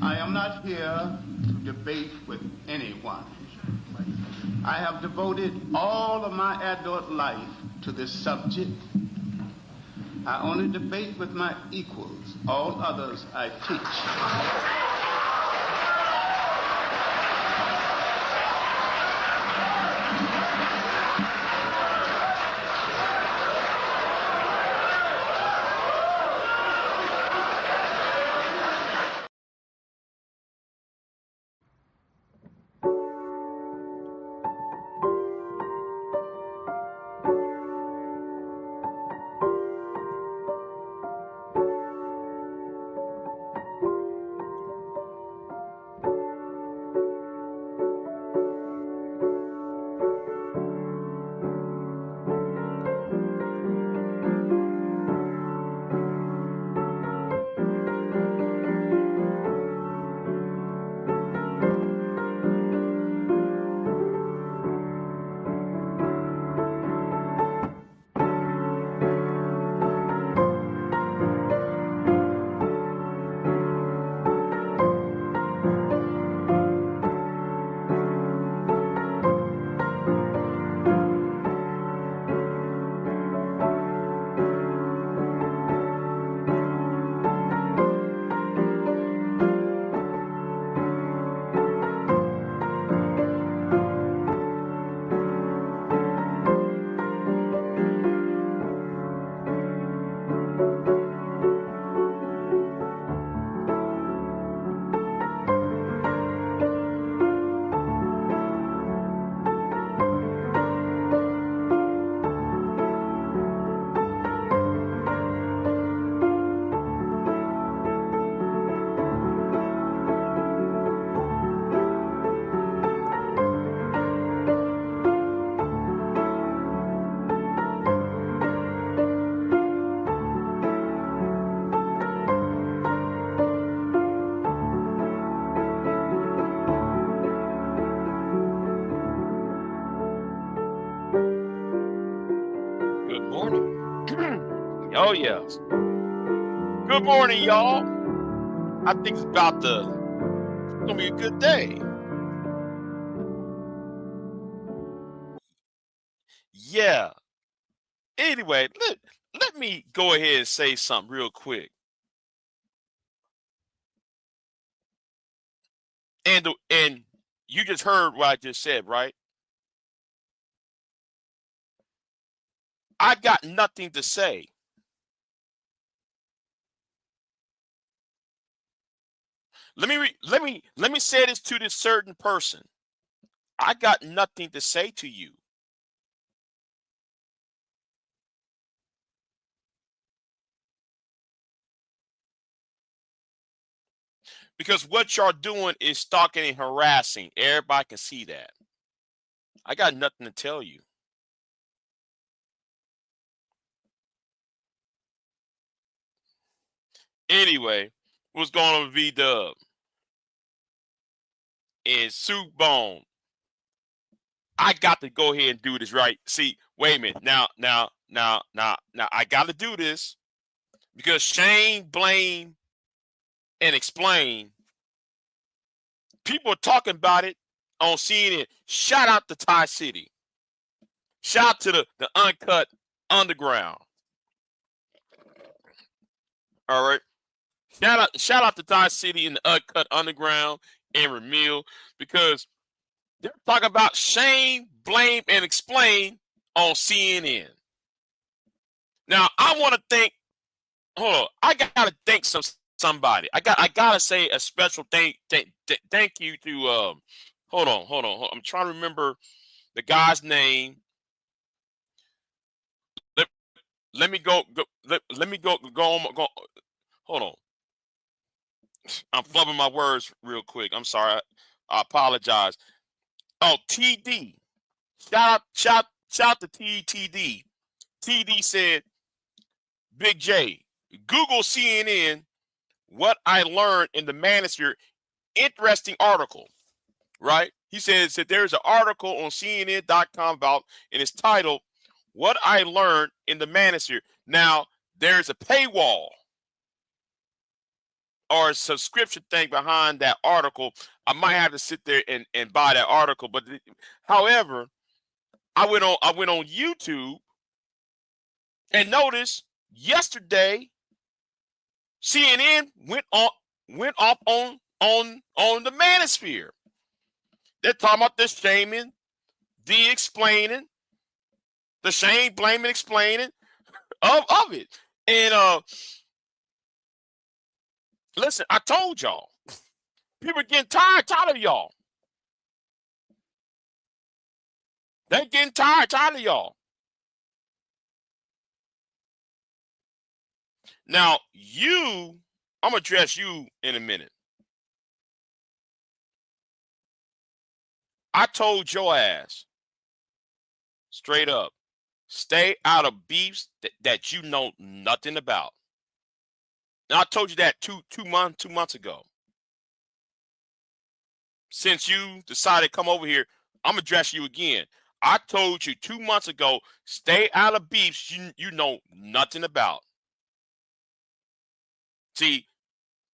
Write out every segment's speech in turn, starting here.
I am not here to debate with anyone. I have devoted all of my adult life to this subject. I only debate with my equals. All others I teach. Good morning. Oh, yes. Good morning, y'all. I think it's gonna be a good day. Yeah. Anyway, let me go ahead and say something real quick. And you just heard what I just said, right? I got nothing to say. Let me say this to this certain person. I got nothing to say to you. Because what y'all doing is stalking and harassing. Everybody can see that. I got nothing to tell you. Anyway, what's going on with V Dub and Soup Bone? I got to go ahead and do this right. See, wait a minute. Now, I got to do this because shame, blame, and explain. People are talking about it on CNN. Shout out to Thai City. Shout out to the Uncut Underground. All right. Shout out to Thai City and the Uncut Underground and Ramil because they're talking about shame, blame, and explain on CNN. Now I want to thank. Hold on, I gotta thank somebody. I gotta say a special thank you to. Hold on. I'm trying to remember the guy's name. Let, let me let me go on. Hold on. I'm flubbing my words real quick. I'm sorry. I apologize. Oh, TD. Shout out to TTD. TD said, Big J, Google CNN, what I learned in the Manosphere. Interesting article, right? He says that there's an article on CNN.com about, and it's titled, What I Learned in the Manosphere. Now, there's a paywall. or a subscription thing behind that article, I might have to sit there and buy that article. But however, I went on YouTube and noticed yesterday CNN went off on the Manosphere. They're talking about the shaming, the explaining, the shame, blaming, explaining of it. And listen, I told y'all, people are getting tired of y'all. They're getting tired of y'all. Now, I'm gonna address you in a minute. I told your ass straight up, stay out of beefs that you know nothing about. And I told you that two months ago. Since you decided to come over here, I'm gonna address you again. I told you 2 months ago, stay out of beefs you know nothing about. See,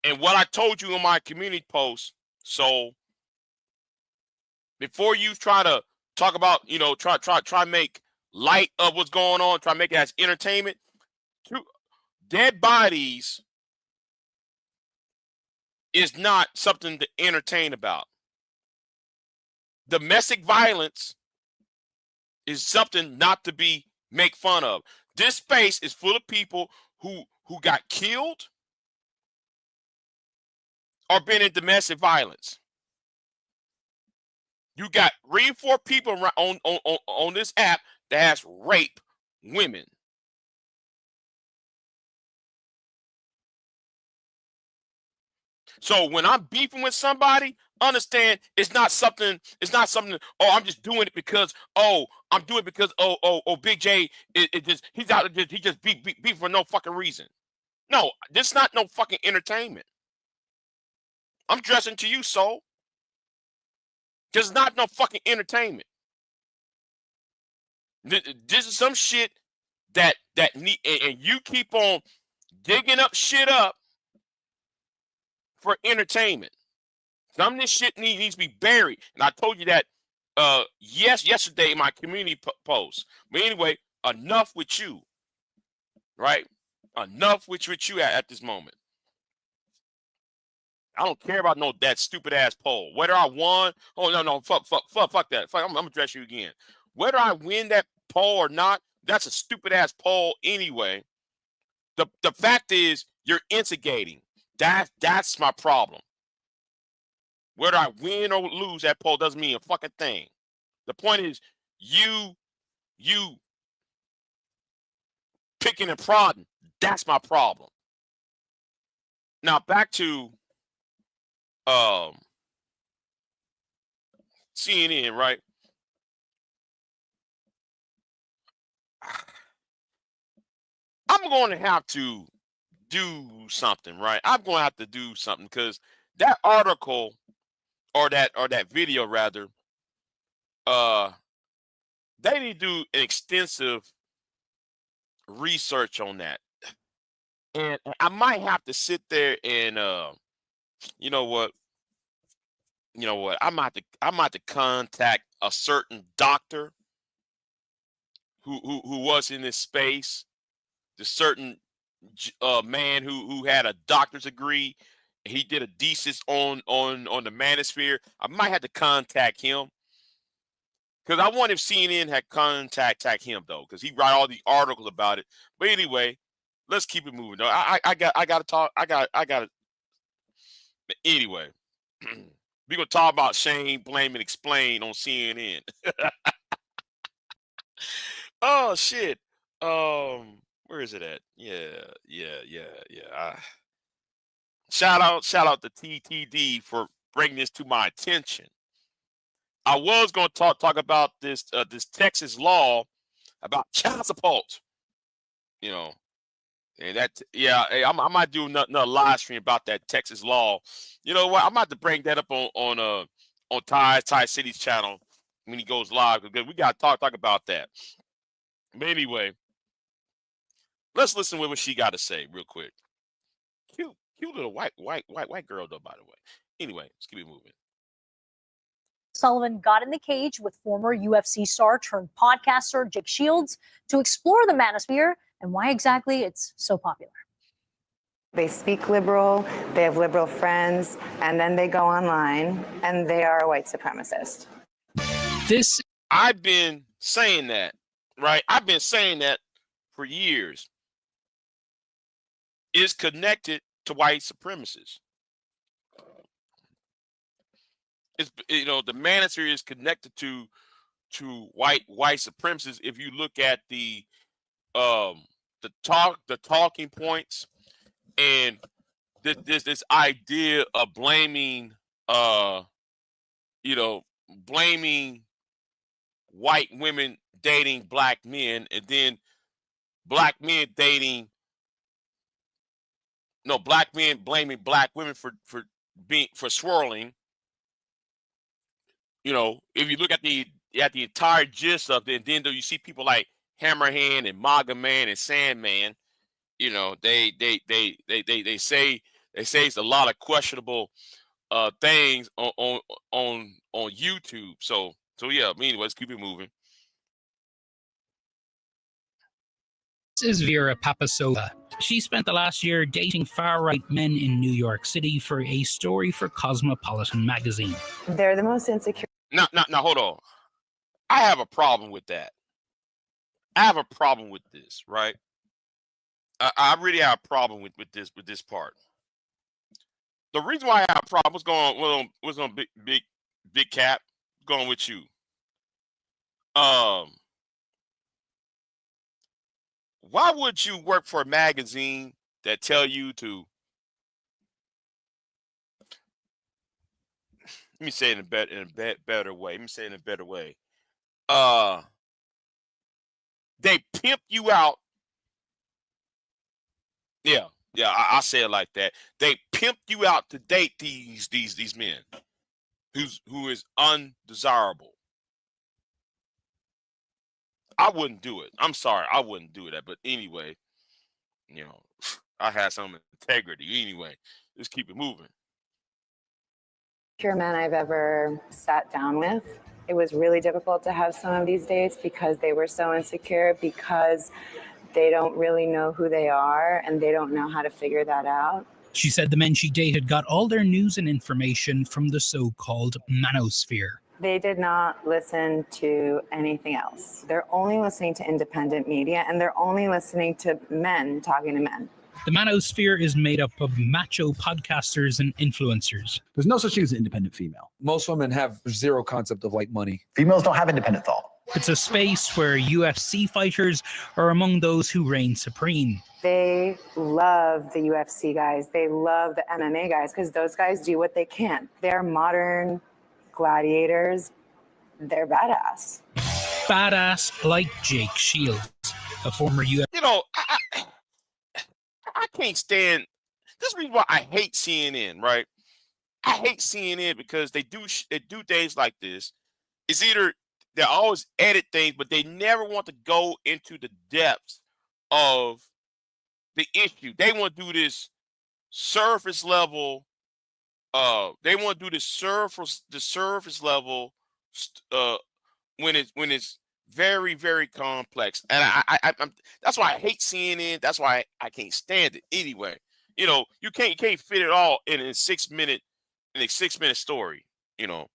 and what I told you in my community post. So before you try to talk about, try make light of what's going on, try to make it as entertainment. Dead bodies is not something to entertain about. Domestic violence is something not to be make fun of. This space is full of people who got killed or been in domestic violence. You got 3 or 4 people on this app that has raped women. So when I'm beefing with somebody, understand it's not something. Oh, I'm just doing it because. Oh, I'm doing it because. Big J, he's out. He just beef for no fucking reason. No, this is not no fucking entertainment. I'm dressing to you, soul. This is not no fucking entertainment. This is some shit that need, and you keep on digging up shit up for entertainment. Some of this shit needs to be buried. And I told you that yesterday in my community post. But anyway, enough with you. Right? Enough with you at this moment. I don't care about that stupid ass poll. Whether I won, no, fuck that. Fuck, I'm gonna address you again. Whether I win that poll or not, that's a stupid ass poll anyway. The fact is, you're instigating. That's my problem. Whether I win or lose that poll doesn't mean a fucking thing. The point is, you picking and prodding. That's my problem. Now back to CNN, right? I'm going to have to do something, right? I'm going to have to do something because that article or that video rather, they need to do an extensive research on that. And I might have to sit there and you know what? I'm about to contact a certain doctor who was in this space, the certain man who had a doctor's degree. He did a thesis on the Manosphere. I might have to contact him because I wonder if CNN had contact him though, because he write all the articles about it. But anyway, let's keep it moving. Though I got to talk. I got. Anyway, we're gonna talk about shame, blame, and explain on CNN. Oh shit. Where is it at? Yeah. Shout out to TTD for bringing this to my attention. I was going to talk about this Texas law about child support. And I might do another live stream about that Texas law. You know what? I'm about to bring that up on Ty City's channel when he goes live because we got to talk about that. But anyway, let's listen to what she got to say real quick. Cute. Cute little white girl though, by the way. Anyway, let's keep it moving. Sullivan got in the cage with former UFC star turned podcaster Jake Shields to explore the Manosphere and why exactly it's so popular. They speak liberal, they have liberal friends, and then they go online and they are a white supremacist. I've been saying that, right? I've been saying that for years. It's connected to white supremacists. It's, you know, the manosphere is connected to white supremacists. If you look at the talking points and this idea of blaming blaming white women dating black men, and then black men blaming black women for swirling. You know, if you look at the entire gist of it, then you see people like Hammerhand and MAGA Man and Sandman. You know, they say it's a lot of questionable things on YouTube. So yeah. Anyway, let's keep it moving. This is Vera Papasova. She spent the last year dating far-right men in New York City for a story for Cosmopolitan magazine. They're the most insecure. Now, hold on. I have a problem with that. I have a problem with this, right? I really have a problem with this part. The reason why I have a problem, what's going big cap, going with you. Why would you work for a magazine that tell you to? Let me say it in a better way. Let me say it in a better way. They pimp you out. Yeah, I say it like that. They pimp you out to date these men, who is undesirable. I wouldn't do it. I'm sorry, I wouldn't do that. But anyway, you know, I had some integrity. Anyway, let's keep it moving. Pure men I've ever sat down with. It was really difficult to have some of these dates because they were so insecure, because they don't really know who they are and they don't know how to figure that out. She said the men she dated got all their news and information from the so-called Manosphere. They did not listen to anything else. They're only listening to independent media, and they're only listening to men talking to men. The Manosphere is made up of macho podcasters and influencers. There's no such thing as an independent female. Most women have zero concept of like money. Females don't have independent thought. It's a space where UFC fighters are among those who reign supreme. They love the UFC guys. They love the MMA guys because those guys do what they can. They're modern gladiators. They're badass. Badass like Jake Shields, a former UFC. You know, I can't stand. This is the reason why I hate CNN. Right? I hate CNN because they do things like this. It's either they always edit things, but they never want to go into the depths of the issue. They want to do this surface level. They want to do the surface level when it's very, very complex. And I'm that's why I hate CNN. That's why I can't stand it. Anyway, you know, you can't fit it all in a 6 minute story. You know.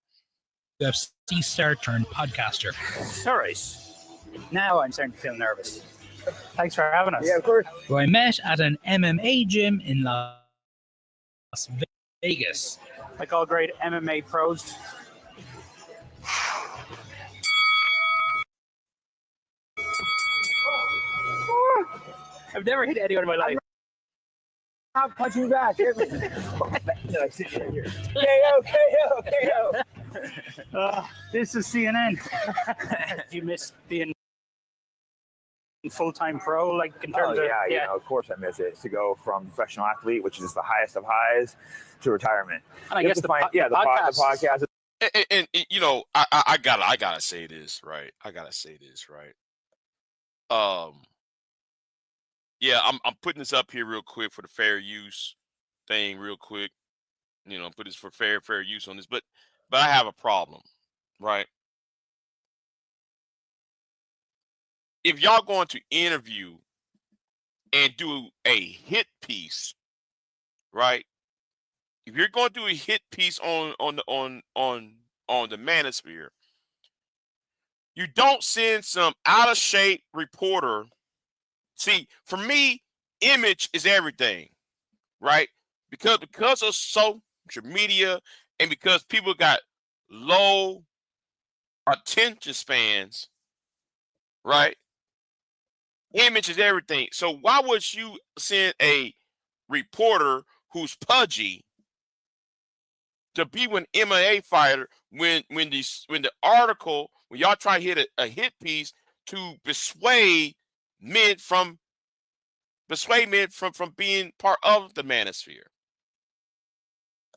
UFC star turned podcaster. All right. Now I'm starting to feel nervous. Thanks for having us. Yeah, of course. Who I met at an MMA gym in Las Vegas. Like all great MMA pros. I've never hit anyone in my life. I'm punching back. KO. This is CNN. Do you miss being full-time pro, like in terms You of know, of course I miss it. To go from professional athlete, which is the highest of highs, to retirement. And I guess the podcast. And you know, I gotta say this, right? Yeah, I'm putting this up here real quick for the fair use thing real quick. Put this for fair use on this, but I have a problem, right? If y'all going to interview and do a hit piece, right? If you're going to do a hit piece on the Manosphere, you don't send some out of shape reporter. See, for me, image is everything, right? Because of social media and because people got low attention spans, right? Image is everything. So why would you send a reporter who's pudgy to be with an MMA fighter when the article, when y'all try to hit a hit piece to dissuade men from being part of the Manosphere?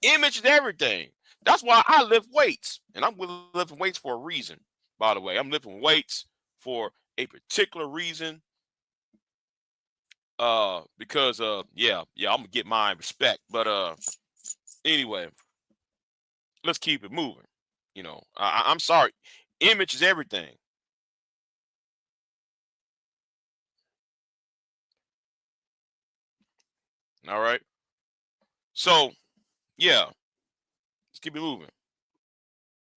Image is everything. That's why I lift weights, and I'm lifting weights for a reason. By the way, I'm lifting weights for a particular reason. Because yeah, I'm gonna get my respect. But anyway, let's keep it moving. I'm sorry. Image is everything. All right. So yeah, let's keep it moving.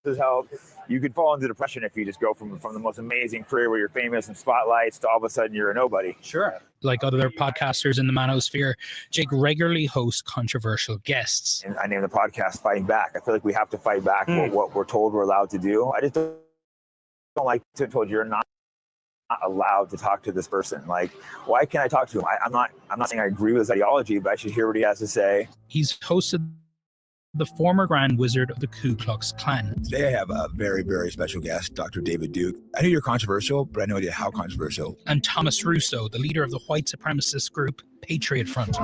This is how you could fall into depression if you just go from the most amazing career where you're famous and spotlights to all of a sudden you're a nobody. Sure. Like other podcasters in the Manosphere, Jake regularly hosts controversial guests. And I named the podcast Fighting Back. I feel like we have to fight back what we're told we're allowed to do. I just don't like to be told you're not allowed to talk to this person. Like, why can't I talk to him? I'm not saying I agree with his ideology, but I should hear what he has to say. He's hosted the former Grand Wizard of the Ku Klux Klan. Today I have a very, very special guest, Dr. David Duke. I know you're controversial, but I have no idea how controversial. And Thomas Russo, the leader of the white supremacist group Patriot Front.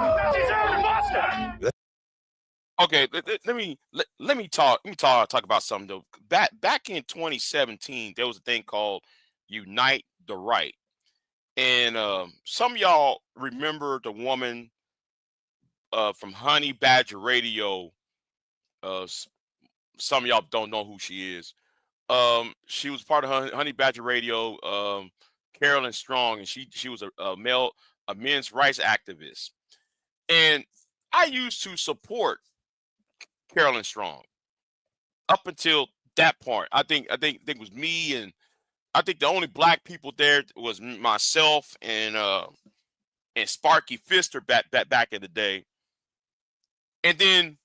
Okay, let me talk about something though. Back in 2017, there was a thing called Unite the Right, and some of y'all remember the woman from Honey Badger Radio. Some of y'all don't know who she is. She was part of Honey Badger Radio. Carolyn Strong, and she was a men's rights activist, and I used to support Carolyn Strong up until that point. I think it was me, and I think the only black people there was myself and Sparky Pfister back in the day. And then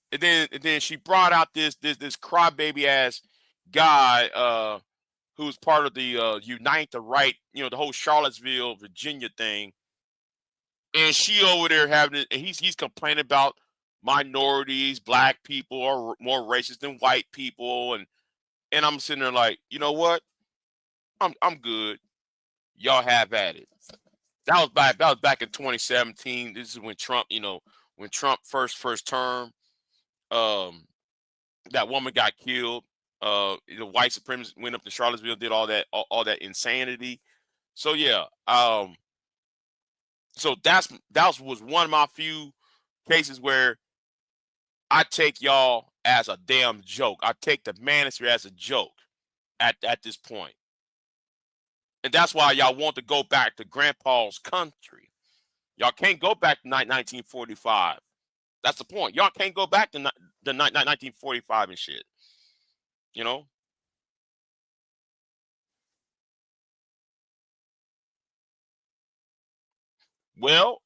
she brought out this crybaby ass guy who's part of the Unite the Right, the whole Charlottesville, Virginia thing. And she over there having it, and he's complaining about minorities, black people are more racist than white people, and I'm sitting there like, you know what? I'm good. Y'all have at it. That was back in 2017. This is when Trump, when Trump first term, that woman got killed. The white supremacists went up to Charlottesville, did all that insanity. So yeah, so that was one of my few cases where I take y'all as a damn joke. I take the Manosphere as a joke at this point. And that's why y'all want to go back to Grandpa's country. Y'all can't go back to 1945. That's the point. Y'all can't go back to the 1945 and shit. Well,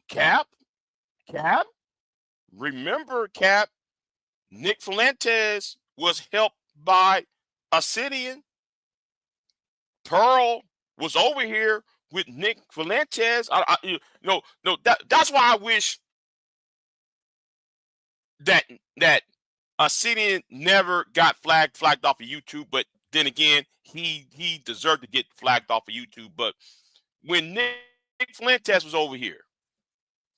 Cap, remember, Cap, Nick Fuentes was helped by Obsidian. Pearl was over here with Nick Fuentes. That's why I wish that Obsidian never got flagged off of YouTube. But then again, he deserved to get flagged off of YouTube. But when Nick Fuentes was over here,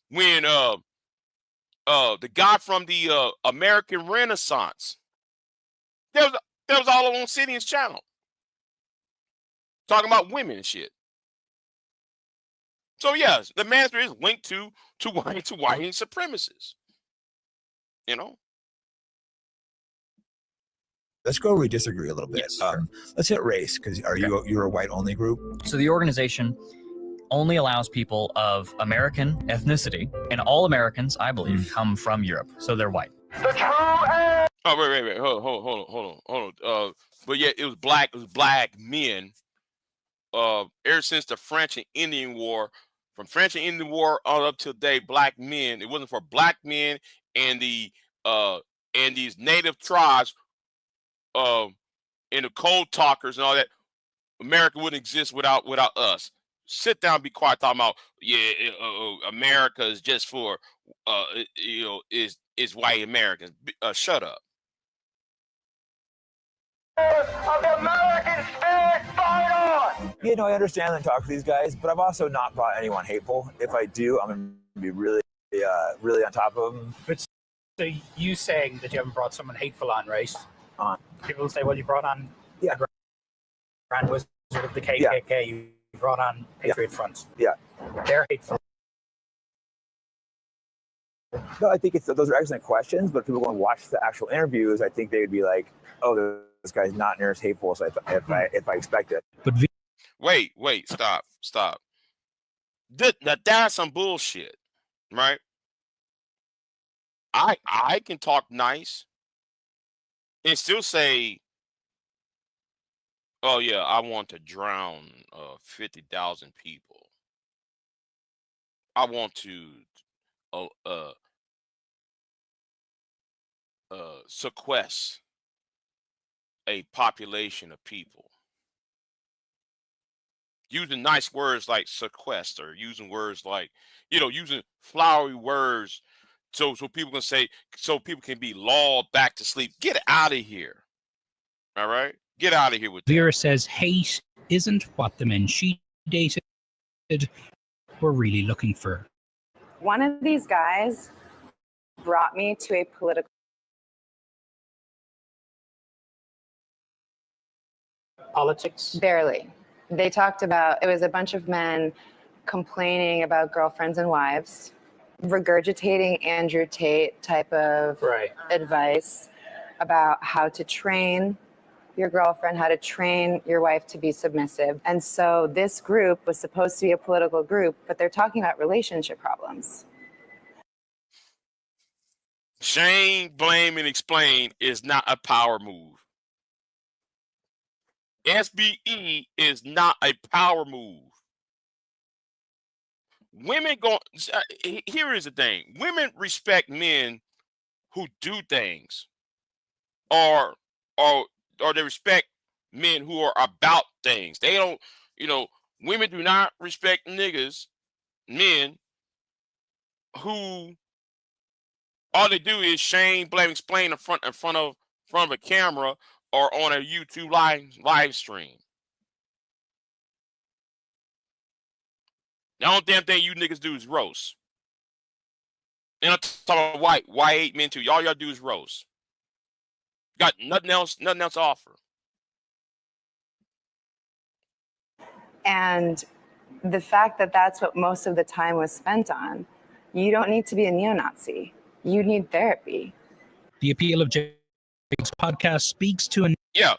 when the guy from the American Renaissance, that was all on Obsidian's channel, talking about women and shit. So yes, the Manosphere is linked to white supremacists. You know. Let's go where we disagree a little bit. Yes, sure. Let's hit race, because you're a white only group? So the organization only allows people of American ethnicity, and all Americans, I believe, come from Europe, so they're white. Oh wait. Hold on. But yeah, it was black men. Ever since the French and Indian War, from French and Indian War on up to today, black men. It wasn't for black men and the and these native tribes, and the cold talkers and all that. America wouldn't exist without us. Sit down, be quiet, talking about America is just for is white Americans. Shut up. Of the American spirit, fight on! You know, I understand and talk to these guys, but I've also not brought anyone hateful. If I do, I'm going to be really on top of them. But so you saying that you haven't brought someone hateful on, right? People say, well, you brought on the Grand Wizard of the KKK. Yeah. You brought on Patriot Front. Yeah. They're hateful. No, I think those are excellent questions, but if people go and watch the actual interviews, I think they would be like, oh, this guy's not near as hateful as if I expect it. But wait, stop. That's some bullshit, right? I can talk nice and still say, oh yeah, I want to drown 50,000 people. I want to sequester a population of people. Using nice words like sequester, using words like, using flowery words so people can say, so people can be lulled back to sleep. Get out of here. All right? Get out of here with that. Vera says hate isn't what the men she dated were really looking for. One of these guys brought me to a political politics. Barely. They talked about, it was a bunch of men complaining about girlfriends and wives, regurgitating Andrew Tate type of advice about how to train your girlfriend, how to train your wife to be submissive. And so this group was supposed to be a political group, but they're talking about relationship problems. Shame, blame, and explain is not a power move. SBE is not a power move. Women go. Here is the thing: women respect men who do things, or they respect men who are about things. They don't. Women do not respect men who all they do is shame, blame, explain in front of a camera or on a YouTube live stream. The only damn thing you niggas do is roast. And I'm talking about white men too. All y'all do is roast. Got nothing else to offer. And the fact that that's what most of the time was spent on, you don't need to be a neo-Nazi. You need therapy. The appeal of Jake's podcast speaks to an Yeah.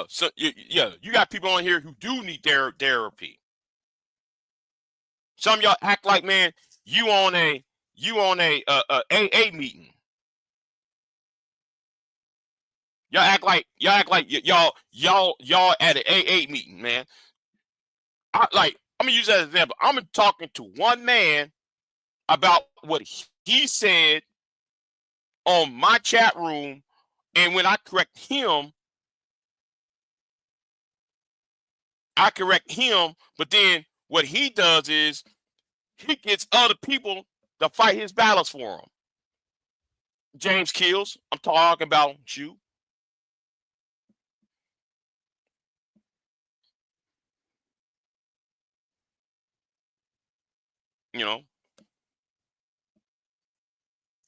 So you got people on here who do need therapy. Some of y'all act like, man, you on a AA meeting. Y'all act like y'all at an AA meeting, man. I'm gonna use that as an example. I'm talking to one man about what he said on my chat room, and when I correct him, but then what he does is he gets other people to fight his battles for him. James Kills, I'm talking about you.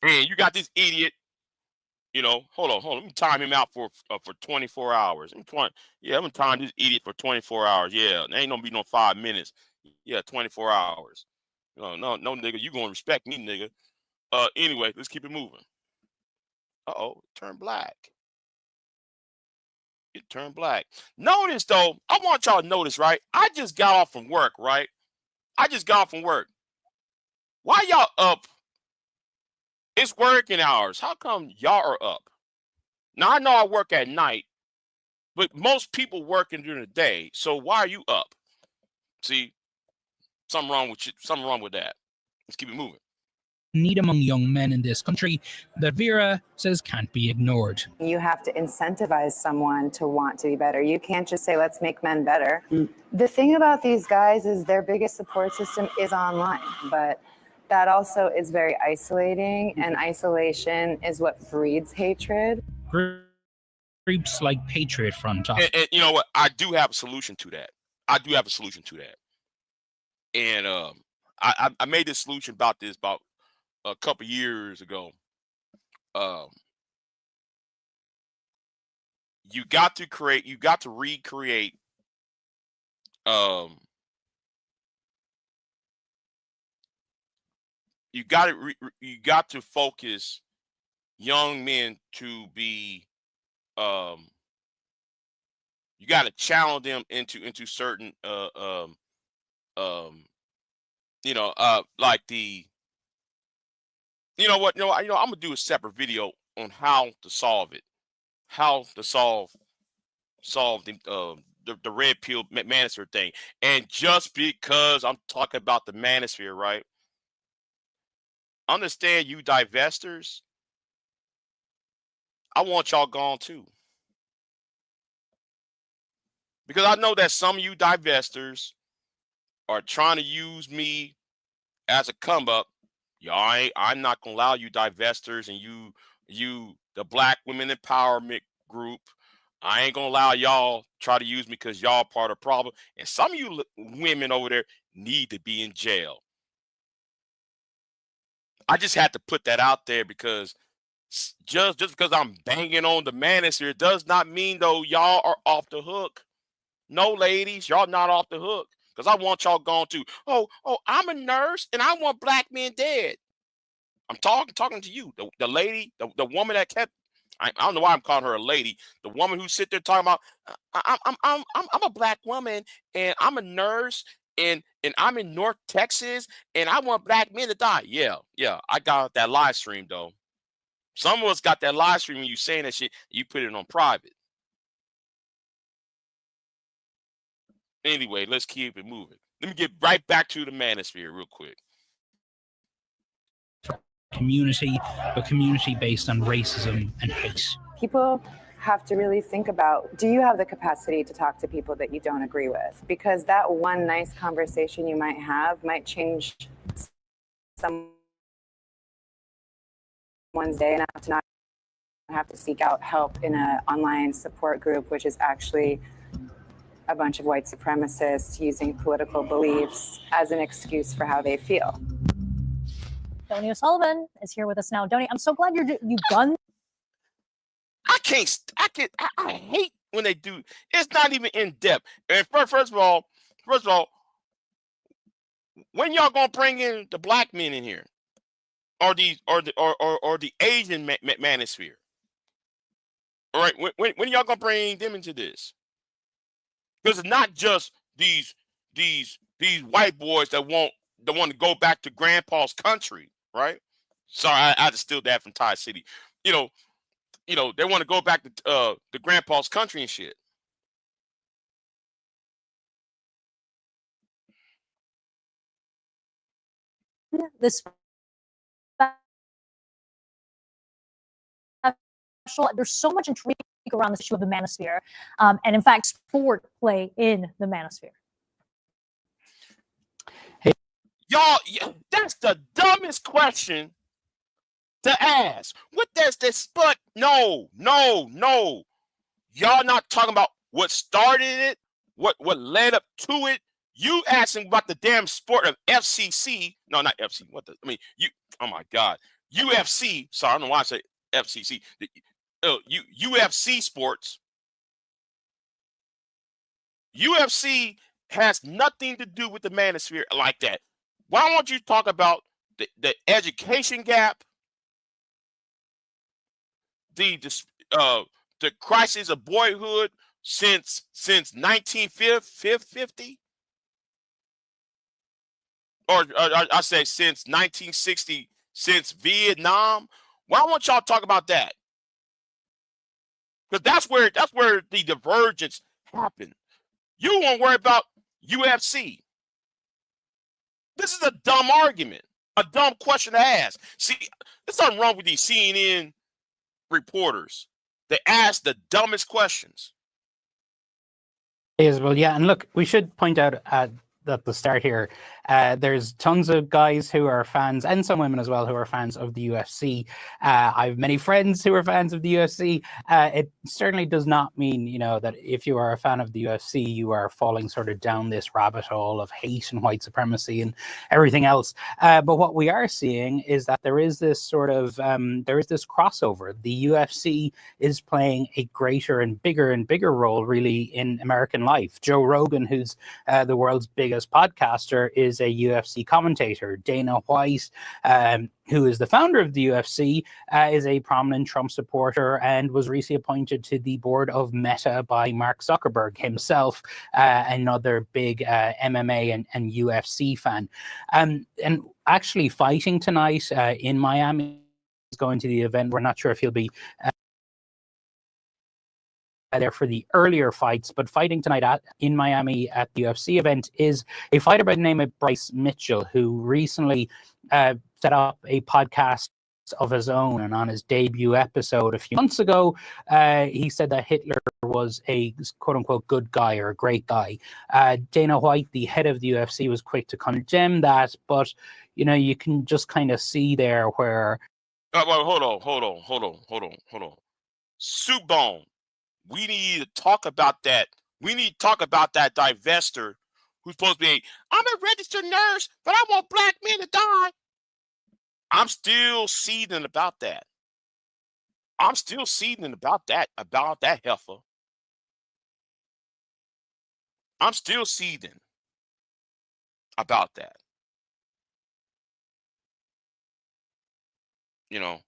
And you got this idiot. Hold on. Let me time him out for 24 hours. I'm gonna time this idiot for 24 hours. Yeah, there ain't gonna be no 5 minutes. Yeah, 24 hours. No, nigga, you gonna respect me, nigga. Anyway, let's keep it moving. Uh-oh, turn black. It turned black. Notice though, I want y'all to notice, right? I just got off from work, right? I just got off from work. Why y'all up? It's working hours. How come y'all are up? Now I know I work at night, but most people working during the day. So why are you up? See, something wrong with you. Something wrong with that. Let's keep it moving. Need among young men in this country that Vera says can't be ignored. You have to incentivize someone to want to be better. You can't just say, let's make men better. The thing about these guys is their biggest support system is online, but that also is very isolating, and isolation is what breeds hatred. Groups like Patriot Front. And you know what? I do have a solution to that. And I made this solution about a couple years ago. You got to recreate you got to focus young men to be you got to challenge them into certain like the I'm gonna do a separate video on how to solve it, how to solve the red pill manosphere thing. And just because I'm talking about the manosphere, right? Understand, you divestors, I want y'all gone too. Because I know that some of you divestors are trying to use me as a come up. Y'all I'm not gonna allow you divestors and you the Black Women Empowerment Group. I ain't gonna allow y'all try to use me because y'all part of the problem. And some of you women over there need to be in jail. I just had to put that out there because just because I'm banging on the manosphere does not mean though y'all are off the hook. No, ladies, y'all not off the hook. Because I want y'all gone too. Oh, I'm a nurse and I want black men dead. I'm talking to you, the lady, the woman that kept. I don't know why I'm calling her a lady. The woman who sit there talking about, I'm a black woman and I'm a nurse and I'm in North Texas and I want black men to die. Yeah, I got that live stream though. Some of us got that live stream when you saying that shit. You put it on private. Anyway, let's keep it moving. Let me get right back to the manosphere real quick. Community, but community based on racism and hate. People have to really think about, do you have the capacity to talk to people that you don't agree with? Because that one nice conversation you might have might change someone's day enough to not have to seek out help in an online support group, which is actually a bunch of white supremacists using political beliefs as an excuse for how they feel. Donnie O'Sullivan is here with us now. Donnie, I'm so glad you've done. I hate when they do. It's not even in depth. And first of all, when y'all gonna bring in the black men in here, or the Asian manosphere? All right, when y'all gonna bring them into this? Because it's not just these white boys that want to go back to grandpa's country, right? Sorry, I just steal that from Thai City. They want to go back to grandpa's country and shit. This there's so much intrigue around this issue of the manosphere, and in fact, sport play in the manosphere. Y'all, that's the dumbest question to ask. What does this sport? No. Y'all not talking about what started it, what led up to it. You asking about the damn sport of FCC. No, not FC. Oh my God. UFC. Sorry, I don't know why I say FCC. UFC sports. UFC has nothing to do with the manosphere like that. Why don't you talk about the education gap, the crisis of boyhood since 1950, or I say since 1960, since Vietnam? Why won't y'all talk about that? Because that's where the divergence happened. You won't worry about UFC. This is a dumb argument, a dumb question to ask. See, there's something wrong with these CNN reporters. They ask the dumbest questions. Is well, yeah, and look, we should point out at the start here, there's tons of guys who are fans, and some women as well, who are fans of the UFC. I have many friends who are fans of the UFC. It certainly does not mean, you know, that if you are a fan of the UFC, you are falling sort of down this rabbit hole of hate and white supremacy and everything else. But what we are seeing is that there is this sort of there is this crossover. The UFC is playing a greater and bigger role, really, in American life. Joe Rogan, who's the world's biggest podcaster, is a UFC commentator. Dana White, who is the founder of the UFC, is a prominent Trump supporter and was recently appointed to the board of Meta by Mark Zuckerberg himself, another big MMA and UFC fan. And actually fighting tonight in Miami, is going to the event. We're not sure if he'll be there for the earlier fights, but fighting tonight in Miami at the UFC event is a fighter by the name of Bryce Mitchell, who recently set up a podcast of his own. And on his debut episode a few months ago, he said that Hitler was a quote-unquote good guy or a great guy. Dana White, the head of the UFC, was quick to condemn that, but you know, you can just kind of see there where Well, hold on. Soup Bone. We need to talk about that. We need to talk about that divester who's supposed to be, I'm a registered nurse, but I want black men to die. I'm still seething about that. I'm still seething about that heifer. I'm still seething about that. You know,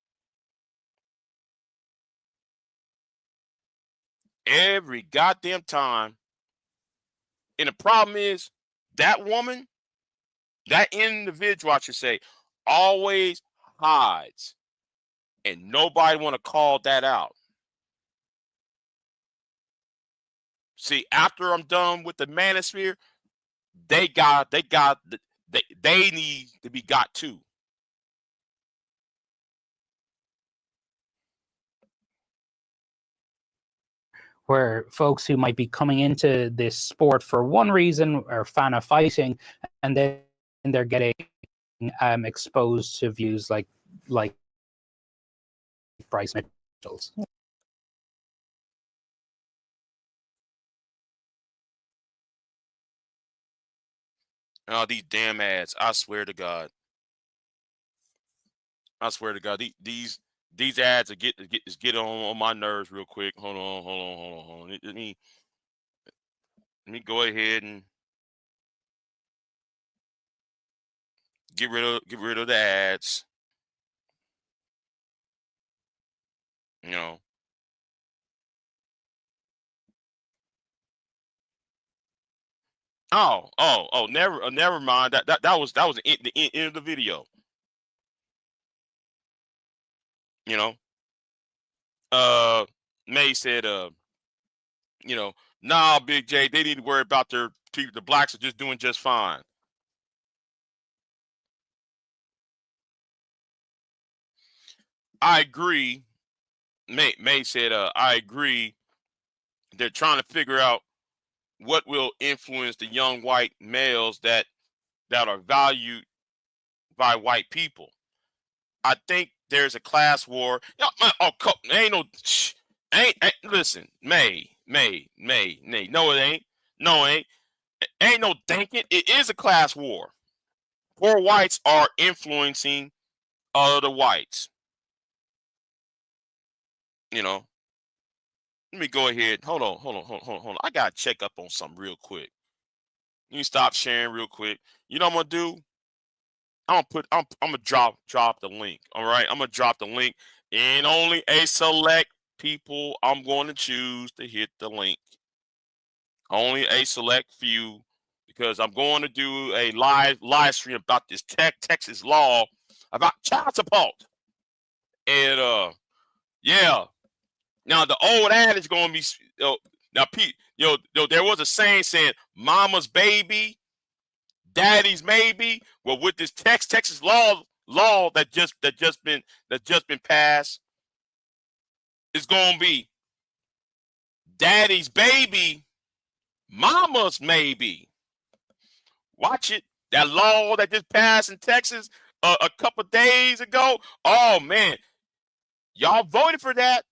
every goddamn time. And the problem is that woman, that individual, I should say, always hides. And nobody want to call that out. See, after I'm done with the Manosphere, they need to be got too. where folks who might be coming into this sport for one reason are a fan of fighting, and then they're getting exposed to views like Bryce Mitchell's. Oh, these damn ads! I swear to God. I swear to God, these ads are get on my nerves real quick. Hold on. Let me go ahead and get rid of the ads. You know. Oh, never mind. That was the end of the video. You know. May said, you know, nah, Big J, they need to worry about their people. The blacks are just doing just fine. I agree. May said, I agree. They're trying to figure out what will influence the young white males that are valued by white people. I think there's a class war. Ain't no, ain't listen, May. No, it ain't. No, it ain't. Ain't no thinking. It is a class war. Poor whites are influencing other whites. You know. Let me go ahead. Hold on. I gotta check up on something real quick. Let me stop sharing real quick. You know what I'm gonna do? I'm gonna drop the link. All right, I'm gonna drop the link, and only a select people I'm going to choose to hit the link. Only a select few, because I'm going to do a live stream about this Texas law about child support. And yeah. Now the old ad is going to be now Pete. There was a saying "Mama's baby, Daddy's maybe." Well, with this Texas law that just been passed, it's going to be Daddy's baby, Mama's maybe. Watch it. That law that just passed in Texas a couple days ago. Oh man, y'all voted for that.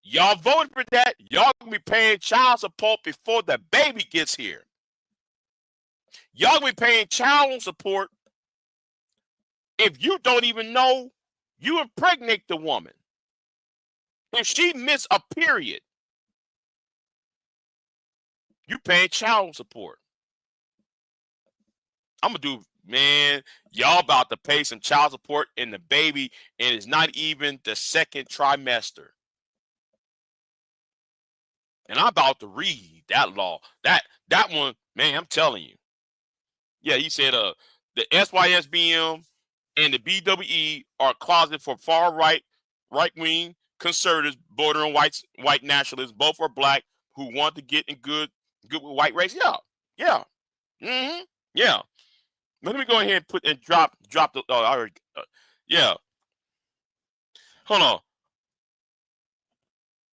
Y'all voted for that. Y'all gonna be paying child support before the baby gets here. Y'all gonna be paying child support if you don't even know you impregnate the woman. If she missed a period, you paying child support. I'm gonna do, man. Y'all about to pay some child support in the baby, and it's not even the second trimester. And I'm about to read that law. That one, man, I'm telling you. Yeah, he said the SYSBM and the BWE are closet for far right-wing conservatives bordering white nationalists. Both are black who want to get in good with white race. Yeah. Yeah. Let me go ahead and drop the yeah. Hold on.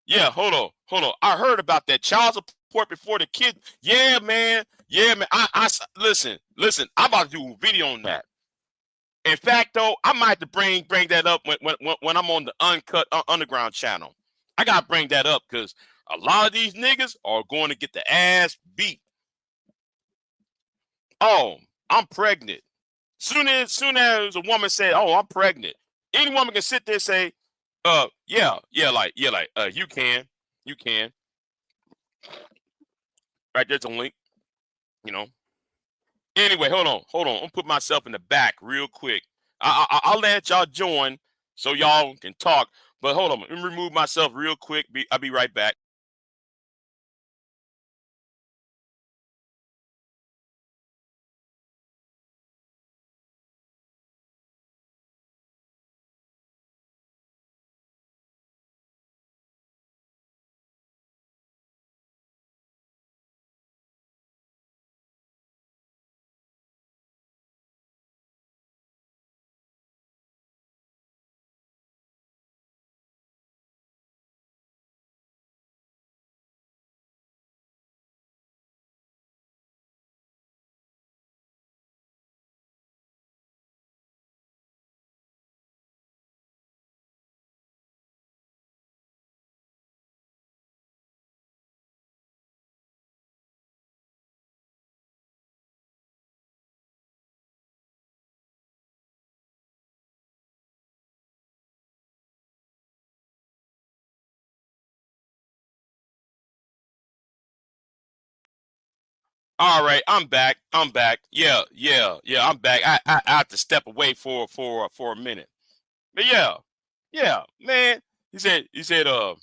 Yeah, hold on. I heard about that child support before the kid. Yeah, man. I listen. I'm about to do a video on that. In fact, though, I might have to bring that up when I'm on the Uncut Underground channel. I gotta bring that up because a lot of these niggas are going to get the ass beat. Oh, I'm pregnant. Soon as a woman said, "Oh, I'm pregnant," any woman can sit there and say, yeah, you can. Right there's a link, you know. Anyway, hold on. I'm gonna put myself in the back real quick. I'll let y'all join so y'all can talk. But hold on, let me remove myself real quick. I'll be right back. All right, I'm back. Yeah, I'm back. I have to step away for a minute. But yeah, man. He said, wouldn't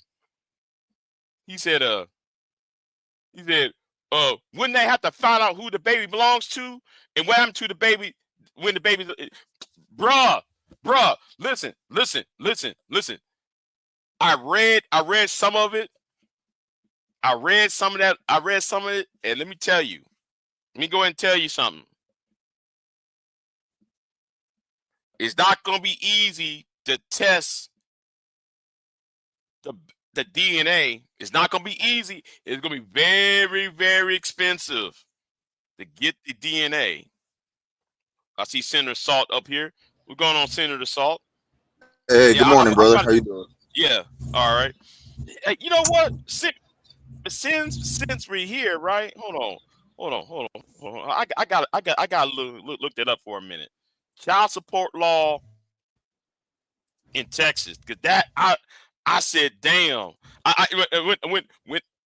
they have to find out who the baby belongs to and what happened to the baby when the baby, bruh, listen. I read some of it. I read some of it, and let me go ahead and tell you something. It's not going to be easy to test the DNA. It's not going to be easy. It's going to be very, very expensive to get the DNA. I see Senator Salt up here. What's going on, Senator Salt? Hey, good morning, brother. How you doing? Yeah, all right. Hey, you know what? Since we're here, right? Hold on. I got look that up for a minute. Child support law in Texas, because that I said, damn.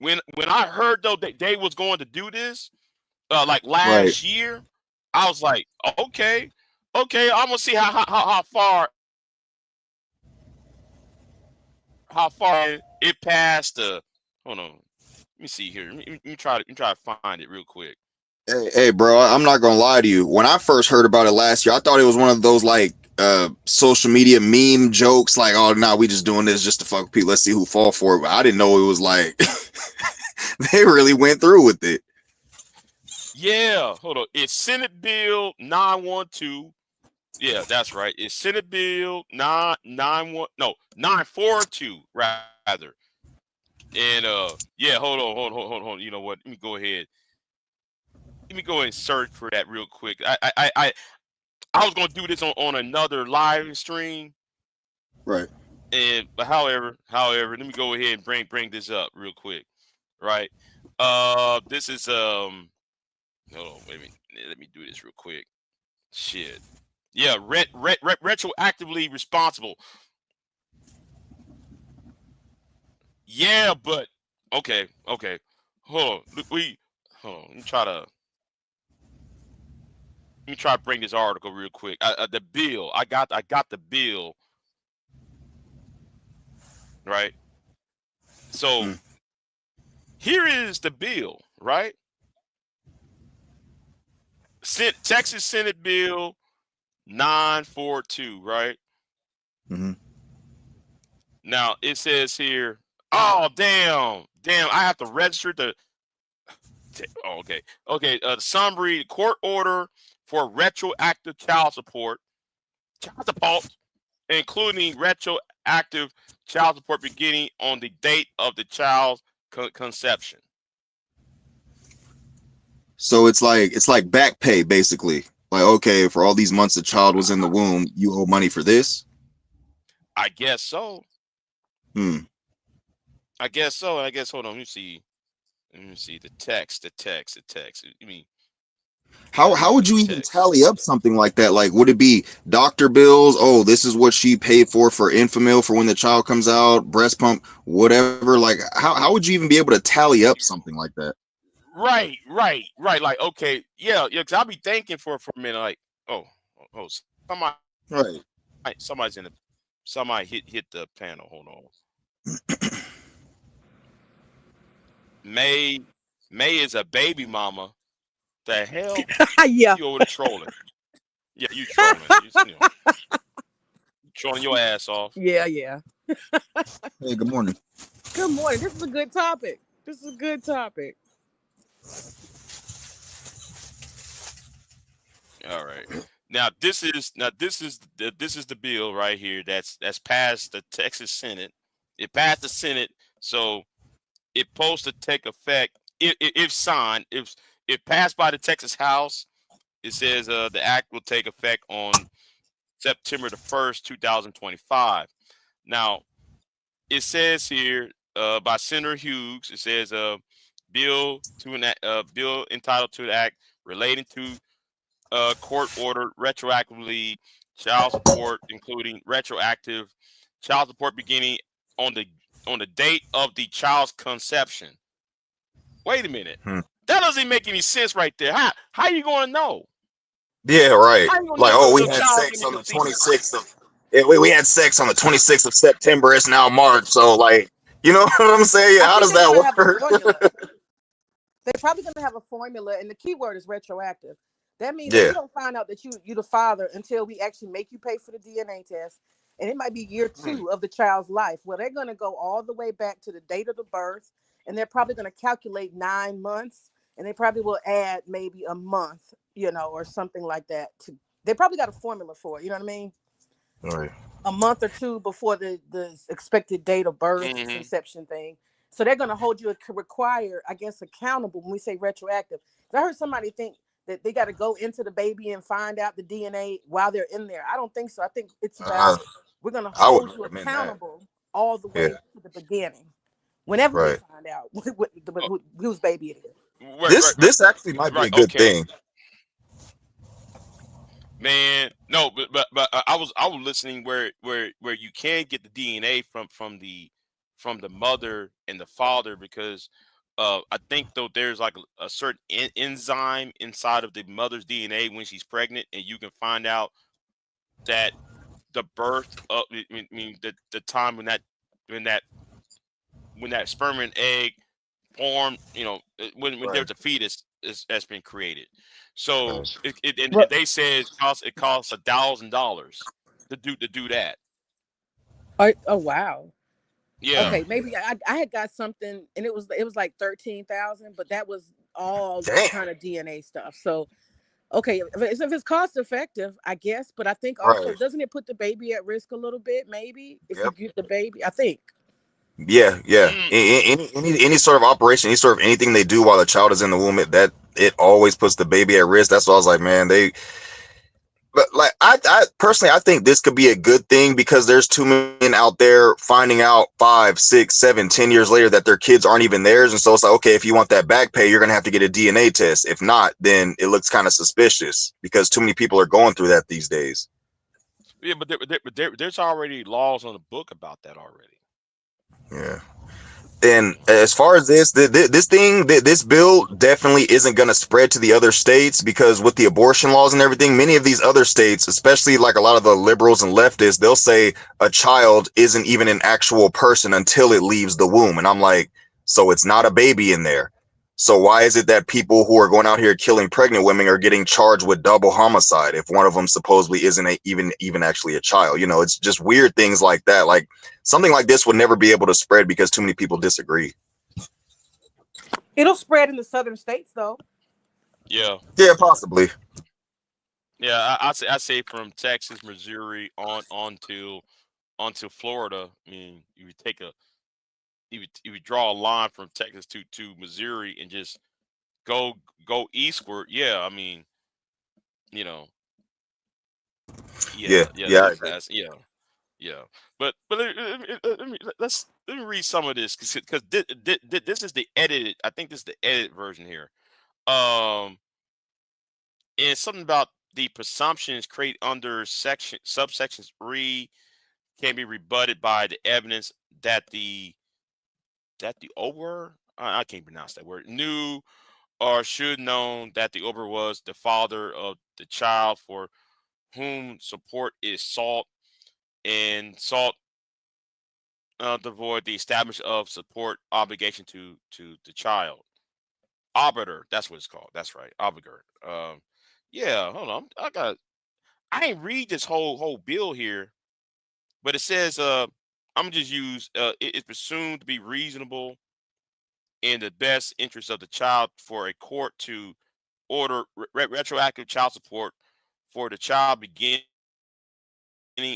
when I heard though that they was going to do this, like Right. last year, I was like, okay, I'm gonna see how far it passed. Hold on, let me see here. Let me try to find it real quick. Hey, bro, I'm not gonna lie to you. When I first heard about it last year, I thought it was one of those like social media meme jokes, like, oh no, we just doing this just to fuck with people. Let's see who fall for it. But I didn't know it was like they really went through with it. Yeah, hold on. It's Senate Bill 912. Yeah, that's right. It's Senate Bill 942 rather. And yeah, hold on. You know what? Let me go ahead and search for that real quick. I was gonna do this on another live stream. Right. But however, let me go ahead and bring this up real quick. Right. This is hold on, wait a minute. Let me do this real quick. Shit. Yeah, retroactively responsible. Yeah, but okay. Hold on. Hold on. Let me try to bring this article real quick. The bill. I got the bill. Right. So here is the bill, right? Texas Senate Bill 942, right? Mm-hmm. Now it says here, oh damn, I have to register the. Oh, okay. The summary: court order for retroactive child support, including retroactive child support beginning on the date of the child's conception. So it's like back pay basically. Like, okay, for all these months the child was in the womb, you owe money for this. I guess so. I guess so. I guess hold on. Let me see the text. I mean, How would you even tally up something like that? Like, would it be doctor bills? Oh, this is what she paid for Infamil for when the child comes out, breast pump, whatever. Like, how would you even be able to tally up something like that? Right. Like, okay, yeah. Cause I'll be thinking for a minute, like, oh, somebody, right? Somebody hit the panel. Hold on. May is a baby mama. The hell? Yeah. You over there trolling? Yeah, you trolling. You trolling your ass off. Yeah. Hey, good morning. Good morning. This is a good topic. All right. Now this is the bill right here that's passed the Texas Senate. It passed the Senate, so it's supposed to take effect if signed. If passed by the Texas House, it says the act will take effect on September the 1st, 2025. Now it says here by Senator Hughes, it says bill entitled to the act relating to court ordered retroactively child support, including retroactive child support beginning on the date of the child's conception. Wait a minute. That doesn't make any sense right there. How you going to know? Yeah, right. Like, oh, we your had child sex in on the the 26th of. Yeah, we had sex on the 26th of September. It's now March, so like, you know what I'm saying? Yeah, how does that work? They're probably going to have a formula, and the key word is retroactive. That means Yeah. that we don't find out that you the father until we actually make you pay for the DNA test, and it might be year 2 of the child's life. Well, they're going to go all the way back to the date of the birth, and they're probably going to calculate 9 months, and they probably will add maybe a month, or something like that. They probably got a formula for it. You know what I mean? Right. A month or 2 before the expected date of birth, conception thing. So they're going to hold you require, I guess, accountable when we say retroactive. I heard somebody think that they got to go into the baby and find out the DNA while they're in there. I don't think so. I think it's about we're going to hold you accountable all the way to the beginning. Whenever we find out whose baby it is. This actually might be a good thing. Man, no, but I was listening where you can get the DNA from the mother and the father, because I think though there's like a certain enzyme inside of the mother's DNA when she's pregnant, and you can find out that the birth of I mean the time when that when that sperm and egg formed, when Right. there's a fetus that's been created. So Right. and Well, they say it costs $1,000 to do that. oh wow. Yeah. Okay, maybe I had got something, and it was like 13,000, but that was all Damn. kind of DNA stuff. So okay, if it's cost effective, I guess. But I think also, Right. doesn't it put the baby at risk a little bit? Maybe if you Yep. get the baby, I think. Yeah, yeah. Mm, Any sort of operation, any sort of anything they do while the child is in the womb, it always puts the baby at risk. That's why I was like, man, but like I personally I think this could be a good thing because there's too many men out there finding out 5, 6, 7, 10 years later that their kids aren't even theirs, and so it's like, okay, if you want that back pay, you're gonna have to get a DNA test. If not, then it looks kind of suspicious because too many people are going through that these days. yeah, there's already laws on the book about that already. Yeah. And as far as this bill definitely isn't going to spread to the other states because with the abortion laws and everything, many of these other states, especially like a lot of the liberals and leftists, they'll say a child isn't even an actual person until it leaves the womb. And I'm like, so it's not a baby in there. So why is it that people who are going out here killing pregnant women are getting charged with double homicide if one of them supposedly isn't even actually a child? It's just weird things like that. Like something like this would never be able to spread because too many people disagree. It'll spread in the southern states, though. Yeah. Yeah, possibly. Yeah, I say from Texas, Missouri onto Florida. I mean, you would draw a line from Texas to Missouri and just go eastward. Yeah, I mean, you know, Yeah, yeah, yeah, I agree. that's yeah. But let me read some of this because this is the edited. I think this is the edited version here. Um, and it's something about the presumptions created under subsections 3 can be rebutted by the evidence that the over I can't pronounce that word knew or should known that the over was the father of the child for whom support is sought and sought to avoid the establishment of support obligation to the child. Arbiter, that's what it's called. That's right, arbiter. Yeah, hold on. I ain't read this whole bill here, but it says I'm gonna just use it is presumed to be reasonable in the best interest of the child for a court to order retroactive child support for the child beginning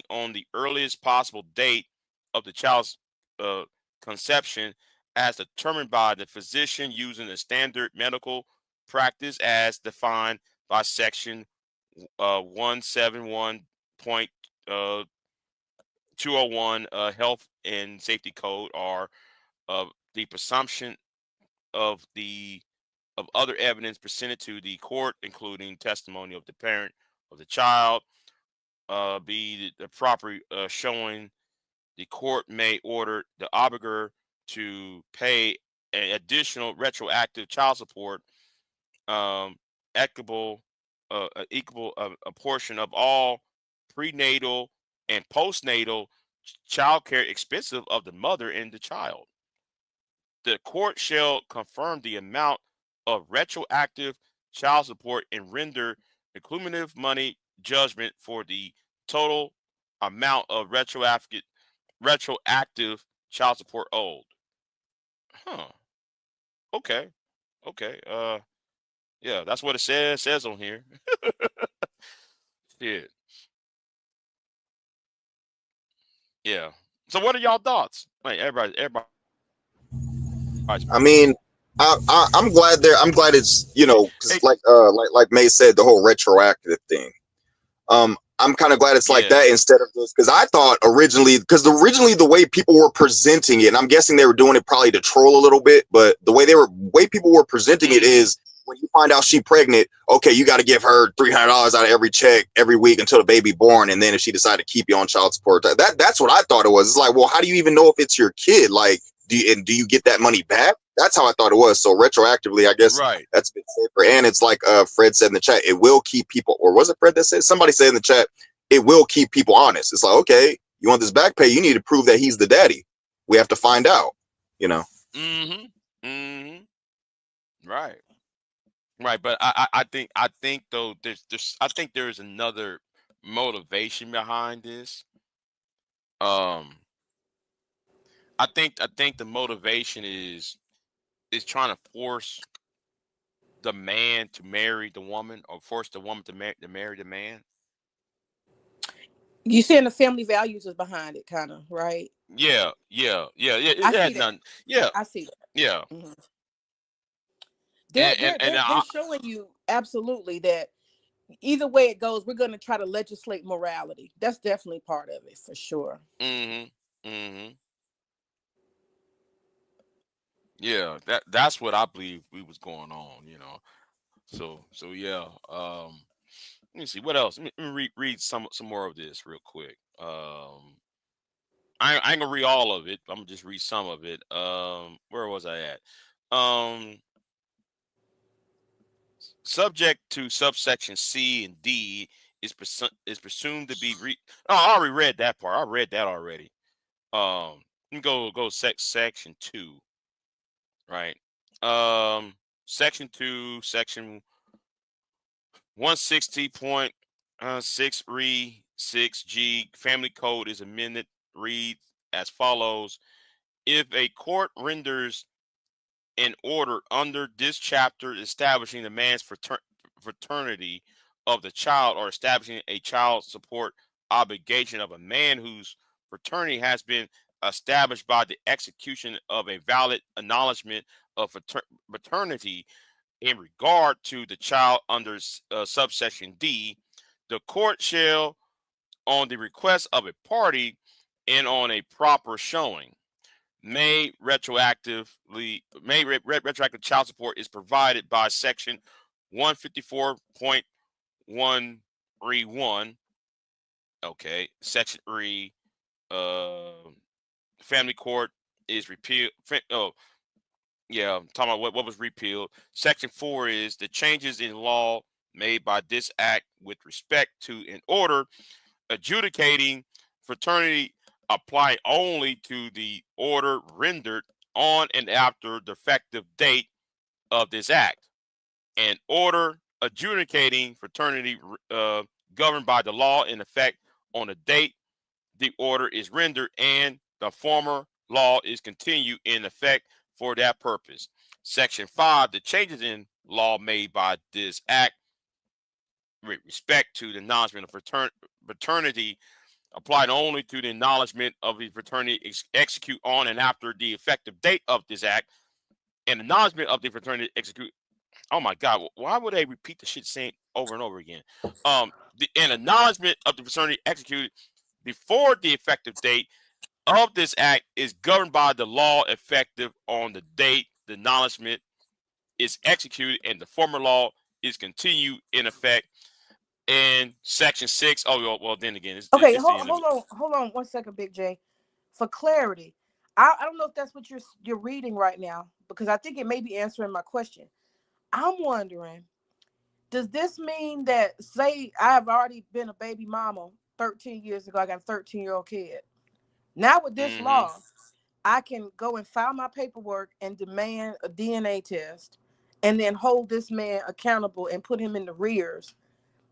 on the earliest possible date of the child's uh, conception as determined by the physician using the standard medical practice as defined by section 171.201 health and safety code or the presumption of other evidence presented to the court, including testimony of the parent of the child, be the proper showing. The court may order the obligator to pay an additional retroactive child support, equitable, a portion of all prenatal and postnatal child care expenses of the mother and the child. The court shall confirm the amount of retroactive child support and render a cumulative money judgment for the total amount of retroactive child support owed. Huh. Okay. Okay. Yeah, that's what it says on here. Shit. Yeah. So what are y'all thoughts? Wait, everybody's I mean, I'm glad I'm glad it's because hey, like May said, the whole retroactive thing. I'm kind of glad it's like yeah. that instead of this because I thought originally the way people were presenting it, and I'm guessing they were doing it probably to troll a little bit, but the way people were presenting it Mm-hmm. is when you find out she pregnant, okay, you got to give her $300 out of every check every week until the baby born, and then if she decided to keep you on child support, that's what I thought it was. It's like, well, how do you even know if it's your kid? Like, do you get that money back? That's how I thought it was. So retroactively, I guess Right. that's a bit safer. And it's like Fred said in the chat, it will keep people, or was it Fred that said? Somebody said in the chat, it will keep people honest. It's like, okay, you want this back pay, you need to prove that he's the daddy. We have to find out, you know. Mm-hmm. Mm-hmm. Right. Right. But I think though I think there's another motivation behind this. I think the motivation is trying to force the man to marry the woman, or force the woman to marry the man. You saying the family values is behind it, kind of, right? Yeah. I It see had that. none. Yeah. I see that. Yeah. Mhm. And They're showing you absolutely that either way it goes, we're going to try to legislate morality. That's definitely part of it for sure. Mm-hmm. Mm-hmm. Yeah. That's what I believe we was going on, you know. So yeah. Let me see what else. Let me read some more of this real quick. I ain't gonna read all of it. I'm gonna just read some of it. Where was I at? Subject to subsection C and D is presumed to be Oh, I already read that part. I read that already. Let me go section 2, right? Section 2, section 160.6 re 6G Family Code is amended, read as follows: if a court renders an order under this chapter establishing the man's fraternity of the child, or establishing a child support obligation of a man whose fraternity has been established by the execution of a valid acknowledgement of fraternity in regard to the child under subsection D, the court shall, on the request of a party and on a proper showing, retroactive child support is provided by section 154.1 okay, section 3, family court is repealed. Oh yeah, I'm talking about what was repealed. Section 4 is the changes in law made by this act with respect to an order adjudicating fraternity apply only to the order rendered on and after the effective date of this act. An order adjudicating fraternity governed by the law in effect on the date the order is rendered, and the former law is continued in effect for that purpose. Section 5, the changes in law made by this act with respect to the acknowledgement of fraternity applied only to the acknowledgement of the fraternity execute on and after the effective date of this act, and acknowledgement of the fraternity execute. Oh my God, why would they repeat the shit saying over and over again? An acknowledgement of the fraternity executed before the effective date of this act is governed by the law effective on the date the acknowledgement is executed, and the former law is continued in effect. And section 6, oh well, then again, it's Okay, the end of it. hold on 1 second, Big J. For clarity, I don't know if that's what you're reading right now, because I think it may be answering my question. I'm wondering, does this mean that, say I've already been a baby mama 13 years ago, I got a 13-year-old kid. Now with this law, I can go and file my paperwork and demand a DNA test, and then hold this man accountable and put him in the rears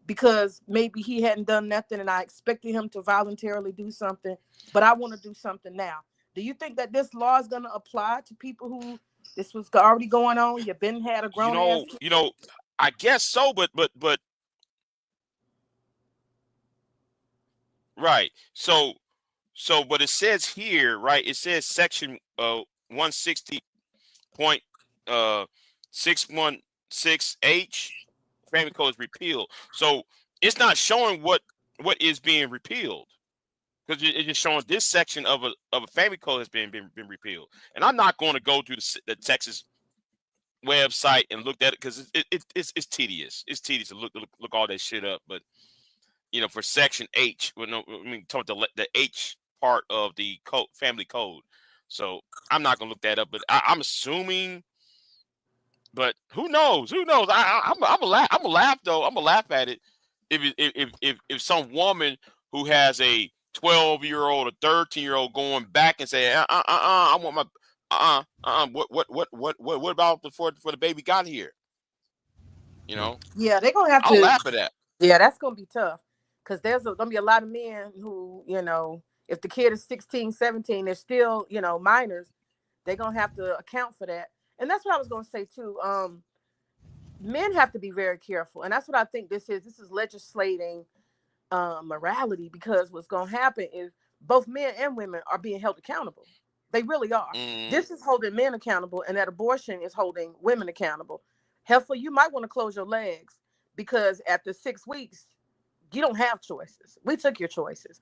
because maybe he hadn't done nothing and I expected him to voluntarily do something, but I want to do something now. Do you think that this law is going to apply to people who this was already going on? You've been had a grown ass kid? You know, I guess so, but right. So but it says here, right? It says section 160.616H family code is repealed. So it's not showing what is being repealed, because it's just showing this section of a family code has been repealed. And I'm not going to go to the Texas website and look at it, because it's tedious. It's tedious to look all that shit up. But you know, for section H, well, no, I mean, talk about the H part of the code, family code. So I'm not gonna look that up, but I'm assuming. But who knows? Who knows? I'm a laugh. I'm a laugh though. I'm a laugh at it. If some woman who has a 12-year-old or 13-year-old going back and say, I want my what about before the baby got here? You know? Yeah, they're gonna have I'll to. laugh at that. Yeah, that's gonna be tough because gonna be a lot of men who, if the kid is 16, 17, they're still, minors. They're gonna have to account for that. And that's what I was gonna say too. Men have to be very careful, and that's what I think this is. This is legislating morality, because what's gonna happen is both men and women are being held accountable. They really are. This is holding men accountable, and that abortion is holding women accountable. Heifer, you might want to close your legs, because after 6 weeks, you don't have choices. We took your choices.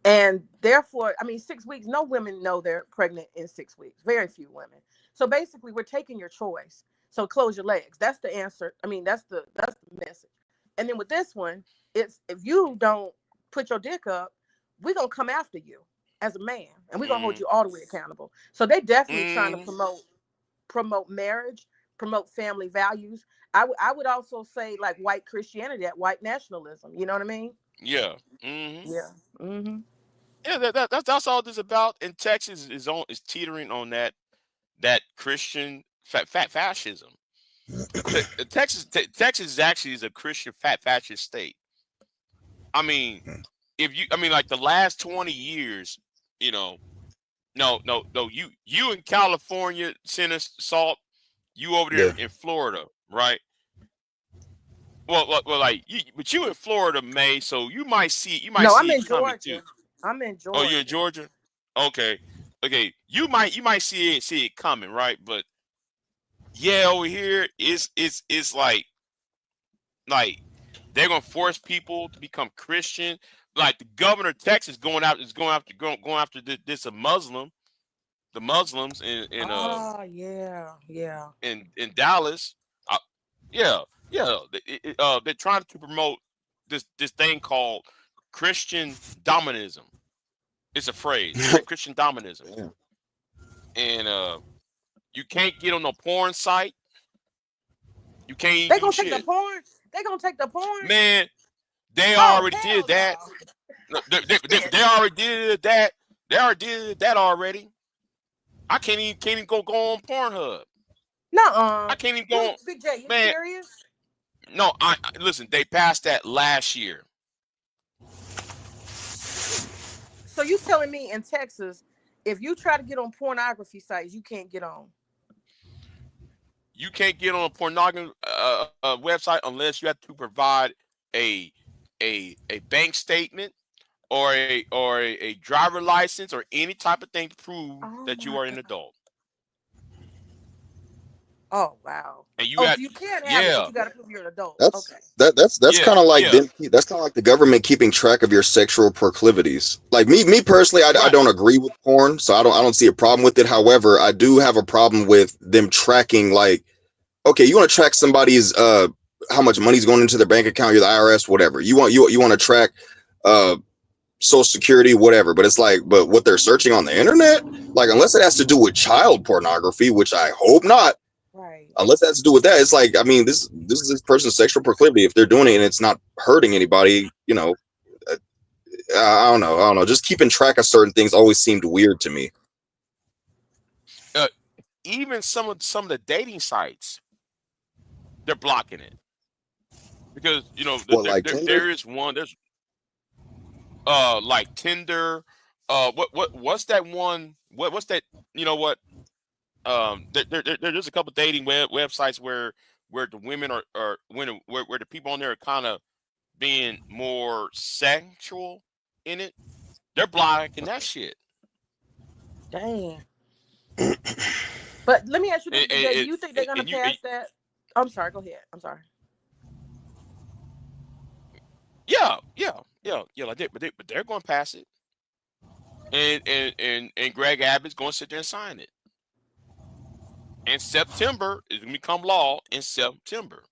And therefore, 6 weeks, no women know they're pregnant in 6 weeks. Very few women. So basically, we're taking your choice. So close your legs. That's the answer. That's the message. And then with this one, it's if you don't put your dick up, we're going to come after you as a man. And we're going to hold you all the way accountable. So they definitely trying to promote marriage, promote family values. I would also say like white Christianity, that white nationalism. You know what I mean? Yeah. Mm-hmm. Yeah. Mm-hmm. Yeah, that's all this about. And Texas is teetering on that Christian fascism. Texas actually is a Christian fascist state. Like the last 20 years, no, you in California, Senator Salt, you over there in Florida, right? Well, but you in Florida, May, so you might see I'm in it coming Georgia. too. I'm in Georgia. Oh, you're in Georgia? Okay. You might see it coming, right? But yeah, over here it's like they're gonna force people to become Christian. Like the governor of Texas going after this a Muslim, the Muslims in in Dallas. They're trying to promote this thing called Christian dominism. It's a phrase, Christian dominism, and you can't get on no porn site. You can't even do shit. Take the porn. They gonna take the porn. Man, they already did that. No, they already did that. They already did that already. I can't even go on Pornhub. No, I can't even go on. Big J, you Man, serious? no, I listen. They passed that last year. So you telling me in Texas, if you try to get on pornography sites, you can't get on? You can't get on a pornography website unless you have to provide a bank statement or a driver license or any type of thing to prove that you are an adult. Oh wow! And you so you can't have it, but you got to prove you're an adult. That's kind of like that's kind of like the government keeping track of your sexual proclivities. Like me personally, I don't agree with porn, so I don't see a problem with it. However, I do have a problem with them tracking. Like, okay, you want to track somebody's how much money's going into their bank account, you're the IRS, whatever. You want to track Social Security, whatever. But it's like, but what they're searching on the internet, like unless it has to do with child pornography, which I hope not. Right. Unless that has to do with that, it's like, this is this person's sexual proclivity. If they're doing it and it's not hurting anybody, I don't know. Just keeping track of certain things always seemed weird to me. Even some of the dating sites, they're blocking it because there is one. There's like Tinder. What's that one? What's that? You know what? There's a couple dating websites where the women are where the people on there are kind of being more sexual in it. They're blocking that shit. Dang. But let me ask you this: do you think they're gonna pass that? I'm sorry. Go ahead. I'm sorry. Yeah. But they're going to pass it, and Greg Abbott's going to sit there and sign it. In September, it's going to become law in September.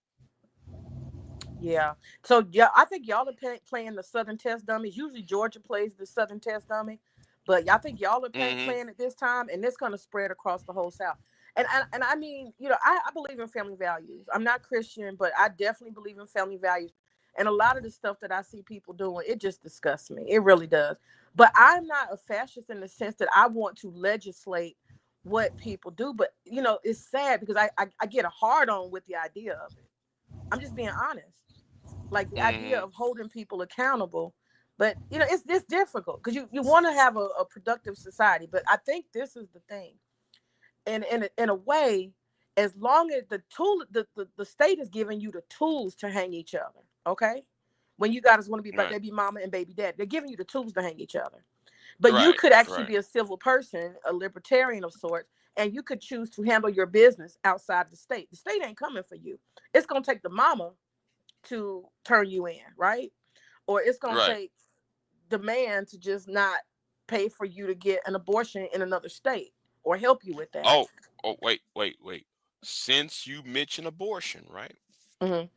Yeah. So I think y'all are playing the Southern Test Dummies. Usually Georgia plays the Southern Test Dummy, But I think y'all are Mhm. playing at this time, and it's going to spread across the whole South. And I mean, you know, I believe in family values. I'm not Christian, but I definitely believe in family values. And a lot of the stuff that I see people doing, it just disgusts me. It really does. But I'm not a fascist in the sense that I want to legislate what people do. But you know, it's sad because I get a hard on with the idea of it. I'm just being honest. Like the idea Mhm. of holding people accountable. But you know, it's difficult because you want to have a productive society. But I think this is the thing. And in a way, as long as the state is giving you the tools to hang each other, okay? When you guys want to be Right. baby mama and baby dad, they're giving you the tools to hang each other. But you Right. could actually Right. be a civil person, a libertarian of sorts, and you could choose to handle your business outside the state. The state ain't coming for you. It's gonna take the mama to turn you in, right? Or it's gonna Right. take the man to just not pay for you to get an abortion in another state or help you with that. Oh. Oh. Wait. Since you mentioned abortion, right? Mhm.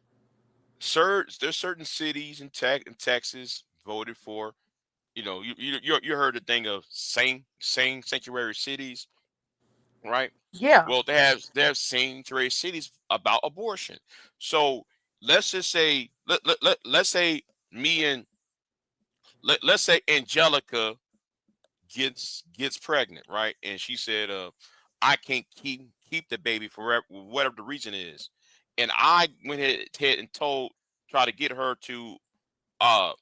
There's certain cities in Texas voted for. You know, you heard the thing of same sanctuary cities, right? Yeah. Well, they have sanctuary cities about abortion. So let's just say let's say me and let's say Angelica gets pregnant, right? And she said, I can't keep the baby forever, whatever the reason is. And I went ahead and try to uh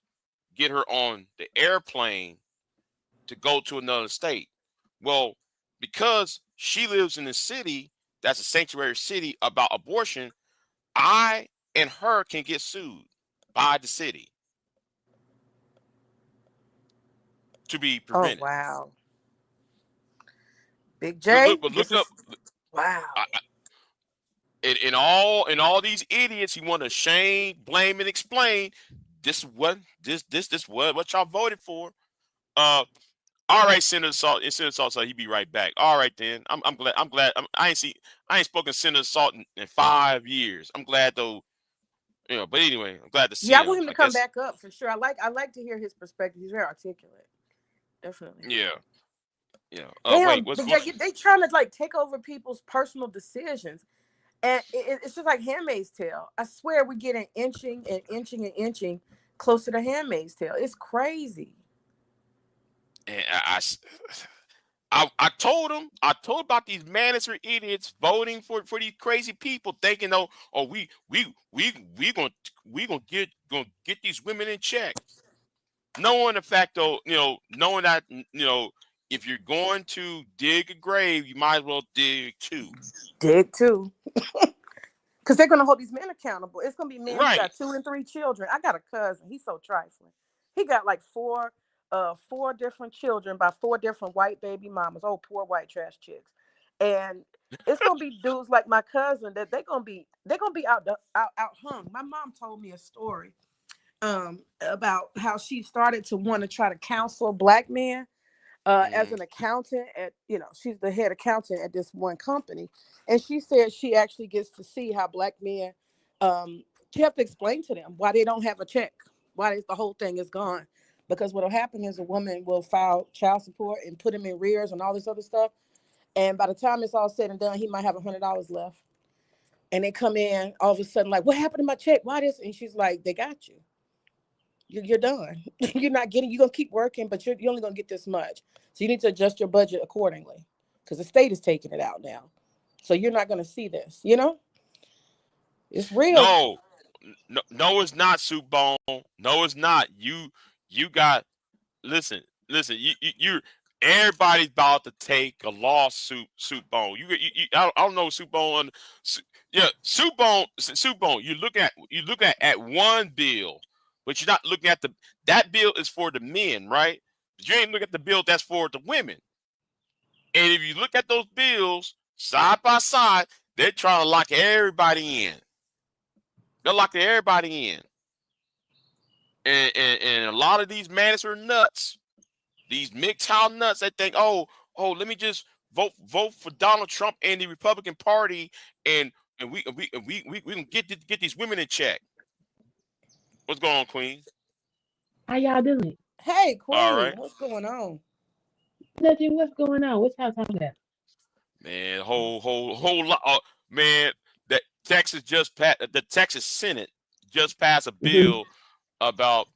get her on the airplane to go to another state. Well, because she lives in the city that's a sanctuary city about abortion, I and her can get sued by the city to be Oh prevented. wow. Big Look, J, but this look up. is wow. In all these idiots, he want to shame, blame, and explain. This what y'all voted for. All right, Senator Salt. And Senator Salt said he'd be right back. All right, then. I'm glad. I ain't spoken to Senator Salt in 5 years. I'm glad though. You know, but anyway, I'm glad to see Yeah, I him. want him to I come guess. back up for sure. I like to hear his perspective. He's very articulate. Definitely. Yeah. Yeah. Wait. Damn, Big J, they trying to like take over people's personal decisions. And it's just like Handmaid's Tale. I swear we're getting inching and inching and inching closer to Handmaid's Tale. It's crazy. And I told him. I told about these Manosphere idiots voting for these crazy people, thinking, we gonna get these women in check. Knowing the fact though, knowing that if you're going to dig a grave, you might as well dig two. Dig too. Because they're going to hold these men accountable. It's going to be men who Right. got 2 and 3 children. I got a cousin. He's so trifling. He got like four different children by 4 different white baby mamas. Oh, poor white trash chicks. And it's going to be dudes like my cousin that they're going to be out hung. My mom told me a story about how she started to want to try to counsel black men. As an accountant at, she's the head accountant at this one company. And she said she actually gets to see how black men, she have to explain to them why they don't have a check, why the whole thing is gone. Because what'll happen is a woman will file child support and put him in arrears and all this other stuff. And by the time it's all said and done, he might have $100 left. And they come in all of a sudden like, what happened to my check? Why this? And she's like, they got you. You're done. You're not getting, you're going to keep working, but you're only going to get this much. So you need to adjust your budget accordingly because the state is taking it out now. So you're not going to see this, It's real. No, it's not, Soup Bone. No, it's not. You got listen. You everybody's about to take a lawsuit, Soup Bone. I don't know, Soup Bone. Yeah, Soup Bone. You look at one bill, but you're not looking at that bill is for the men, right? But you ain't look at the bill that's for the women. And if you look at those bills side by side, they're trying to lock everybody in. They're locking everybody in. And a lot of these Manosphere nuts, these MGTOW nuts, they think, oh, let me just vote for Donald Trump and the Republican Party, and we can get these women in check. What's going on, Queen? How y'all doing? Hey, All Queen, right. what's going on? Nothing. What's going on? What's y'all talking about? Man, whole lot. Man, that Texas just passed. The Texas Senate just passed a bill about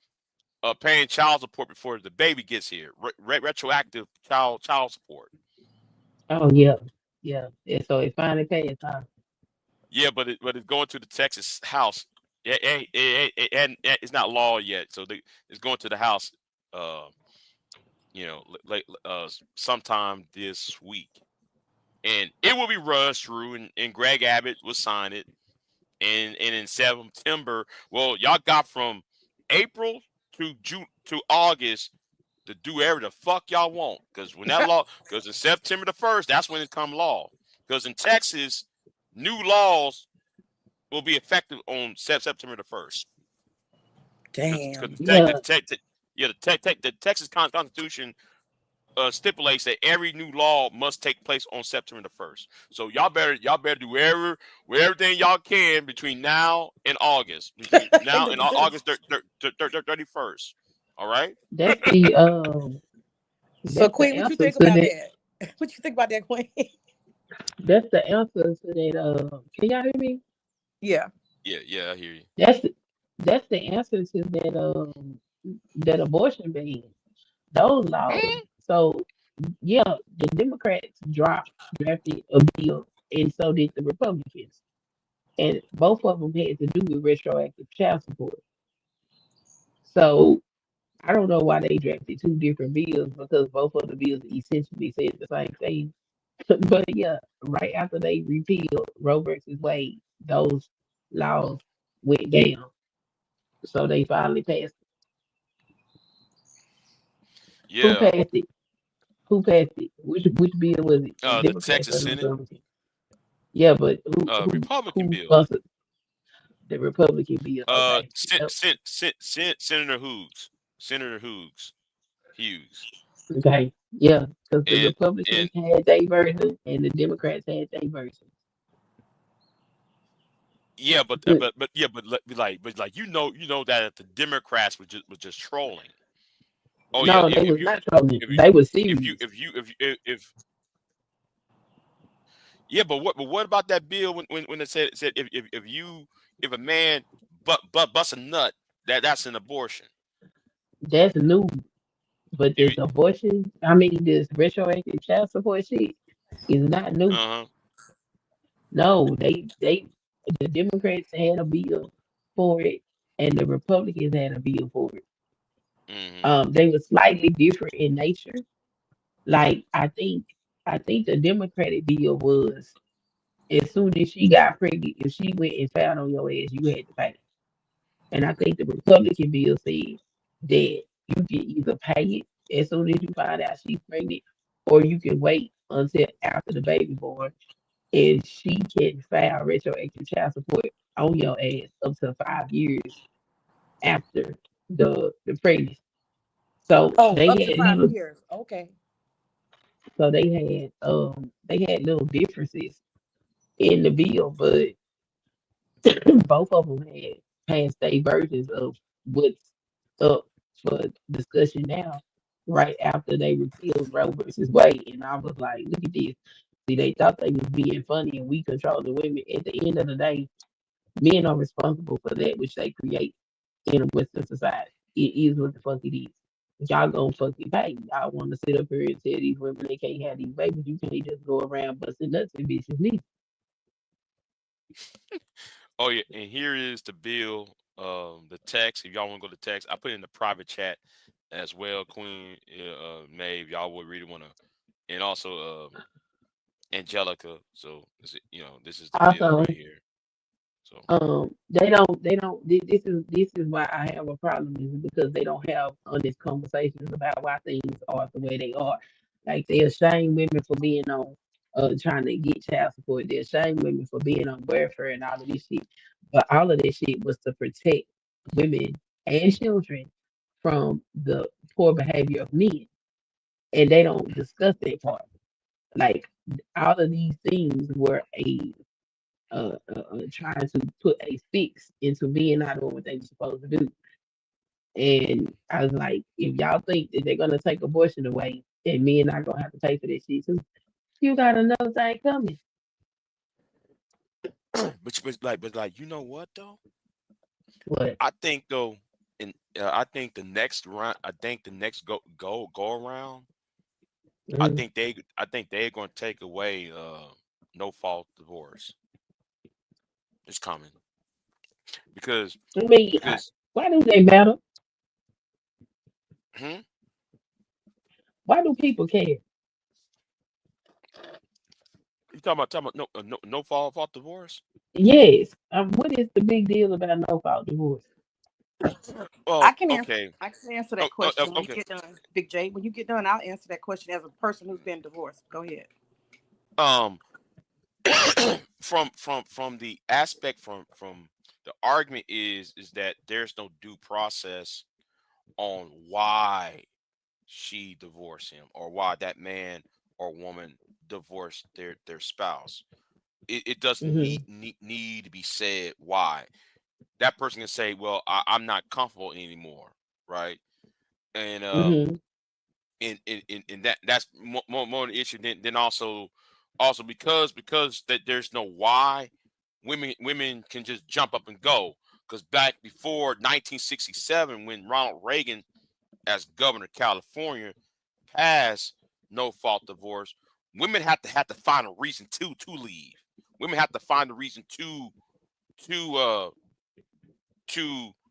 paying child support before the baby gets here. Retroactive child support. Oh yeah, yeah. And so it finally passed. Huh? Yeah, but it's going to the Texas House. It's not law yet, so it's going to the House. Sometime this week, and it will be rushed through, and Greg Abbott will sign it, and in September. Well, y'all got from April to June to August to do whatever the fuck y'all want, because when that law, because in September the 1st, that's when it come law. Because in Texas, new laws will be effective on September the 1st. Damn. The Texas Constitution stipulates that every new law must take place on September the 1st. So y'all better do everything y'all can between now and August. Between now and August 31st. All right. That's the So Queen, what you think about that? What you think about that, Queen? That's the answer to that. Can y'all hear me? Yeah. Yeah, I hear you. That's the answer to that abortion ban. Those laws. So yeah, the Democrats drafted a bill, and so did the Republicans, and both of them had to do with retroactive child support. So I don't know why they drafted two different bills because both of the bills essentially said the same thing. But yeah, right after they repealed Roe versus Wade, those laws went down. So they finally passed it. Who Yeah. passed it? Who passed it? Which bill was it? The The Democrats or Texas the Senate. Republicans? Yeah, but Republican who bill. sponsored the Republican bill? Okay. Senator Hughes. Senator Hughes. Okay. Yeah, because the And Republicans had their version and the Democrats had their version. yeah, but you know that the Democrats was just trolling. Oh yeah, No, they was not trolling. They were serious. Yeah, but what about that bill when it said if a man busts a nut, that's an abortion. That's new. But this abortion, I mean, this retroactive child support shit is not new. No, the Democrats had a bill for it, and the Republicans had a bill for it. They were slightly different in nature. Like I think the Democratic bill was as soon as she got pregnant, if she went and found on your ass, you had to pay. And I think the Republican bill said that you can either pay it as soon as you find out she's pregnant, or you can wait until after the baby born, and she can file retroactive child support on your ass up to 5 years after the pregnancy. So Oh, they up to had 5 years. Okay. so they had little differences in the bill, but both of them had passed their versions of what's up for discussion now, right after they repealed Roe versus Wade. And I was like, look at this. See, they thought they was being funny and we control the women. At the end of the day, men are responsible for that which they create in a Western society. It is what the fuck it is. Y'all gonna fucking pay. Y'all want to sit up here and tell these women they can't have these babies. You can't just go around busting nuts and bitches' knees. Oh yeah, and here is the bill, the text. If y'all want to go to text, I put it in the private chat as well, Queen May. If y'all would really want to, and also Angelica. So this is the bill Also, right here. So this is why I have a problem is because they don't have honest conversations about why things are the way they are. Like they shame women for being on trying to get child support. They shame women for being on welfare and all of this shit. But all of this shit was to protect women and children from the poor behavior of men. And they don't discuss that part. Like all of these things were trying to put a fix into being not doing what they were supposed to do. And I was like, if y'all think that they're gonna take abortion away, and men not gonna have to pay for that shit too. You got another thing coming. but like, you know what though? What? I think though, I think the next round, I think the next go around, I Mhm. think they're going to take away no fault divorce. It's coming because I mean, why do they matter? hmm? Why do people care? You talking about no fault divorce? Yes. What is the big deal about no fault divorce? Well, I can answer. okay. I can answer that question when you get done, Big J. When you get done, I'll answer that question as a person who's been divorced. Go ahead. From the aspect from the argument is that there's no due process on why she divorced him or why that man or woman divorced their spouse. It doesn't need to be said why. That person can say, well, I'm not comfortable anymore, right? And in that's more the issue than also because that there's no why. Women can just jump up and go, because back before 1967, when Ronald Reagan as governor of California passed no fault divorce, women have to find a reason to leave. Women have to find a reason to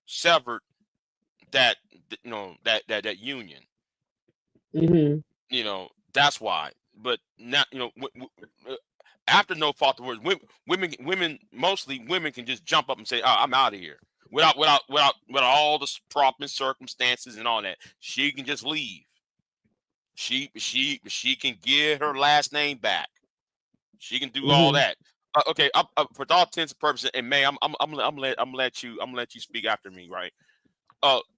sever that that union. That's why. But now, after no fault divorce, women mostly women can just jump up and say, "Oh, I'm out of here," without all the proper circumstances and all that. She can just leave. She can get her last name back. She can do all that. Okay, for all intents and purposes, and May, I'm gonna let you speak after me, right?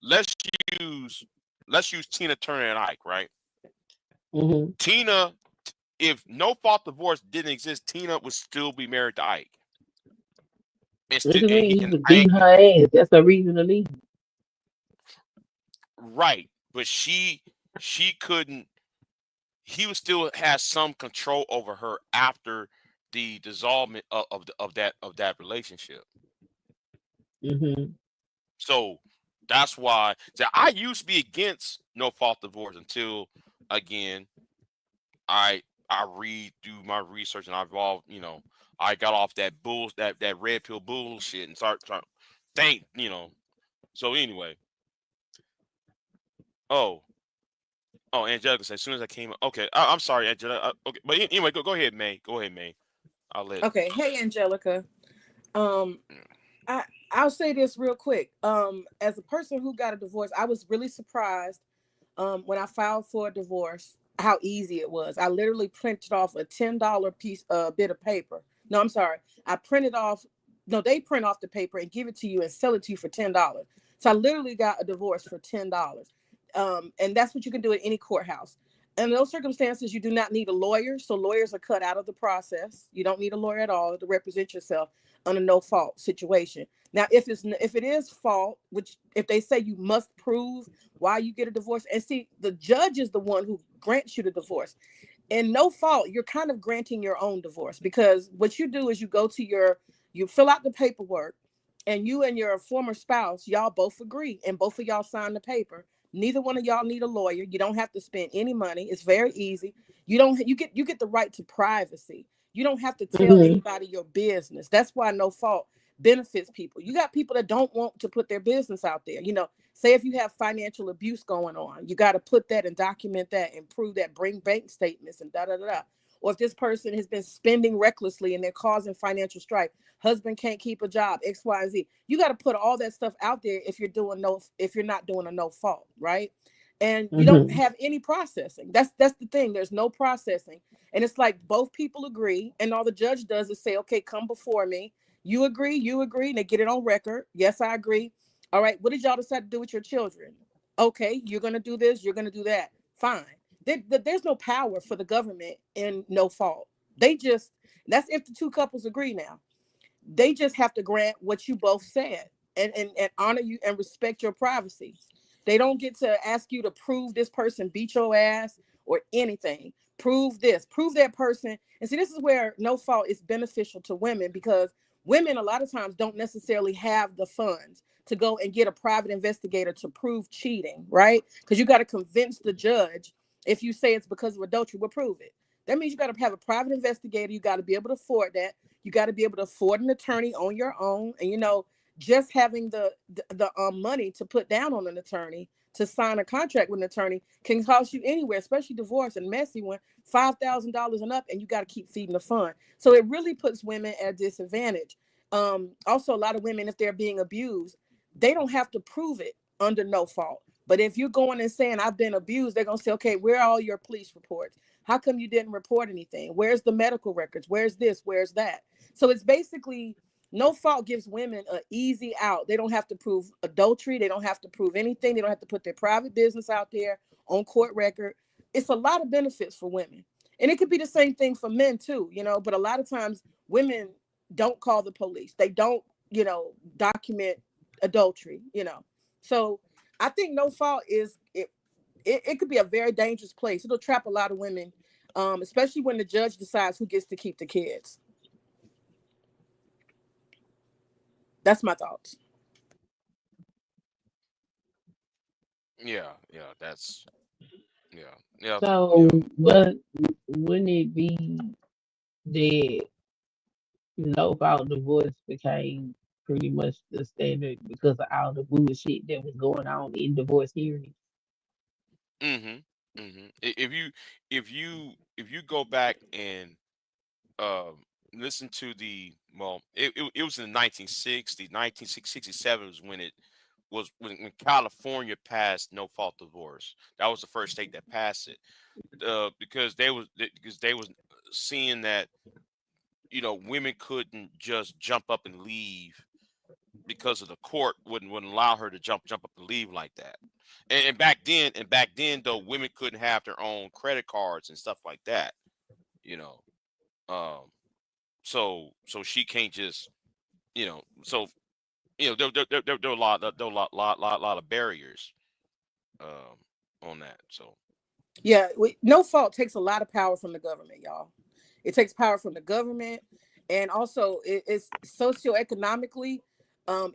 Let's use Tina Turner and Ike, right? Tina, if no fault divorce didn't exist, Tina would still be married to Ike. What do you mean? He was beating her ass. That's a reason to leave. Right, but she couldn't. He would still has some control over her after the dissolvement of that relationship. So that's why I used to be against no fault divorce until, again, I redo my research and I evolved. I got off that that red pill bullshit and start trying to think. So anyway, oh, Angelica said as soon as I came. Okay, I'm sorry, Angelica. Okay, but anyway, go ahead, May. Go ahead, May. I'll let. Okay, hey, Angelica. I'll say this real quick. As a person who got a divorce, I was really surprised when I filed for a divorce how easy it was. I literally printed off a $10 bit of paper. No, I'm sorry. I printed off. No, they print off the paper and give it to you and sell it to you for $10. So I literally got a divorce for $10. And that's what you can do at any courthouse. In those circumstances, you do not need a lawyer. So lawyers are cut out of the process. You don't need a lawyer at all to represent yourself on a no fault situation. Now, if it is fault, which if they say you must prove why you get a divorce, and see, the judge is the one who grants you the divorce. And no fault, you're kind of granting your own divorce, because what you do is you fill out the paperwork, and you and your former spouse, y'all both agree, and both of y'all sign the paper. Neither one of y'all need a lawyer. You don't have to spend any money. It's very easy. You get the right to privacy. You don't have to tell anybody your business. That's why no fault benefits people. You got people that don't want to put their business out there. Say if you have financial abuse going on, you got to put that and document that and prove that, bring bank statements and da da da. Or if this person has been spending recklessly and they're causing financial strife, husband can't keep a job, X, Y, and Z. You got to put all that stuff out there if you're not doing a no fault, right? And you don't have any processing. That's the thing. There's no processing. And it's like both people agree, and all the judge does is say, okay, come before me. You agree, and they get it on record. Yes, I agree. All right, what did y'all decide to do with your children? Okay, you're going to do this, you're going to do that. Fine. There's no power for the government in no fault. That's if the two couples agree now. They just have to grant what you both said and honor you and respect your privacy. They don't get to ask you to prove this person beat your ass or anything. Prove this, prove that person. And see, this is where no fault is beneficial to women, because women a lot of times don't necessarily have the funds to go and get a private investigator to prove cheating, right? Because you got to convince the judge. If you say it's because of adultery, we'll prove it. That means you got to have a private investigator. You got to be able to afford that. You got to be able to afford an attorney on your own. And, you know, just having the money to put down on an attorney to sign a contract with an attorney can cost you anywhere, especially divorce and messy one, $5,000 and up, and you got to keep feeding the fund. So it really puts women at a disadvantage. Also, a lot of women, if they're being abused, they don't have to prove it under no fault. But if you're going and saying I've been abused, they're gonna say, okay, where are all your police reports? How come you didn't report anything? Where's the medical records? Where's this? Where's that? So it's basically no fault gives women an easy out. They don't have to prove adultery. They don't have to prove anything. They don't have to put their private business out there on court record. It's a lot of benefits for women. And it could be the same thing for men too, you know, but a lot of times women don't call the police. They don't, you know, document adultery, you know. So I think no fault is it could be a very dangerous place. It'll trap a lot of women, especially when the judge decides who gets to keep the kids. That's my thoughts. Yeah, that's yeah. So, but wouldn't it be that no fault divorce became pretty much the standard because of all the bullshit that was going on in divorce hearings? If you go back and listen to it was in the 1960s, 1967 was when it was when California passed no fault divorce. That was the first state that passed it, because they was seeing that, you know, women couldn't just jump up and leave because of the court wouldn't allow her to jump up and leave like that. And back then though, women couldn't have their own credit cards and stuff like that, you know. So she can't just, you know, so you know there were a lot of barriers on that. So yeah, no fault takes a lot of power from the government, y'all. It takes power from the government, and also it's socioeconomically,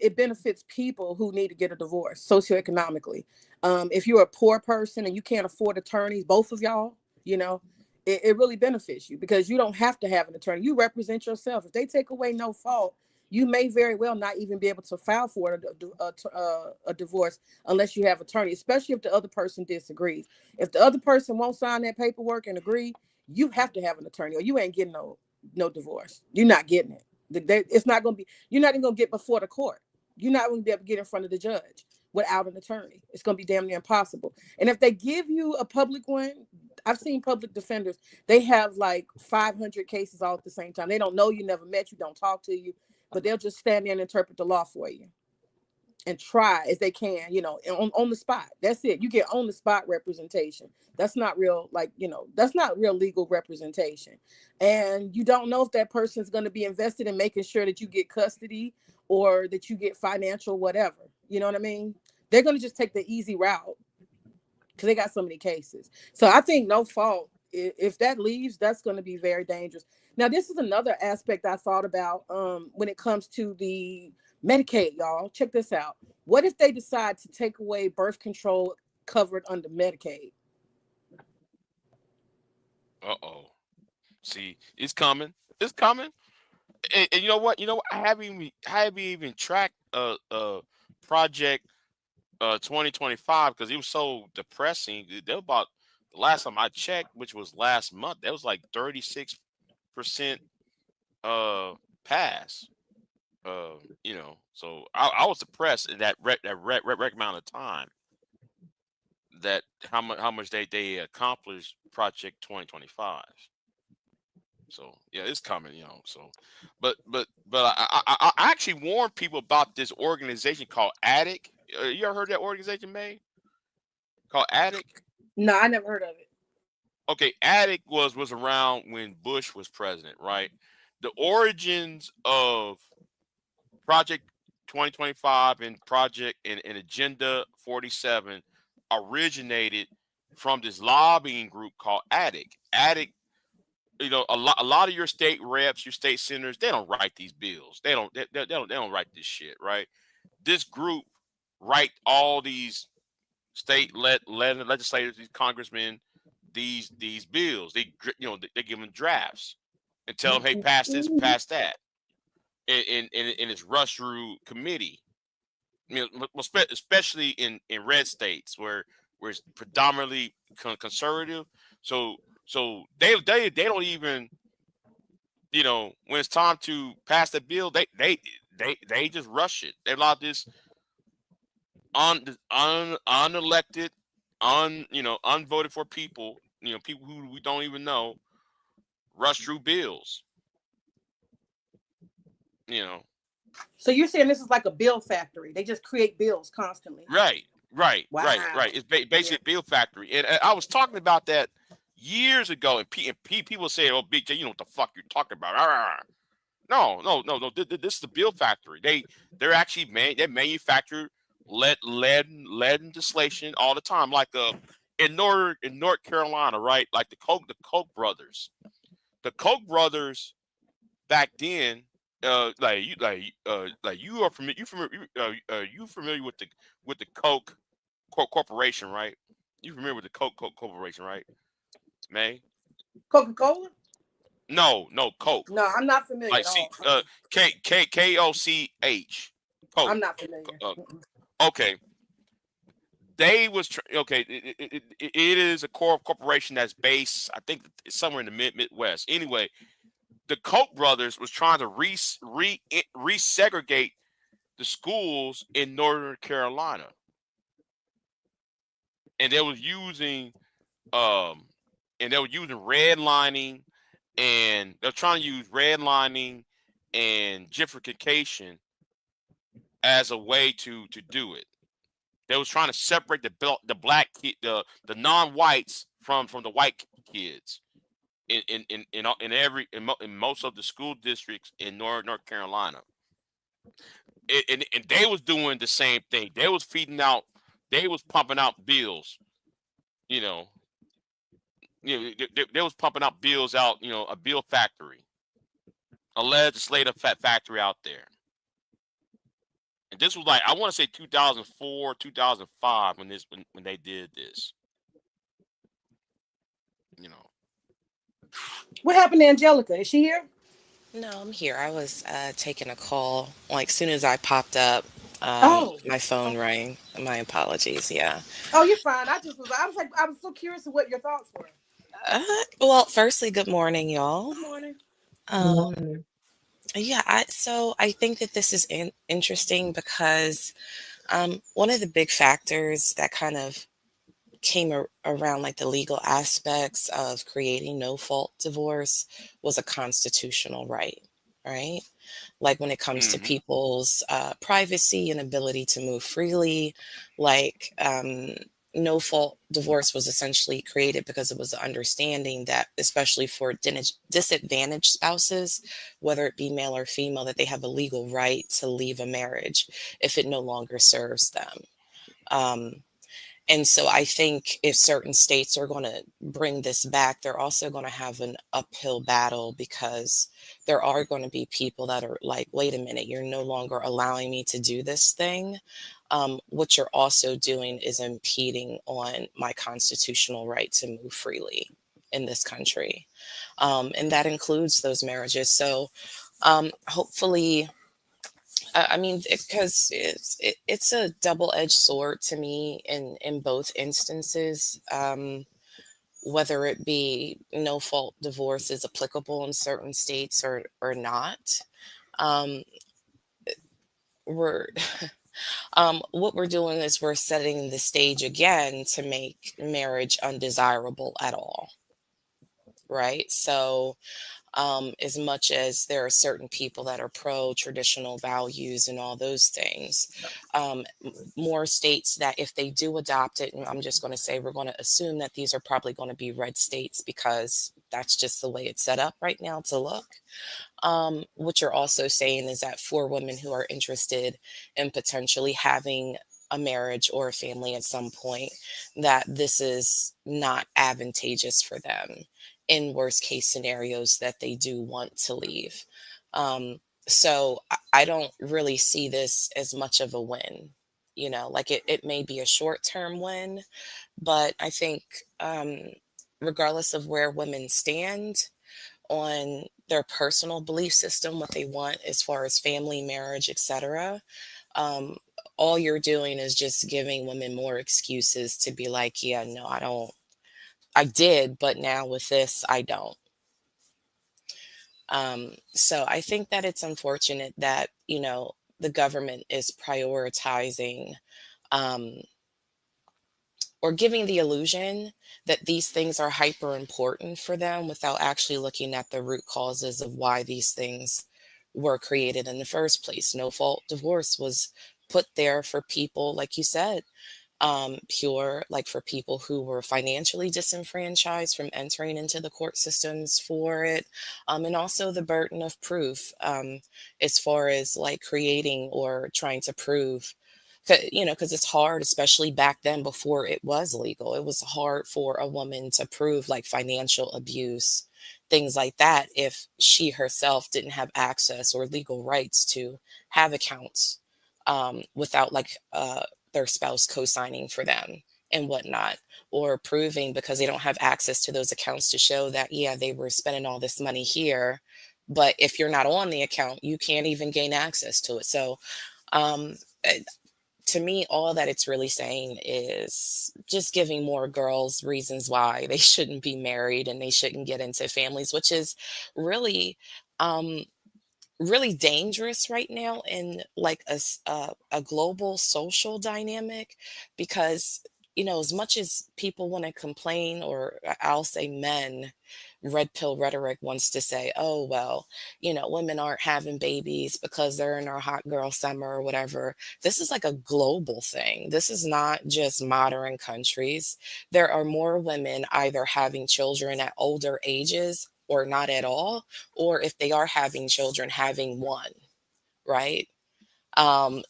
it benefits people who need to get a divorce socioeconomically. If you're a poor person and you can't afford attorneys, both of y'all, you know, it really benefits you because you don't have to have an attorney. You represent yourself. If they take away no fault, you may very well not even be able to file for a divorce unless you have attorney, especially if the other person disagrees. If the other person won't sign that paperwork and agree, you have to have an attorney or you ain't getting no divorce. You're not getting it. It's not going to be, you're not even going to get before the court. You're not going to be able to get in front of the judge without an attorney. It's going to be damn near impossible. And if they give you a public one, I've seen public defenders, they have like 500 cases all at the same time. They don't know you, never met you, don't talk to you, but they'll just stand there and interpret the law for you and try as they can, you know, on the spot. That's it. You get on the spot representation. That's not real, like, you know, that's not real legal representation. And you don't know if that person is going to be invested in making sure that you get custody or that you get financial, whatever. You know what I mean? They're going to just take the easy route because they got so many cases. So I think no fault, if that leaves, that's going to be very dangerous. Now, this is another aspect I thought about when it comes to the Medicaid, y'all. Check this out. What if they decide to take away birth control covered under Medicaid? See, it's coming. It's coming. And you know what? I haven't even tracked project 2025 because it was so depressing. They were about, the last time I checked, which was last month, that was like 36% pass. You know, so I was depressed in that rec amount of time that how much they accomplished project 2025. So yeah, it's coming, you know. So, but I actually warned people about this organization called Attic. You ever heard of that organization, May? Called Attic? No, I never heard of it. Okay, Attic was around when Bush was president, right? The origins of Project 2025 and Project and Agenda 47 originated from this lobbying group called ADDIC. ADDIC, you know, a lot of your state reps, your state senators, they don't write these bills. They don't write this shit, right? This group write all these state legislators, these congressmen, these bills. They give them drafts and tell them, hey, pass this, pass that, and it's rushed through committee. You know, especially in red states where it's predominantly conservative. So they don't even, you know, when it's time to pass the bill, they just rush it. They allow this unelected, unvoted for people, you know, people who we don't even know, rush through bills. You know. So you're saying this is like a bill factory? They just create bills constantly. Right. Wow. Right. It's basically a bill factory, and I was talking about that years ago, and people say, "Oh, Big J, you know what the fuck you're talking about?" No. This is the bill factory. They're actually they manufacture legislation all the time. Like in North Carolina, right? Like the Koch brothers. The Koch brothers back then, you are familiar. You familiar with the Koch corporation, right? You familiar with the Koch corporation, right? May Coca-Cola? No, Koch. No, I'm not familiar Like at all. Koch. Koch. I'm not familiar. Okay. They was okay. It is a corporation that's based, I think, somewhere in the Midwest. Anyway, the Koch brothers was trying to resegregate the schools in Northern Carolina, and they was using redlining, and they're trying to use redlining and gentrification as a way to do it. They was trying to separate the black the non-whites from the white kids in most of the school districts in North Carolina. And they was doing the same thing. They was pumping out bills. They was pumping out bills out. A bill factory, a legislative factory out there. And this was like, I want to say 2004, 2005 when they did this. What happened to Angelica? Is she here? No, I'm here. I was taking a call. Like, soon as I popped up, my phone rang. My apologies. Yeah. Oh, you're fine. I was so curious of what your thoughts were. Well, firstly, good morning, y'all. Good morning. Yeah, I think that this is interesting because one of the big factors that kind of came around, like the legal aspects of creating no-fault divorce, was a constitutional right? Like when it comes to people's privacy and ability to move freely, like no-fault divorce was essentially created because it was the understanding that, especially for disadvantaged spouses, whether it be male or female, that they have a legal right to leave a marriage if it no longer serves them. And so I think if certain states are going to bring this back, they're also going to have an uphill battle, because there are going to be people that are like, wait a minute, you're no longer allowing me to do this thing. What you're also doing is impeding on my constitutional right to move freely in this country. And that includes those marriages. So hopefully, I mean, because it's a double-edged sword to me in both instances. Whether it be no-fault divorce is applicable in certain states or not. What we're doing is we're setting the stage again to make marriage undesirable at all, right? So as much as there are certain people that are pro traditional values and all those things, more states that if they do adopt it, and I'm just going to say, we're going to assume that these are probably going to be red states because that's just the way it's set up right now to look. What you're also saying is that for women who are interested in potentially having a marriage or a family at some point, that this is not advantageous for them in worst case scenarios that they do want to leave. So I don't really see this as much of a win. You know, like it may be a short term win, but I think regardless of where women stand on their personal belief system, what they want as far as family, marriage, etc., all you're doing is just giving women more excuses to be like, yeah, no, I did, but now with this, I don't. So I think that it's unfortunate that, you know, the government is prioritizing or giving the illusion that these things are hyper important for them without actually looking at the root causes of why these things were created in the first place. No fault divorce was put there for people, like you said, pure, like for people who were financially disenfranchised from entering into the court systems for it, and also the burden of proof, as far as like creating or trying to prove, you know, because it's hard, especially back then before it was legal. It was hard for a woman to prove like financial abuse, things like that, if she herself didn't have access or legal rights to have accounts, without like their spouse co-signing for them and whatnot, or proving because they don't have access to those accounts to show that, yeah, they were spending all this money here. But if you're not on the account, you can't even gain access to it. So to me, all that it's really saying is just giving more girls reasons why they shouldn't be married and they shouldn't get into families, which is really really dangerous right now in like a global social dynamic, because, you know, as much as people want to complain, or I'll say men, red pill rhetoric wants to say, oh, well, you know, women aren't having babies because they're in our hot girl summer or whatever. This is like a global thing. This is not just modern countries. There are more women either having children at older ages or not at all, or if they are having children, having one, right?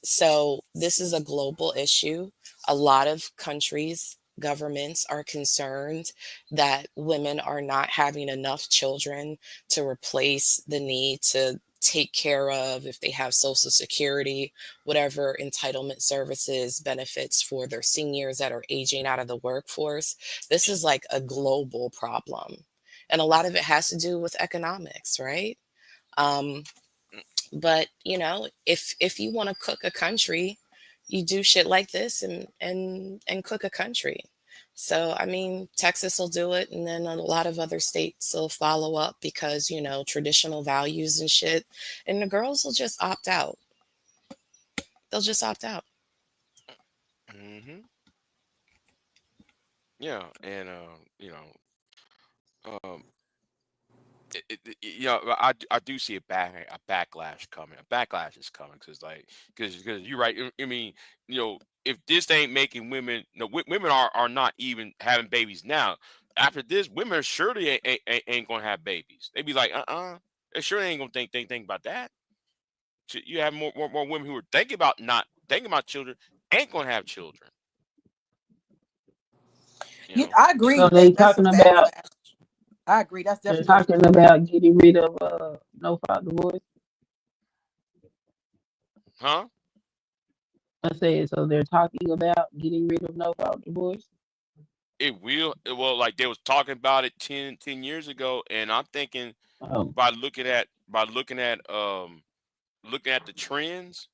So this is a global issue. A lot of countries, governments are concerned that women are not having enough children to replace the need to take care of, if they have Social Security, whatever entitlement services, benefits for their seniors that are aging out of the workforce. This is like a global problem. And a lot of it has to do with economics, right? But you know, if you want to cook a country, you do shit like this and cook a country. So I mean, Texas will do it, and then a lot of other states will follow up because, you know, traditional values and shit. And the girls will just opt out. They'll just opt out. Hmm. Yeah, and you know, you know, I do see a backlash coming. A backlash is coming because you're right. I mean, you know, if this ain't making women, no, women are not even having babies now. After this, women surely ain't gonna have babies. They be like, they surely ain't gonna think about that. You have more women who are thinking about not thinking about children, ain't gonna have children. You know, I agree So that they that's a talking about backlash. I agree. That's they're definitely talking about getting rid of no fault divorce. huh? I said so they're talking about getting rid of no fault divorce. It will. Well, like they was talking about it 10 years ago, and I'm thinking Oh, looking at the trends,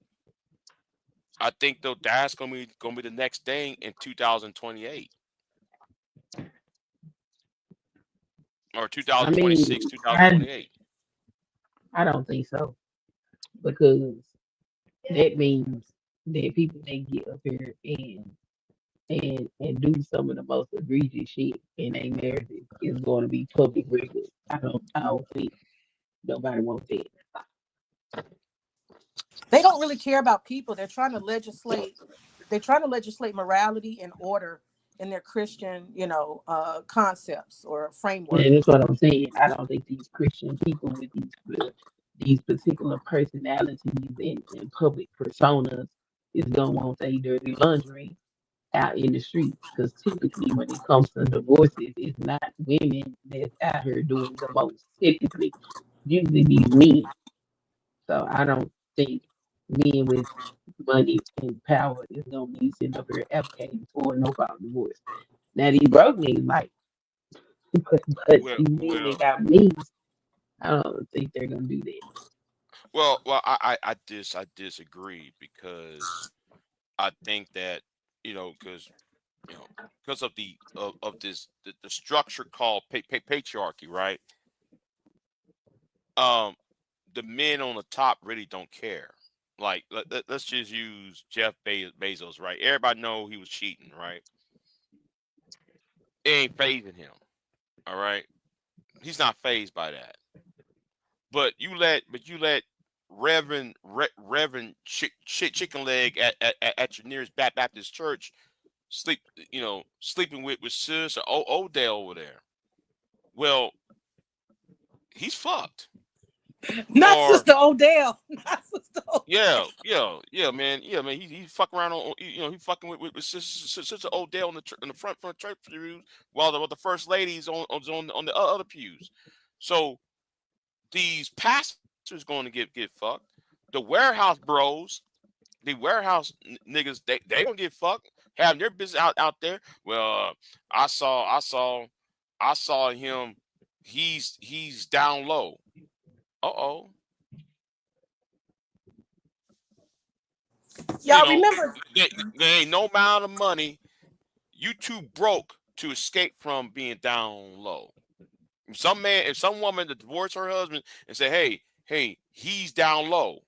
I think though that's gonna be the next thing in 2028 or I mean, 2026, I 2028. I don't think so, because that means that people they get up here and do some of the most egregious shit in a marriage is going to be public record. I don't think nobody wants it. they don't really care about people. They're trying to legislate. They're trying to legislate morality and order in their Christian, you know, concepts or framework. And that's what I'm saying. I don't think these Christian people with these particular personalities and public personas is gonna want their dirty laundry out in the streets. Because typically, when it comes to divorces, it's not women that's out here doing the most. Typically, usually these men. So I don't think men with money and power is gonna be sitting up here advocating for no fault divorce. Now these broke niggas might, but Well, these men well, that got means, I don't think they're gonna do that. I disagree because I think that because because of the structure called patriarchy, right? Um, the men on the top really don't care. Like let's just use Jeff Bezos, right? Everybody know he was cheating, right? It ain't phasing him. All right, he's not phased by that. But you let Reverend Chicken Leg at your nearest Baptist church sleeping with Sis or Odell over there. Well, he's fucked. Not Or Sister Odell. Not Sister Odell. yeah, man. He fuck around on he fucking with Sister Odell in the front church pews while the first lady's on the other pews. So these pastors going to get fucked. The warehouse bros, the warehouse niggas, they gonna get fucked. Having their business out there. Well, I saw him. He's down low. Uh-oh. Y'all remember? There ain't no amount of money you too broke to escape from being down low. If some woman to divorce her husband and say, hey, he's down low.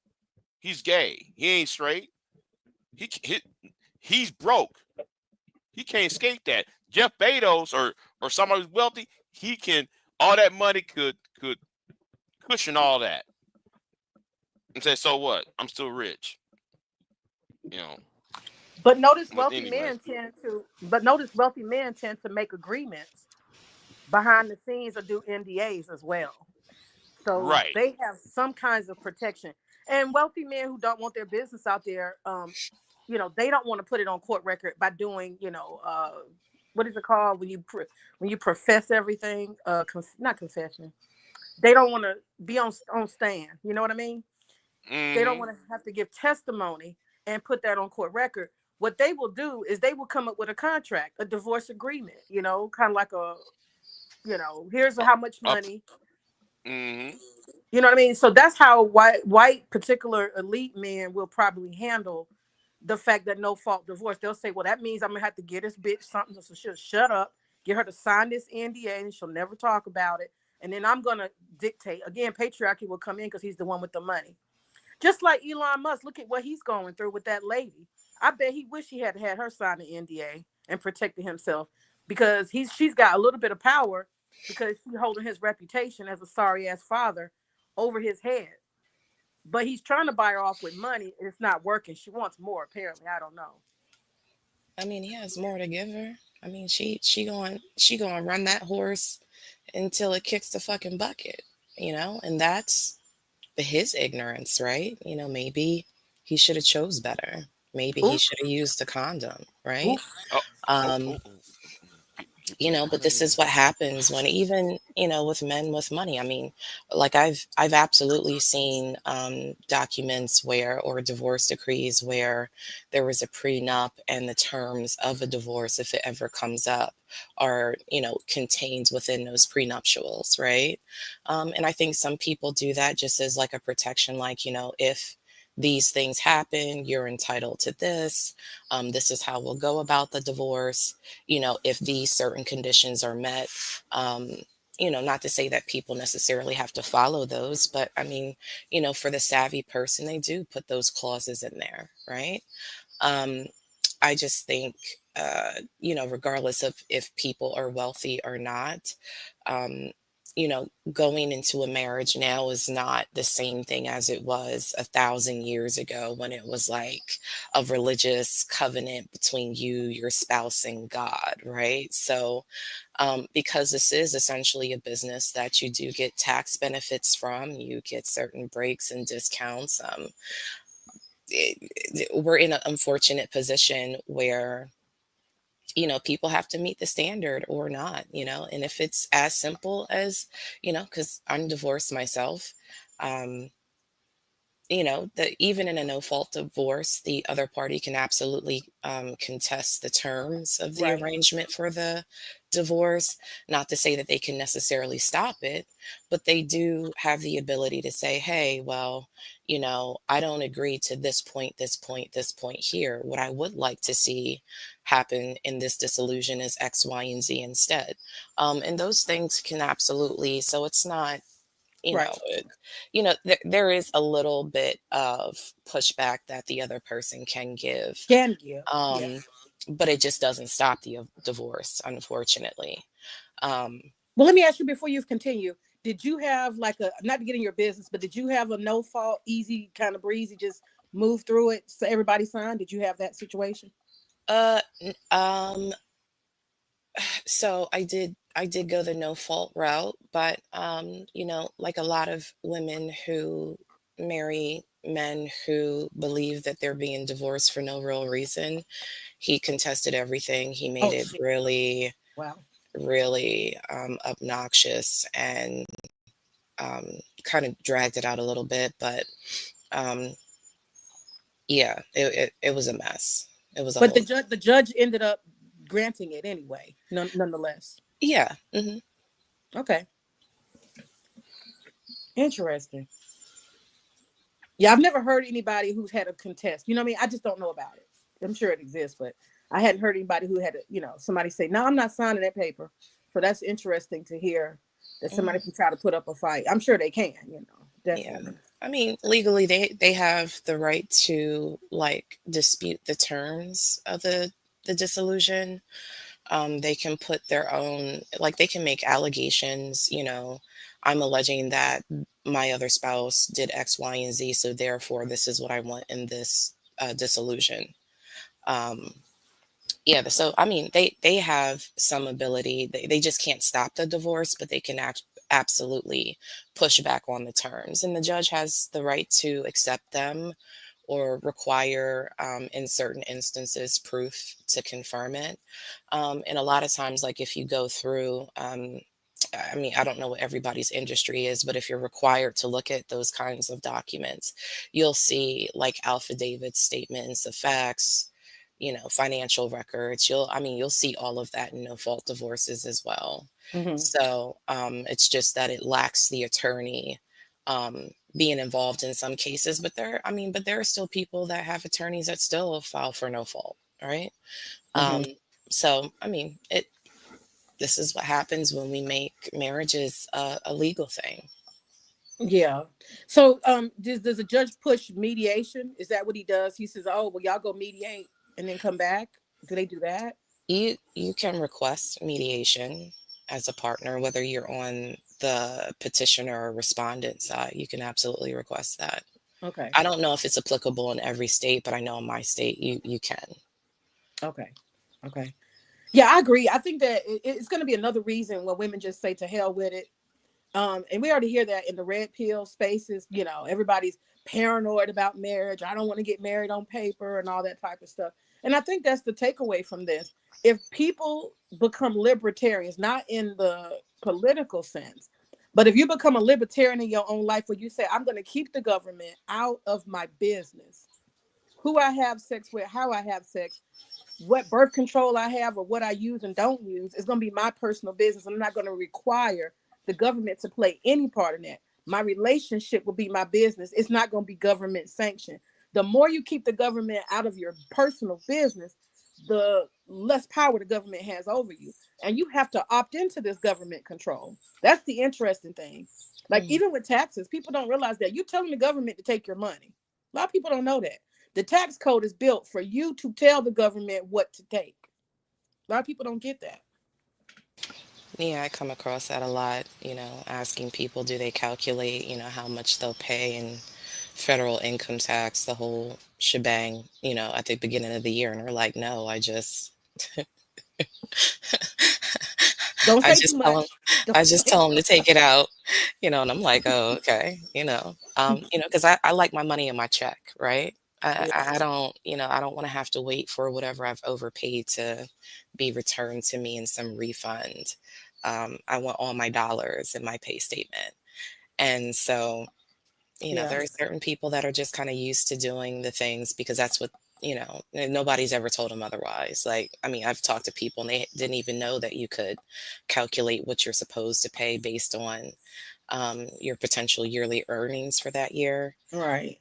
He's gay. He ain't straight. He's broke. He can't escape that. Jeff Bezos or somebody who's wealthy, he can. All that money could cushion all that. And say, so what? I'm still rich. But notice But wealthy anyway, men tend to make agreements behind the scenes or do NDAs as well. So right. they have some kinds of protection. And wealthy men who don't want their business out there, they don't want to put it on court record by doing, what is it called when you profess everything? Not confession. They don't want to be on stand. You know what I mean? Mm-hmm. They don't want to have to give testimony and put that on court record. What they will do is they will come up with a contract, a divorce agreement, kind of like here's how much money. Mm-hmm. You know what I mean? So that's how white particular elite men will probably handle the fact that no fault divorce. They'll say, well, that means I'm gonna have to get this bitch something so she'll shut up, get her to sign this NDA and she'll never talk about it. And then I'm gonna dictate. Again, patriarchy will come in because he's the one with the money. Just like Elon Musk, look at what he's going through with that lady. I bet he wish he had her sign an NDA and protected himself because she's got a little bit of power because she's holding his reputation as a sorry ass father over his head. But he's trying to buy her off with money and it's not working. She wants more, apparently. I don't know. I mean, he has more to give her. I mean, she going run that horse until it kicks the fucking bucket, and that's his ignorance, right? Maybe he should have chose better. Maybe he should have used a condom, right? But this is what happens when even, with men with money. I mean, like I've absolutely seen documents or divorce decrees where there was a prenup and the terms of a divorce, if it ever comes up, are, contained within those prenuptials, right? And I think some people do that just as like a protection, like, if these things happen, you're entitled to this. This is how we'll go about the divorce. If these certain conditions are met, not to say that people necessarily have to follow those, but I mean, for the savvy person, they do put those clauses in there, right? I just think, regardless of if people are wealthy or not, going into a marriage now is not the same thing as it was 1,000 years ago when it was like a religious covenant between you, your spouse, and God, right? So, because this is essentially a business that you do get tax benefits from, you get certain breaks and discounts. we're in an unfortunate position where, you know, people have to meet the standard or not, you know, and if it's as simple as, you know, because I'm divorced myself, you know, that even in a no fault divorce, the other party can absolutely contest the terms of the Right. arrangement for the divorce. Not to say that they can necessarily stop it, but they do have the ability to say, hey, well, you know, I don't agree to this point, this point, this point here. What I would like to see happen in this dissolution is X, Y, and Z instead. And those things can absolutely, so it's not, you Right. know, you know, there is a little bit of pushback that the other person can give, Can give. Yeah. but it just doesn't stop the divorce, unfortunately. Well, let me ask you before you continue. Did you have like a, not to get in your business, but did you have a no fault, easy, kind of breezy, just move through it so everybody signed? Did you have that situation? So I did go the no fault route, but you know, like a lot of women who marry men who believe that they're being divorced for no real reason, he contested everything. He made Oh it shit. really, Wow. really obnoxious and kind of dragged it out a little bit, but um yeah, it was a mess. It was a But whole the judge ended up granting it anyway, nonetheless. yeah. Hmm. Okay. Interesting. Yeah, I've never heard anybody who's had a contest. You know what I mean? I just don't know about it. I'm sure it exists, but I hadn't heard anybody who had, you know, somebody say, "No, I'm not signing that paper." So that's interesting to hear that somebody can try to put up a fight. I'm sure they can, you know, Yeah. definitely. I mean, legally they have the right to like dispute the terms of the dissolution. They can put their own, like they can make allegations, you know, I'm alleging that my other spouse did X, Y, and Z, so therefore this is what I want in this dissolution. Um, yeah, so I mean, they have some ability. They just can't stop the divorce, but they can absolutely push back on the terms, and the judge has the right to accept them or require, in certain instances, proof to confirm it. And a lot of times, like if you go through, I mean, I don't know what everybody's industry is, but if you're required to look at those kinds of documents, you'll see like affidavits, statements of facts, you know, financial records. I mean, you'll see all of that in no fault divorces as well. Mhm. So it's just that it lacks the attorney being involved in some cases, but I mean, but there are still people that have attorneys that still file for no fault, right? Mhm. So I mean, this is what happens when we make marriages a legal thing. Yeah. So does a judge push mediation? Is that what he does? He says, "Oh, well, y'all go mediate and then come back." Do they do that? You can request mediation as a partner, whether you're on the petitioner or respondent side. You can absolutely request that. Okay. I don't know if it's applicable in every state, but I know in my state you can. Okay. Okay. Yeah, I agree. I think that it's going to be another reason when women just say to hell with it. And we already hear that in the red pill spaces. You know, everybody's paranoid about marriage. I don't want to get married on paper and all that type of stuff. And I think that's the takeaway from this. If people become libertarians, not in the political sense, but if you become a libertarian in your own life where you say, I'm going to keep the government out of my business, who I have sex with, how I have sex, what birth control I have or what I use and don't use is going to be my personal business. I'm not going to require the government to play any part in that. My relationship will be my business. It's not going to be government sanctioned. The more you keep the government out of your personal business, the less power the government has over you. And you have to opt into this government control. That's the interesting thing. Like even with taxes, people don't realize that you're telling the government to take your money. A lot of people don't know that. The tax code is built for you to tell the government what to take. A lot of people don't get that. Yeah, I come across that a lot, you know, asking people, do they calculate, you know, how much they'll pay in federal income tax, the whole shebang, you know, at the beginning of the year. And they're like, no, I just, Don't I say too just tell them, much. Don't I just say tell too them to take it out, you know, and I'm like, oh, okay, you know, because I like my money in my check, right? I don't, I don't want to have to wait for whatever I've overpaid to be returned to me in some refund. I want all my dollars in my pay statement. And so, Yeah. there are certain people that are just kind of used to doing the things because that's what, and nobody's ever told them otherwise. Like, I mean, I've talked to people and they didn't even know that you could calculate what you're supposed to pay based on your potential yearly earnings for that year. Right.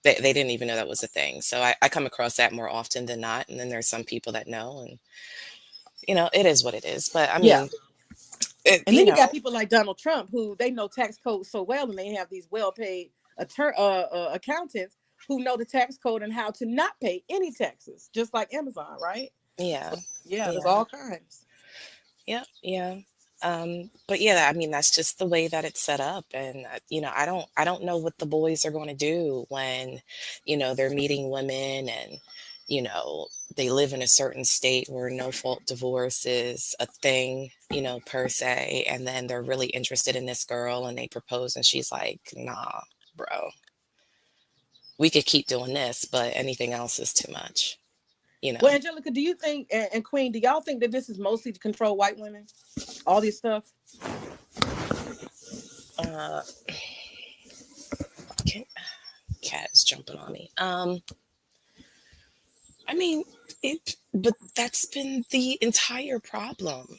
They didn't even know that was a thing. So I come across that more often than not. And then there's some people that know, and it is what it is. But I Yeah. mean, And then you got people like Donald Trump who they know tax code so well, and they have these well-paid accountants who know the tax code and how to not pay any taxes, just like Amazon, right? Yeah. So, yeah, there's all kinds. Yeah, yeah. But yeah, I mean, that's just the way that it's set up. And I don't know what the boys are going to do when, they're meeting women and, they live in a certain state where no fault divorce is a thing, per se. And then they're really interested in this girl and they propose and she's like, nah, bro, we could keep doing this, but anything else is too much. Well, Angelica, do you think, and Queen, do y'all think that this is mostly to control white women? All this stuff? Cat is jumping on me. I mean, but that's been the entire problem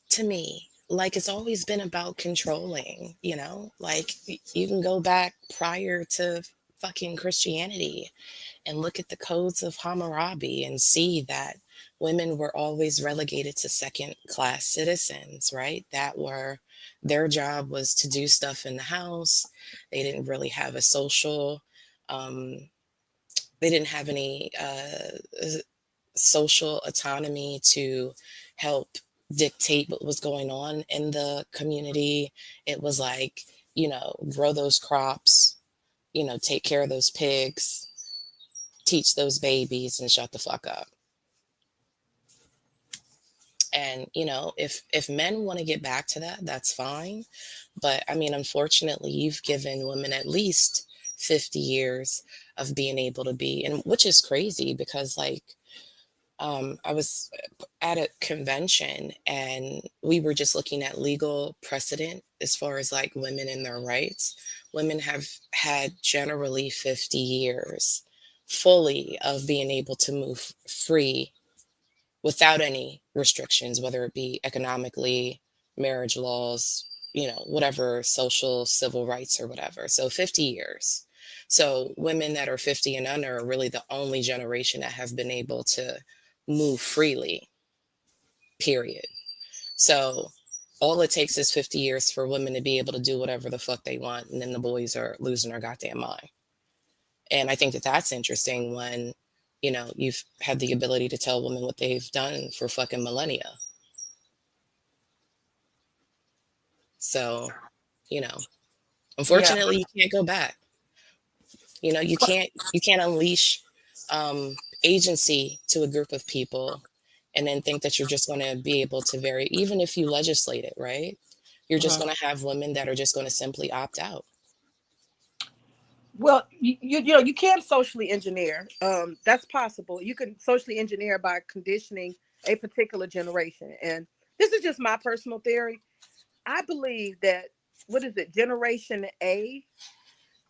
to me. Like, it's always been about controlling, like you can go back prior to fucking Christianity and look at the codes of Hammurabi and see that women were always relegated to second class citizens, right? Their job was to do stuff in the house. They didn't really have a social, they didn't have any social autonomy to help dictate what was going on in the community. It was like, grow those crops, take care of those pigs, teach those babies, and shut the fuck up. And if men want to get back to that, that's fine. But I mean, unfortunately, you've given women at least 50 years of being able to be, and which is crazy because like I was at a convention and we were just looking at legal precedent as far as like women and their rights. Women have had generally 50 years fully of being able to move free without any restrictions, whether it be economically, marriage laws, whatever, social, civil rights or whatever. So 50 years. So women that are 50 and under are really the only generation that have been able to move freely, period. So all it takes is 50 years for women to be able to do whatever the fuck they want, and then the boys are losing their goddamn mind. And I think that that's interesting when, you've had the ability to tell women what they've done for fucking millennia. So, unfortunately, you can't go back. You can't unleash agency to a group of people and then think that you're just going to be able to even if you legislate it, right? You're just going to have women that are just going to simply opt out. Well, you can socially engineer. That's possible. You can socially engineer by conditioning a particular generation. And this is just my personal theory. I believe that, what is it, Generation A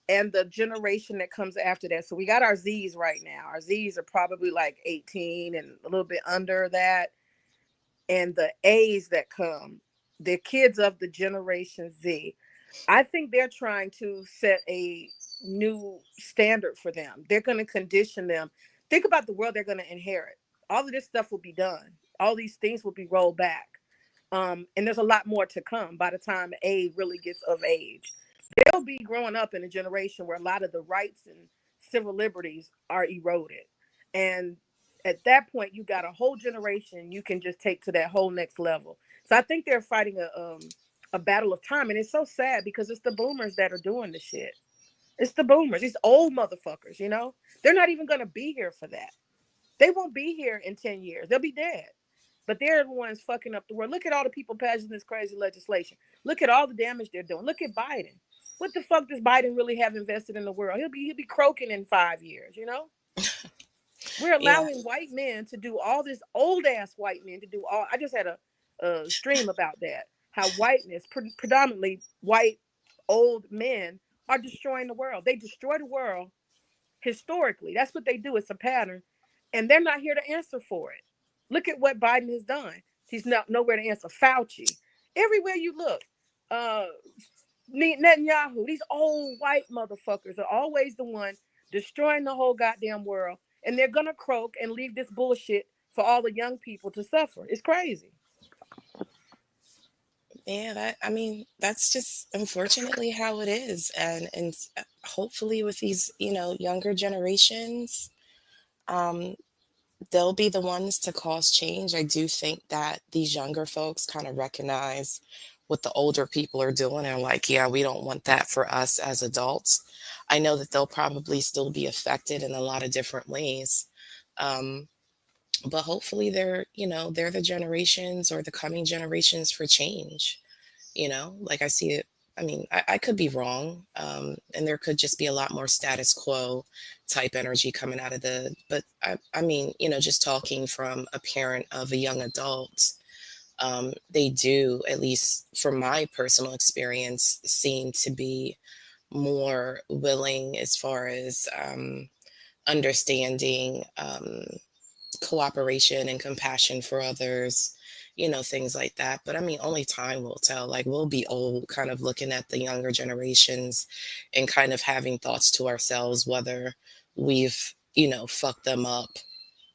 and the generation that comes after that. So we got our Zs right now. Our Zs are probably like 18 and a little bit under that. And the As that come, the kids of the Generation Z, I think they're trying to set a new standard for them. They're going to condition them. Think about the world they're going to inherit. All of this stuff will be done. All these things will be rolled back. And there's a lot more to come by the time A really gets of age. They'll be growing up in a generation where a lot of the rights and civil liberties are eroded. And at that point, you got a whole generation you can just take to that whole next level. So I think they're fighting a battle of time. And it's so sad because it's the boomers that are doing the shit. It's the boomers, these old motherfuckers, they're not even going to be here for that. They won't be here in 10 years. They'll be dead. But they're the ones fucking up the world. Look at all the people passing this crazy legislation. Look at all the damage they're doing. Look at Biden. What the fuck does Biden really have invested in the world? He'll be croaking in 5 years, you know? We're Yeah. allowing white men to do all this, old ass white men to do all. I just had a stream about that. How whiteness, predominantly white old men, are destroying the world. They destroy the world historically. That's what they do. It's a pattern. And they're not here to answer for it. Look at what Biden has done. He's not nowhere to answer. Fauci. Everywhere you look, Netanyahu, these old white motherfuckers are always the one destroying the whole goddamn world. And they're gonna croak and leave this bullshit for all the young people to suffer. It's crazy. Yeah, I mean, that's just unfortunately how it is. And hopefully with these, younger generations, um, they'll be the ones to cause change. I do think that these younger folks kind of recognize what the older people are doing and are like, yeah, we don't want that for us as adults. I know that they'll probably still be affected in a lot of different ways. Um, but hopefully they're the generations or the coming generations for change. Like I see it. I mean, I could be wrong, and there could just be a lot more status quo type energy coming out of but I mean, just talking from a parent of a young adult, they do, at least from my personal experience, seem to be more willing as far as understanding, cooperation and compassion for others, things like that. But I mean, only time will tell. Like, we'll be old kind of looking at the younger generations and kind of having thoughts to ourselves whether we've, fucked them up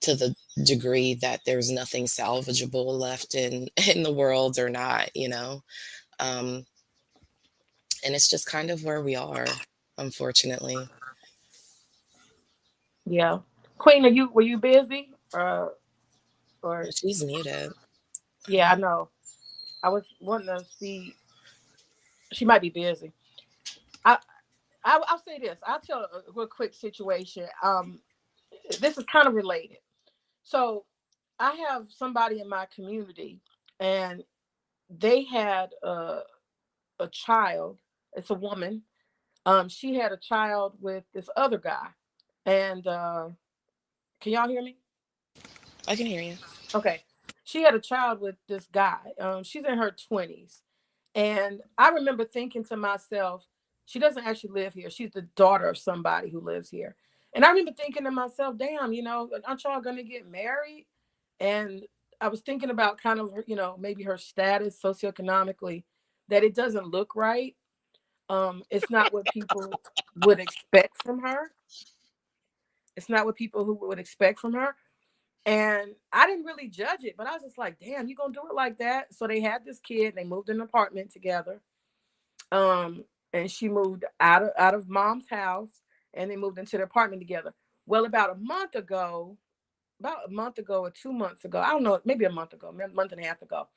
to the degree that there's nothing salvageable left in the world or not. Um, and it's just kind of where we are, unfortunately. Yeah. Queen, were you busy? Or She's muted. yeah, I know. I was wanting to see. She might be busy. I, I'll say this. I'll tell a real quick situation. This is kind of related. So, I have somebody in my community, and they had a child. It's a woman. She had a child with this other guy, and can y'all hear me? I can hear you. Okay. She had a child with this guy. She's in her 20s. And I remember thinking to myself, she doesn't actually live here. She's the daughter of somebody who lives here. And I remember thinking to myself, damn, aren't y'all going to get married? And I was thinking about kind of, maybe her status socioeconomically, that it doesn't look right. It's not what people would expect from her. It's not what people who would expect from her. And I didn't really judge it, but I was just like, damn, you gonna do it like that? So they had this kid, they moved in an apartment together. And she moved out of mom's house and they moved into the apartment together. Well, about a month ago or 2 months ago, I don't know, maybe a month ago, a month and a half ago,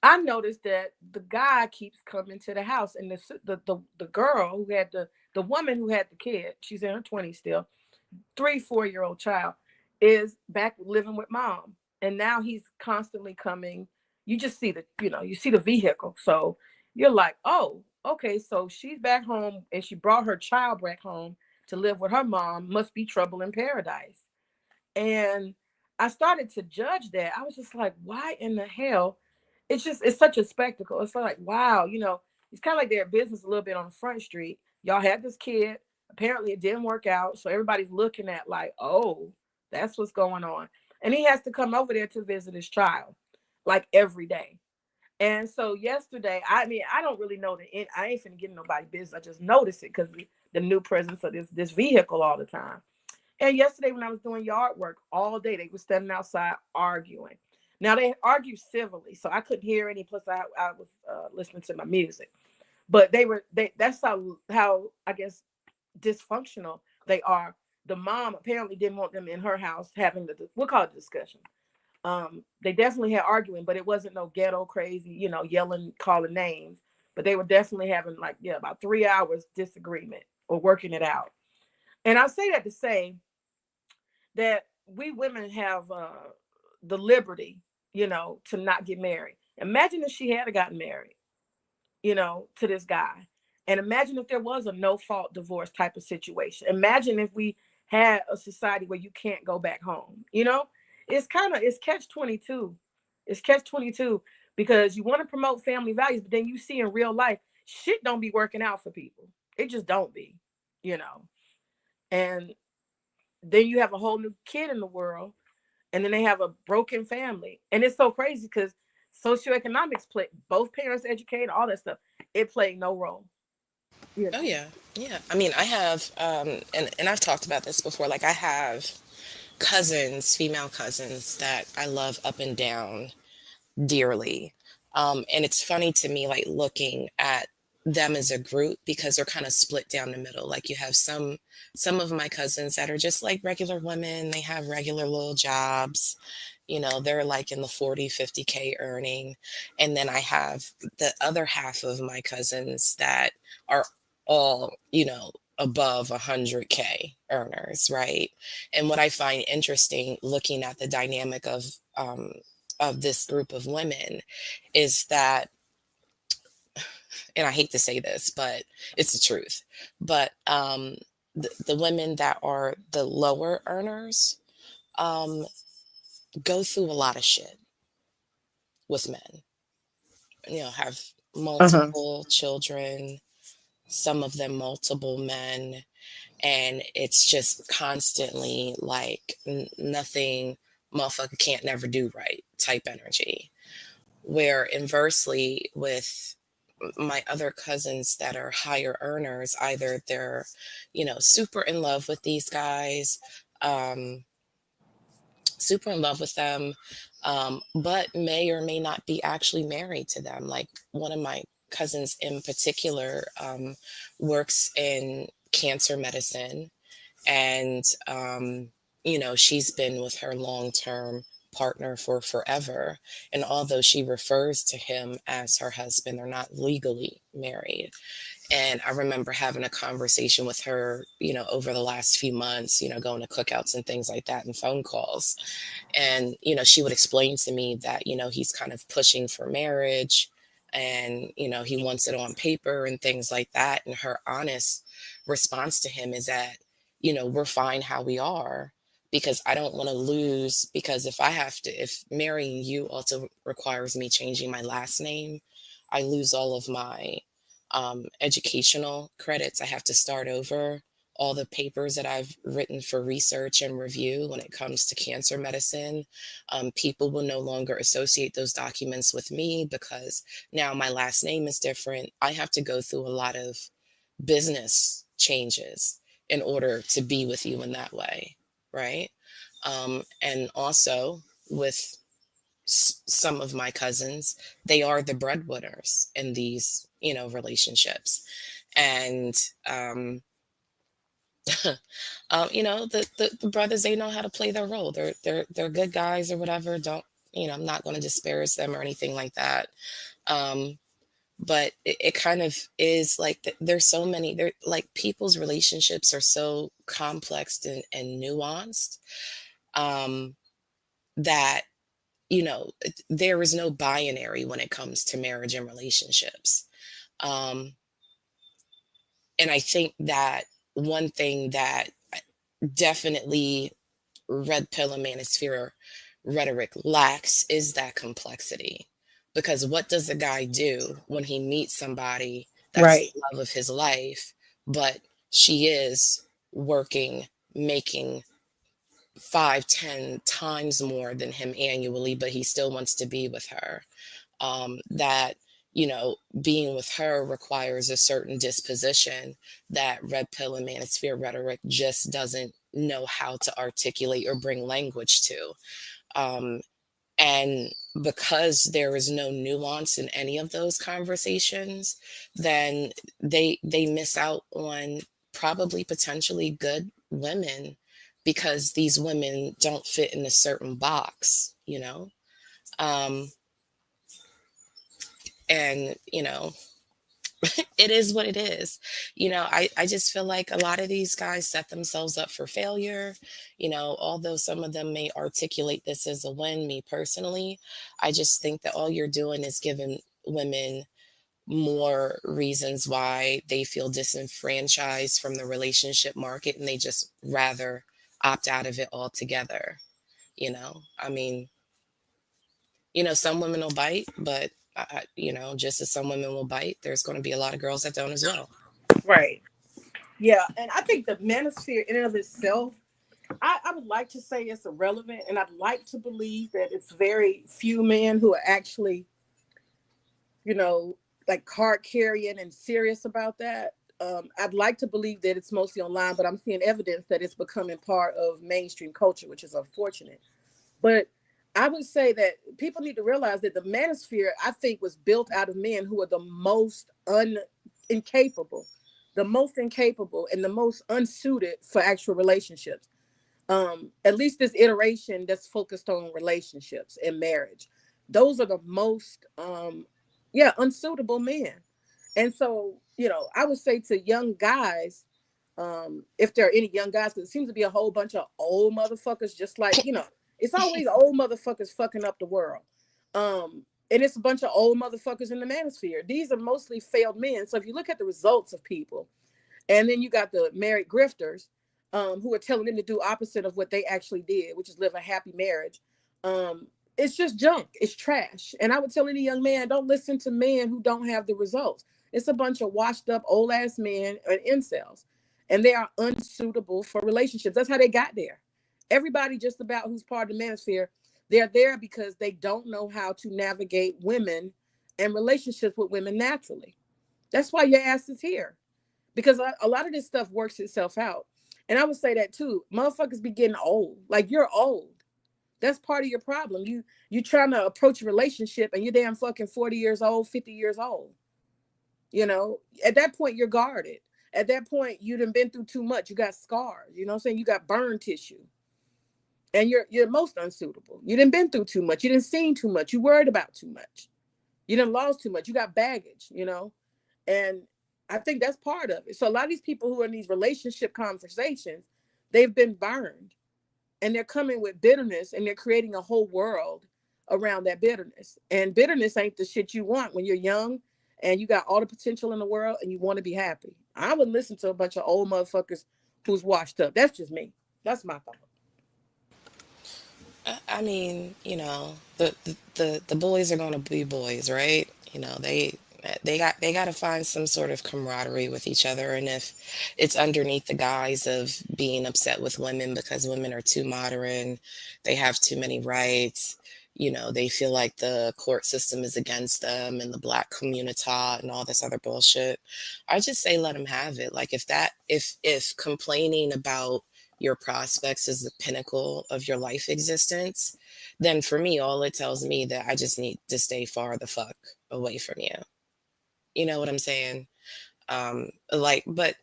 I noticed that the guy keeps coming to the house, and the girl who had the woman who had the kid, she's in her 20s still, 3-4-year-old child, is back living with mom. And now he's constantly coming. You just see you see the vehicle. So you're like, oh, okay. So she's back home and she brought her child back home to live with her mom. Must be trouble in paradise. And I started to judge that. I was just like, why in the hell? It's such a spectacle. It's like, wow, it's kind of like their business a little bit on the front street. Y'all had this kid. Apparently it didn't work out. So everybody's looking at like, oh, that's what's going on. And he has to come over there to visit his child like every day. And so yesterday, I mean, I don't really know the end. I ain't finna get in nobody's business. I just noticed it because the new presence of this vehicle all the time. And yesterday when I was doing yard work all day, they were standing outside arguing. Now they argue civilly, so I couldn't hear any. Plus, I was listening to my music, but that's how I guess dysfunctional they are. The mom apparently didn't want them in her house having we'll call it discussion. They definitely had arguing, but it wasn't no ghetto crazy, yelling, calling names. But they were definitely having about 3 hours disagreement or working it out. And I say that to say that we women have the liberty, to not get married. Imagine if she had gotten married, to this guy. And imagine if there was a no-fault divorce type of situation. Imagine if we had a society where you can't go back home. It's catch-22. It's catch-22 because you want to promote family values, but then you see in real life, shit don't be working out for people. It just don't be, And then you have a whole new kid in the world, and then they have a broken family. And it's so crazy because socioeconomics play, both parents educated, all that stuff. It played no role. Oh yeah, yeah. I mean, I have, and I've talked about this before. Like, I have cousins, female cousins that I love up and down dearly. And it's funny to me, like looking at them as a group because they're kind of split down the middle. Like you have some of my cousins that are just like regular women. They have regular little jobs. They're like in the 40, 50K earning. And then I have the other half of my cousins that are all, above 100K earners, right? And what I find interesting looking at the dynamic of this group of women is that, and I hate to say this, but it's the truth, but the women that are the lower earners go through a lot of shit with men. Have multiple children, some of them multiple men, and it's just constantly like nothing motherfucker can't never do right type energy. Where inversely with my other cousins that are higher earners, either they're, super in love with these guys, super in love with them, but may or may not be actually married to them. Like one of my cousins in particular works in cancer medicine, and she's been with her long-term partner for forever, and although she refers to him as her husband, they're not legally married. And I remember having a conversation with her, over the last few months, going to cookouts and things like that and phone calls. And, she would explain to me that, he's kind of pushing for marriage and, he wants it on paper and things like that. And her honest response to him is that, we're fine how we are, because I don't want to lose, because if marrying you also requires me changing my last name, I lose all of my educational credits. I have to start over. All the papers that I've written for research and review when it comes to cancer medicine, people will no longer associate those documents with me because now my last name is different. I have to go through a lot of business changes in order to be with you in that way, right? And also with some of my cousins, they are the breadwinners in these, relationships. And, the brothers, they know how to play their role. They're good guys or whatever. Don't, I'm not going to disparage them or anything like that. But it kind of is like, there's so many, like people's relationships are so complex and nuanced, that there is no binary when it comes to marriage and relationships. And I think that one thing that definitely red pill and manosphere rhetoric lacks is that complexity. Because what does a guy do when he meets somebody that's the love of his life, but she is working, making 5-10 times more than him annually, but he still wants to be with her? That being with her requires a certain disposition that red pill and manosphere rhetoric just doesn't know how to articulate or bring language to. And because there is no nuance in any of those conversations, then they miss out on probably potentially good women, because these women don't fit in a certain box, and it is what it is. I just feel like a lot of these guys set themselves up for failure. Although some of them may articulate this as a win, me personally, I just think that all you're doing is giving women more reasons why they feel disenfranchised from the relationship market, and they just rather opt out of it altogether. You know, I mean, you know, some women will bite, but you know, just as some women will bite, there's going to be a lot of girls that don't as well. Right. Yeah, and I think the manosphere in and of itself, I would like to say it's irrelevant, and I'd like to believe that it's very few men who are actually, you know, like card carrying and serious about that. I'd like to believe that it's mostly online, but I'm seeing evidence that it's becoming part of mainstream culture, which is unfortunate. But I would say that people need to realize that the manosphere, I think, was built out of men who are the most incapable, and the most unsuited for actual relationships. At least this iteration that's focused on relationships and marriage. Those are the most unsuitable men. And so, you know, I would say to young guys, if there are any young guys, because it seems to be a whole bunch of old motherfuckers, just like, you know, it's always old motherfuckers fucking up the world. And it's a bunch of old motherfuckers in the manosphere. These are mostly failed men. So if you look at the results of people, and then you got the married grifters, who are telling them to do opposite of what they actually did, which is live a happy marriage. It's just junk. It's trash. And I would tell any young man, don't listen to men who don't have the results. It's a bunch of washed up old ass men and incels, and they are unsuitable for relationships. That's how they got there. Everybody just about who's part of the manosphere, they're there because they don't know how to navigate women and relationships with women naturally. That's why your ass is here, because a lot of this stuff works itself out. And I would say that too. Motherfuckers be getting old. Like, you're old. That's part of your problem. You trying to approach a relationship and you're damn fucking 40 years old, 50 years old. You know, at that point you're guarded. At that point you done been through too much. You got scars. You know what I'm saying? You got burn tissue. And you're most unsuitable. You done been through too much. You done seen too much. You worried about too much. You done lost too much. You got baggage, you know? And I think that's part of it. So a lot of these people who are in these relationship conversations, they've been burned, and they're coming with bitterness, and they're creating a whole world around that bitterness. And bitterness ain't the shit you want when you're young and you got all the potential in the world and you want to be happy. I would listen to a bunch of old motherfuckers who's washed up. That's just me. That's my thought. I mean, you know, the boys are going to be boys, right? You know, they got to find some sort of camaraderie with each other, and if it's underneath the guise of being upset with women because women are too modern, they have too many rights, you know, they feel like the court system is against them and the black community and all this other bullshit, I just say let them have it. Like, if complaining about your prospects is the pinnacle of your life existence, then for me, all it tells me that I just need to stay far the fuck away from you. You know what I'm saying? Like, but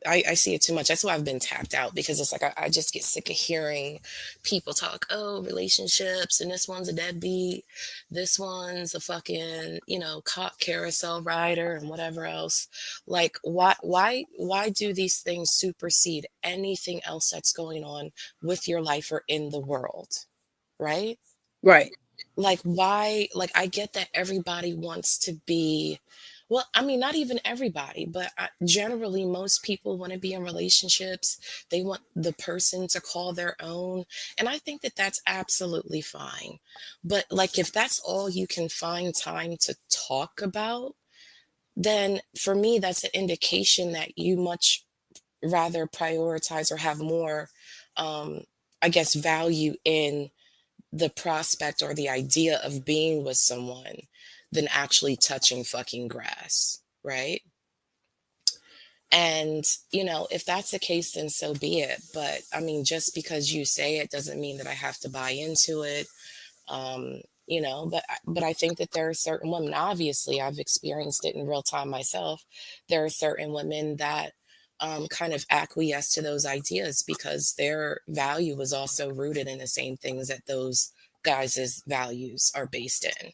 I see it too much. That's why I've been tapped out, because it's like I just get sick of hearing people talk, oh, relationships, and this one's a deadbeat, this one's a fucking, you know, cop carousel rider and whatever else. Like, why do these things supersede anything else that's going on with your life or in the world? Right? Right. Like, why? Like, I get that everybody wants to be, well, I mean, not even everybody, but generally most people want to be in relationships. They want the person to call their own, and I think that that's absolutely fine. But like, if that's all you can find time to talk about, then for me that's an indication that you much rather prioritize or have more, I guess, value in the prospect or the idea of being with someone than actually touching fucking grass, right? And, you know, if that's the case, then so be it. But I mean, just because you say it doesn't mean that I have to buy into it. You know, but I think that there are certain women, obviously I've experienced it in real time myself. There are certain women that kind of acquiesce to those ideas because their value is also rooted in the same things that those guys' values are based in.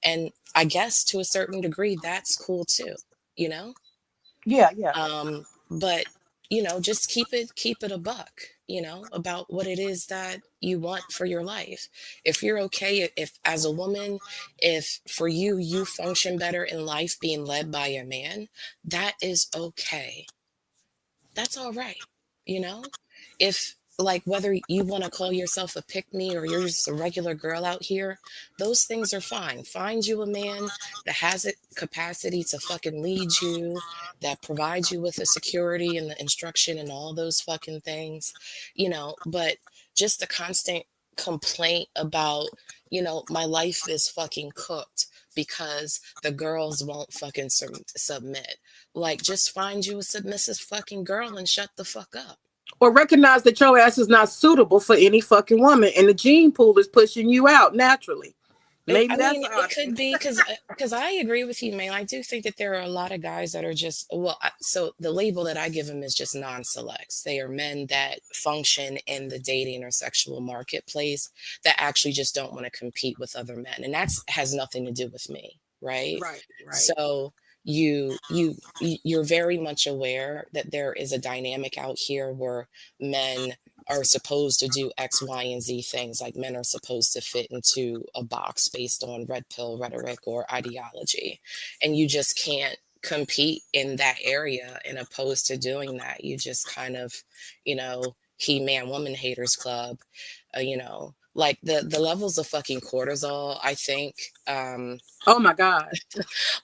And I guess to a certain degree, that's cool too, you know? Yeah. But you know, just keep it a buck. about what it is that you want for your life. If you're okay, if as a woman, if for you function better in life being led by a man, that is okay. That's all right. If like whether you want to call yourself a pick me or you're just a regular girl out here, those things are fine. Find you a man that has a capacity to fucking lead you, that provides you with the security and the instruction and all those fucking things, but just the constant complaint about, my life is fucking cooked because the girls won't fucking submit. Like, just find you a submissive fucking girl and shut the fuck up. Or recognize that your ass is not suitable for any fucking woman, and the gene pool is pushing you out naturally. Maybe it could be because I agree with you, man. I do think that there are a lot of guys that are just so the label that I give them is just non-selects. They are men that function in the dating or sexual marketplace that actually just don't want to compete with other men, and that's has nothing to do with me, right? Right. So you're very much aware that there is a dynamic out here where men are supposed to do X, Y, and Z things. Like men are supposed to fit into a box based on red pill rhetoric or ideology. And you just can't compete in that area. And opposed to doing that, you just kind of, he-man woman haters club, like the levels of fucking cortisol, I think. Oh my God.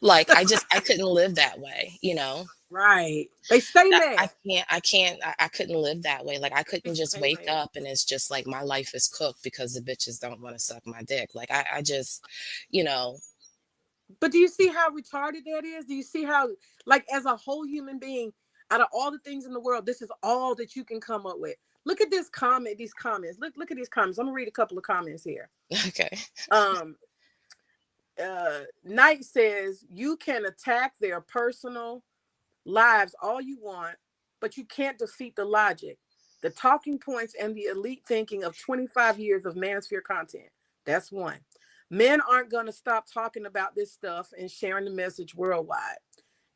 Like I couldn't live that way, Right. They stay mad. I couldn't live that way. Like I couldn't just wake up and it's just like my life is cooked because the bitches don't want to suck my dick. Like I just, But do you see how retarded that is? Do you see how, like, as a whole human being, out of all the things in the world, this is all that you can come up with? Look at these comments. Look at these comments. I'm gonna read a couple of comments here. Okay. Knight says you can attack their personal lives all you want, but you can't defeat the logic, the talking points, and the elite thinking of 25 years of Manosphere content. That's one. Men aren't going to stop talking about this stuff and sharing the message worldwide.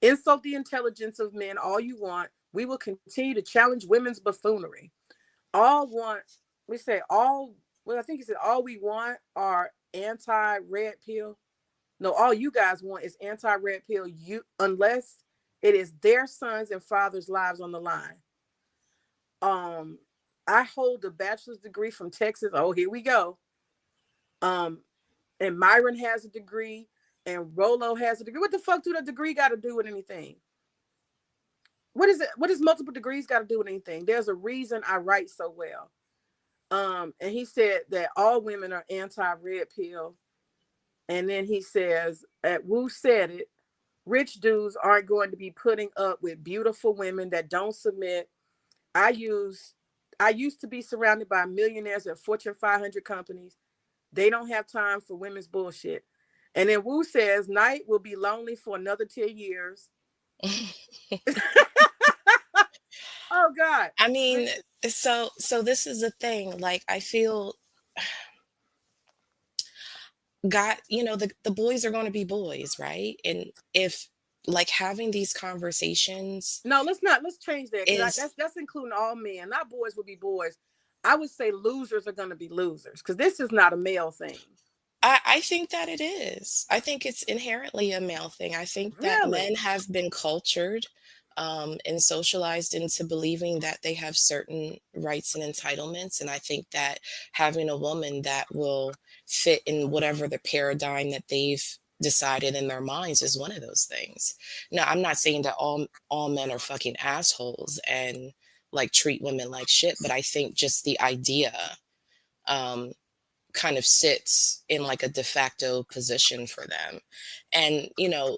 Insult the intelligence of men all you want. We will continue to challenge women's buffoonery. All we want are anti-red pill. No, all you guys want is anti-red pill, unless it is their sons and fathers' lives on the line. I hold a bachelor's degree from Texas. Oh, here we go. And Myron has a degree, and Rolo has a degree. What the fuck do the degree got to do with anything? What is it? What does multiple degrees got to do with anything? There's a reason I write so well. And he said that all women are anti-red pill. And then he says, Wu said it, rich dudes aren't going to be putting up with beautiful women that don't submit. I used to be surrounded by millionaires at Fortune 500 companies. They don't have time for women's bullshit. And then Wu says, Knight will be lonely for another 10 years. Oh, God. I mean, so this is the thing. Like, I feel... God, the boys are going to be boys, right? And if like having these conversations, let's change that. That's including all men. Not boys will be boys. I would say losers are going to be losers, because this is not a male thing. I think that it is. I think it's inherently a male thing. I think that men have been cultured and socialized into believing that they have certain rights and entitlements. And I think that having a woman that will fit in whatever the paradigm that they've decided in their minds is one of those things. Now, I'm not saying that all men are fucking assholes and like treat women like shit, but I think just the idea kind of sits in like a de facto position for them. And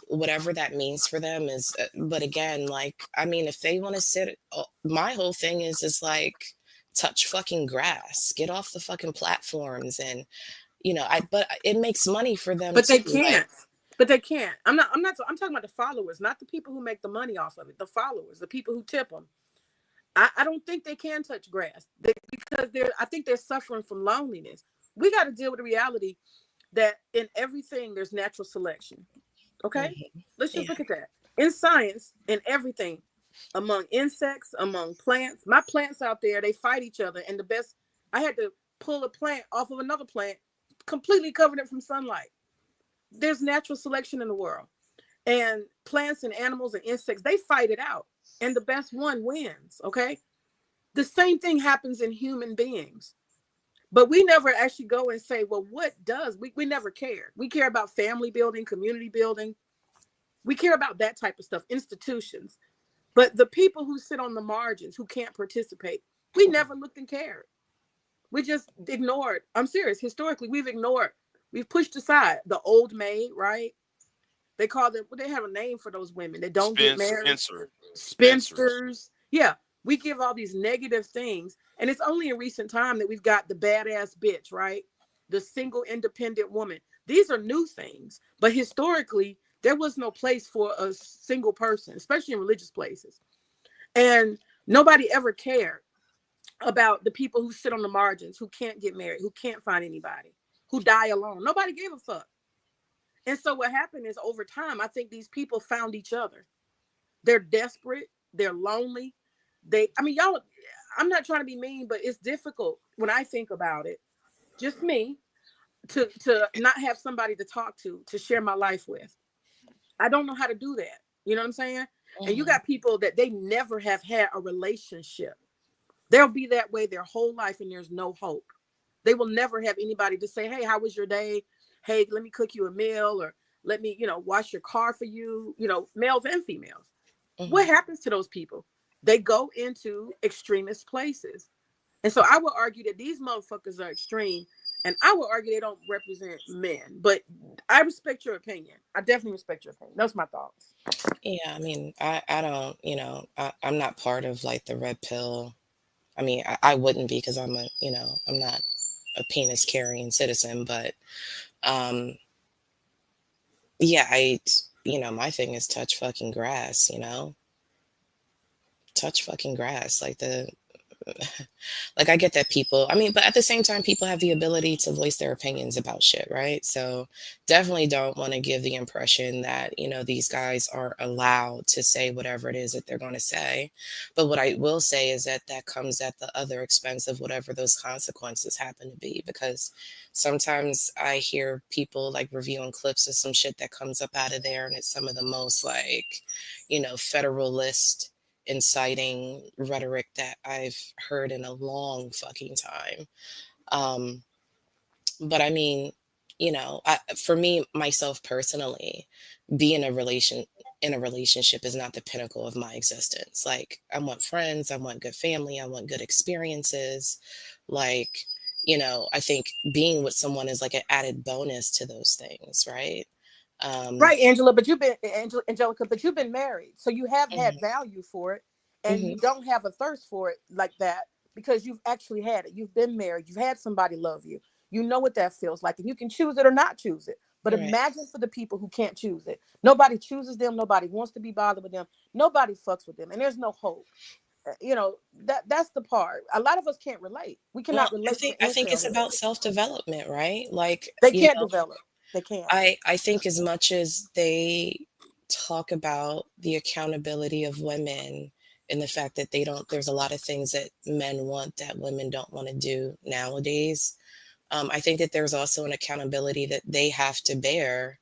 whatever that means for them is but again, like, I mean, if they want to sit, my whole thing is like, touch fucking grass, get off the fucking platforms. And but it makes money for them, but too. They can't. I'm talking about the followers, not the people who make the money off of it. The followers, the people who tip them. I don't think they can touch grass because I think they're suffering from loneliness. We got to deal with the reality that in everything there's natural selection. Okay? Let's just look at that. In science, in everything, among insects, among plants. My plants out there, they fight each other. And the best, I had to pull a plant off of another plant, completely covered it from sunlight. There's natural selection in the world. And plants and animals and insects, they fight it out. And the best one wins, okay? The same thing happens in human beings. But we never actually go and say, well, what does? We never cared. We care about family building, community building. We care about that type of stuff, institutions. But the people who sit on the margins, who can't participate, we never looked and cared. We just ignored. I'm serious. Historically, we've pushed aside the old maid, right? They call them, they have a name for those women that don't get married. Spinsters. Yeah. We give all these negative things. And it's only in recent time that we've got the badass bitch, right? The single independent woman. These are new things. But historically, there was no place for a single person, especially in religious places. And nobody ever cared about the people who sit on the margins, who can't get married, who can't find anybody, who die alone. Nobody gave a fuck. And so what happened is over time, I think these people found each other. They're desperate. They're lonely. Y'all, I'm not trying to be mean, but it's difficult when I think about it. Just me to not have somebody to talk to share my life with. I don't know how to do that. You know what I'm saying? Mm-hmm. And you got people that they never have had a relationship. They'll be that way their whole life and there's no hope. They will never have anybody to say, hey, how was your day? Hey, let me cook you a meal, or let me, wash your car for you, males and females. Mm-hmm. What happens to those people? They go into extremist places. And so I would argue that these motherfuckers are extreme, and I would argue they don't represent men. But I respect your opinion. I definitely respect your opinion. Those are my thoughts. Yeah, I don't, I'm not part of like the red pill. I wouldn't be, because I'm I'm not a penis carrying citizen, but yeah, my thing is touch fucking grass, touch fucking grass. Like I get that people, but at the same time, people have the ability to voice their opinions about shit, right? So definitely don't want to give the impression that, these guys are allowed to say whatever it is that they're going to say. But what I will say is that comes at the other expense of whatever those consequences happen to be, because sometimes I hear people like reviewing clips of some shit that comes up out of there, and it's some of the most federalist inciting rhetoric that I've heard in a long fucking time. But for me, myself personally, being in a relationship is not the pinnacle of my existence. Like, I want friends, I want good family, I want good experiences. I think being with someone is like an added bonus to those things, right? Right, Angela, but Angelica, but you've been married, so you have had value for it, and you don't have a thirst for it like that, because you've actually had it. You've been married. You've had somebody love you. You know what that feels like, and you can choose it or not choose it. But imagine for the people who can't choose it. Nobody chooses them. Nobody wants to be bothered with them. Nobody fucks with them, and there's no hope. That's the part. A lot of us can't relate. We cannot relate. I think it's about self-development, right? Like, they can't develop. They can't. I think as much as they talk about the accountability of women and the fact that there's a lot of things that men want that women don't want to do nowadays. I think that there's also an accountability that they have to bear,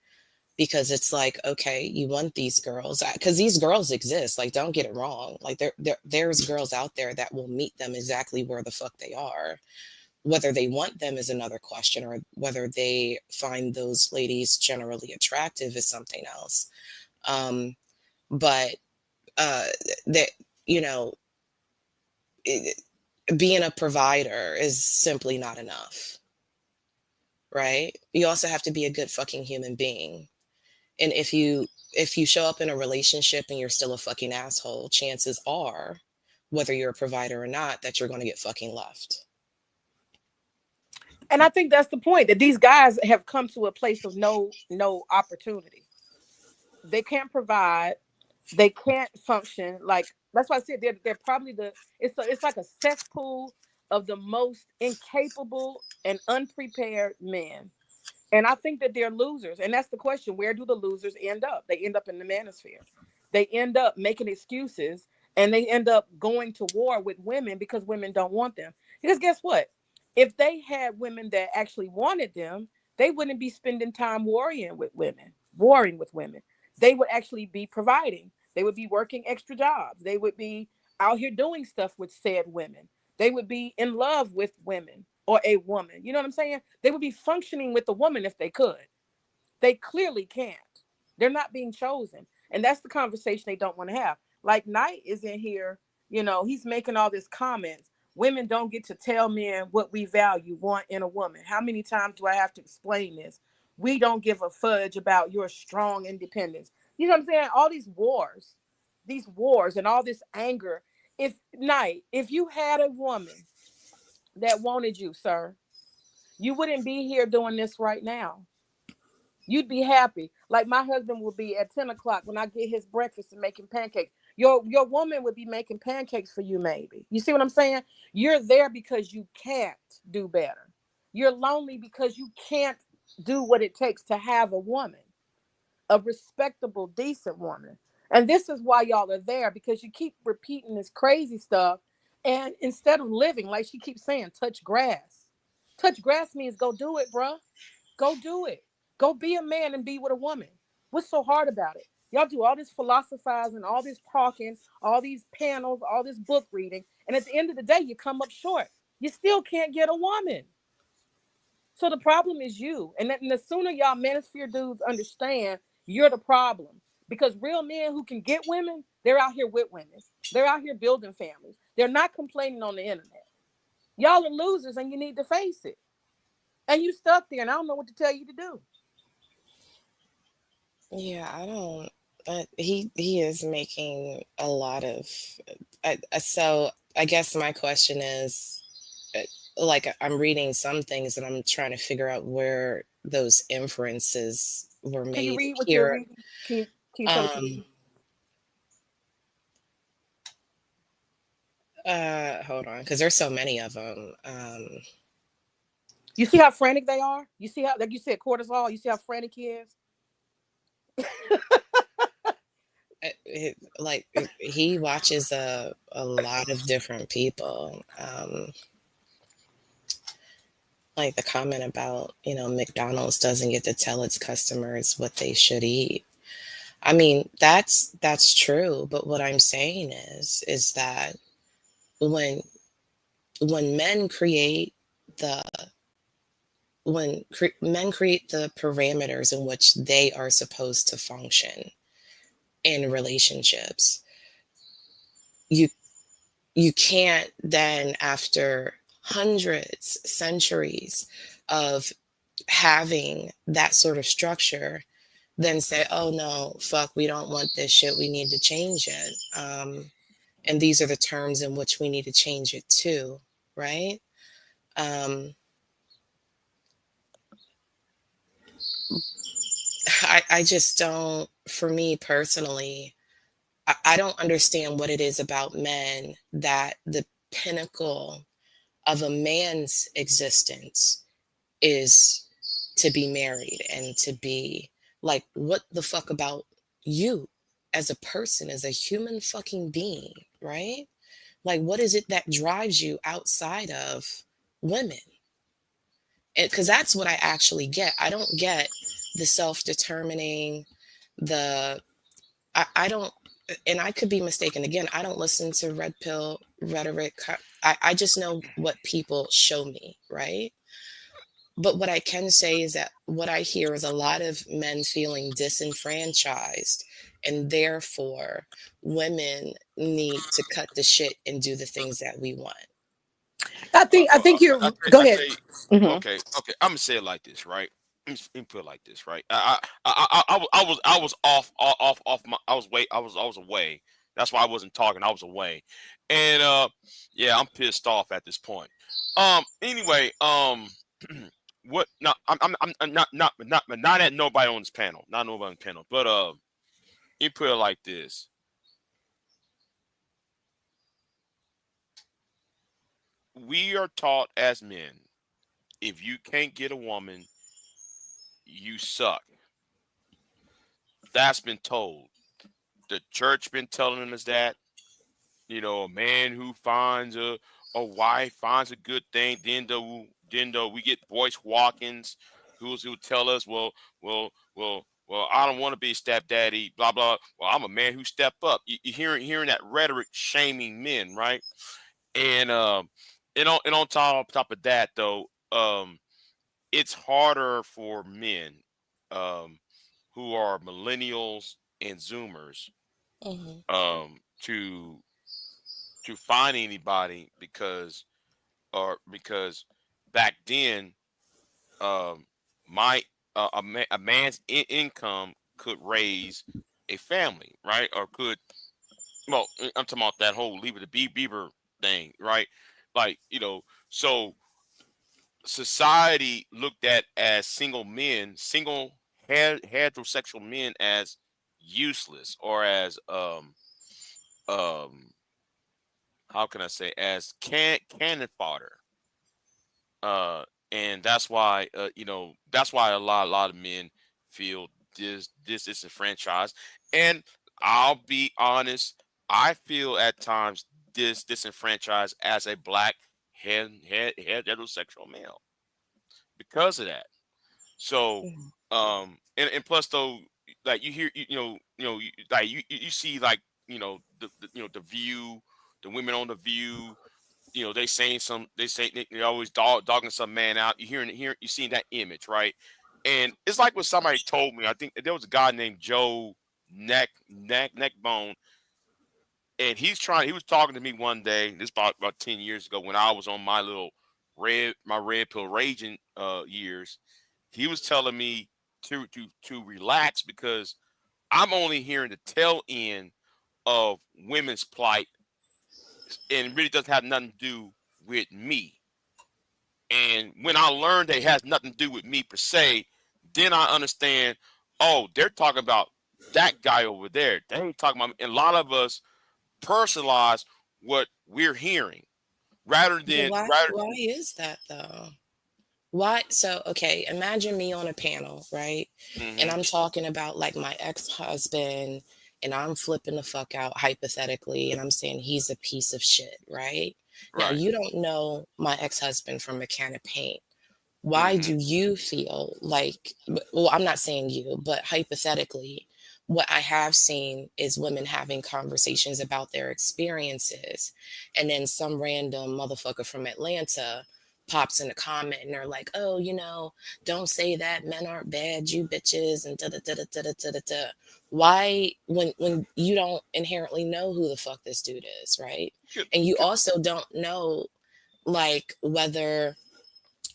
because it's like, okay, you want these girls, because these girls exist. Like, don't get it wrong. Like, there's girls out there that will meet them exactly where the fuck they are. Whether they want them is another question, or whether they find those ladies generally attractive is something else. But that, being a provider is simply not enough, right? You also have to be a good fucking human being. And if you show up in a relationship and you're still a fucking asshole, chances are, whether you're a provider or not, that you're going to get fucking left. And I think that's the point, that these guys have come to a place of no opportunity. They can't provide. They can't function. Like, that's why I said they're probably it's like a cesspool of the most incapable and unprepared men. And I think that they're losers. And that's the question. Where do the losers end up? They end up in the manosphere. They end up making excuses And they end up going to war with women because women don't want them. Because guess what? If they had women that actually wanted them, they wouldn't be spending time warring with women. They would actually be providing. They would be working extra jobs. They would be out here doing stuff with said women. They would be in love with women or a woman. You know what I'm saying? They would be functioning with a woman if they could. They clearly can't. They're not being chosen. And that's the conversation they don't want to have. Like Knight is in here, he's making all these comments. Women don't get to tell men what we value, want in a woman. How many times do I have to explain this? We don't give a fudge about your strong independence. You know what I'm saying? All these wars and all this anger. If you had a woman that wanted you, sir, you wouldn't be here doing this right now. You'd be happy. Like my husband will be at 10 o'clock when I get his breakfast and making pancakes. Your woman would be making pancakes for you, maybe. You see what I'm saying? You're there because you can't do better. You're lonely because you can't do what it takes to have a woman, a respectable, decent woman. And this is why y'all are there, because you keep repeating this crazy stuff. And instead of living, like she keeps saying, touch grass. Touch grass means go do it, bruh. Go do it. Go be a man and be with a woman. What's so hard about it? Y'all do all this philosophizing, all this talking, all these panels, all this book reading. And at the end of the day, you come up short. You still can't get a woman. So the problem is you. And the sooner y'all Manosphere dudes understand, you're the problem. Because real men who can get women, they're out here with women. They're out here building families. They're not complaining on the internet. Y'all are losers and you need to face it. And you stuck there and I don't know what to tell you to do. Yeah, I don't. He is making a lot of. So I guess my question is, like I'm reading some things and I'm trying to figure out where those inferences were made. Can you read what you're here. reading? Can you tell us what you're reading? Hold on, because there's so many of them. You see how frantic they are? You see how, like you said, cortisol? You see how frantic he is? Like he watches a lot of different people. Like the comment about, McDonald's doesn't get to tell its customers what they should eat. I mean, that's true, but what I'm saying is that when men create the men create the parameters in which they are supposed to function in relationships, you can't then, after hundreds, centuries of having that sort of structure, then say, oh no, fuck, we don't want this shit, we need to change it. And these are the terms in which we need to change it to, right? I just don't, for me personally, I don't understand what it is about men that the pinnacle of a man's existence is to be married and to be like, what the fuck about you as a person, as a human fucking being, right? Like, what is it that drives you outside of women? Because that's what I actually get. I don't get the self-determining, I don't, and I could be mistaken again. I don't listen to red pill rhetoric. I just know what people show me, right? But what I can say is that what I hear is a lot of men feeling disenfranchised, and therefore women need to cut the shit and do the things that we want. I think you're. Go ahead. Okay. I'm gonna say it like this, right? Let me put it like this, right? I was off my. I was away. That's why I wasn't talking. I was away, and yeah, I'm pissed off at this point. Anyway, what? No, I'm not at nobody on this panel. Not nobody on the panel, but you put it like this. We are taught as men, if you can't get a woman, you suck. That's been told. The church been telling us that. a man who finds a wife finds a good thing, then we get Boyce Watkins who tell us, well, I don't want to be a stepdaddy, blah blah. Well, I'm a man who step up. You hearing that rhetoric shaming men, right? And on top of that though, it's harder for men um who are millennials and Zoomers Mhm. to find anybody because back then um my a man's income could raise a family, right? Or could, well, I'm talking about that whole Leave It to Beaver thing, right? Like, so society looked at as single heterosexual men as useless, or as um how can I say, as cannon fodder. uh and that's why a lot of men feel this disenfranchised. And I'll be honest, I feel at times this disenfranchised as a black heterosexual male because of that. So Mhm. and plus though, like you hear like you see, like, the View, the women on the View, they always dogging some man out. You seeing that image, right? And it's like what somebody told me. I think there was a guy named Joe Neckbone, and he was talking to me one day. This about 10 years ago, when I was on my little red pill raging years. He was telling me to relax, because I'm only hearing the tail end of women's plight, and it really doesn't have nothing to do with me. And when I learned that it has nothing to do with me per se, then I understand, oh, they're talking about that guy over there. They ain't talking about me. And a lot of us personalize what we're hearing rather But than why is that though? Why? So, okay, imagine me on a panel, right? And hmm I'm talking about like my ex-husband, and I'm flipping the fuck out hypothetically, and I'm saying he's a piece of shit, right? Now, right. you don't know my ex-husband from a can of paint. Why hmm do you feel like, well, I'm not saying you, but hypothetically, what I have seen is women having conversations about their experiences, and then some random motherfucker from Atlanta pops in a comment and they're like, oh, don't say that, men aren't bad, you bitches, and da da da da da da da da. Why, when you don't inherently know who the fuck this dude is, right? Good, And you good. also don't know, like, whether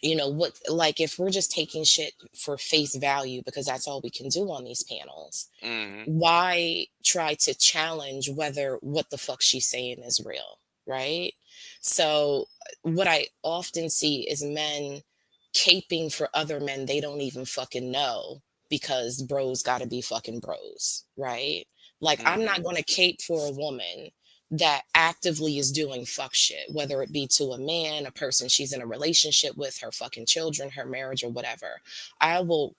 what, like, if we're just taking shit for face value because that's all we can do on these panels, hmm why try to challenge whether what the fuck she's saying is real, right? So what I often see is men caping for other men they don't even fucking know, because bros got to be fucking bros, right? Like, I'm hmm not going to cape for a woman that actively is doing fuck shit, whether it be to a man, a person she's in a relationship with, her fucking children, her marriage, or whatever. I will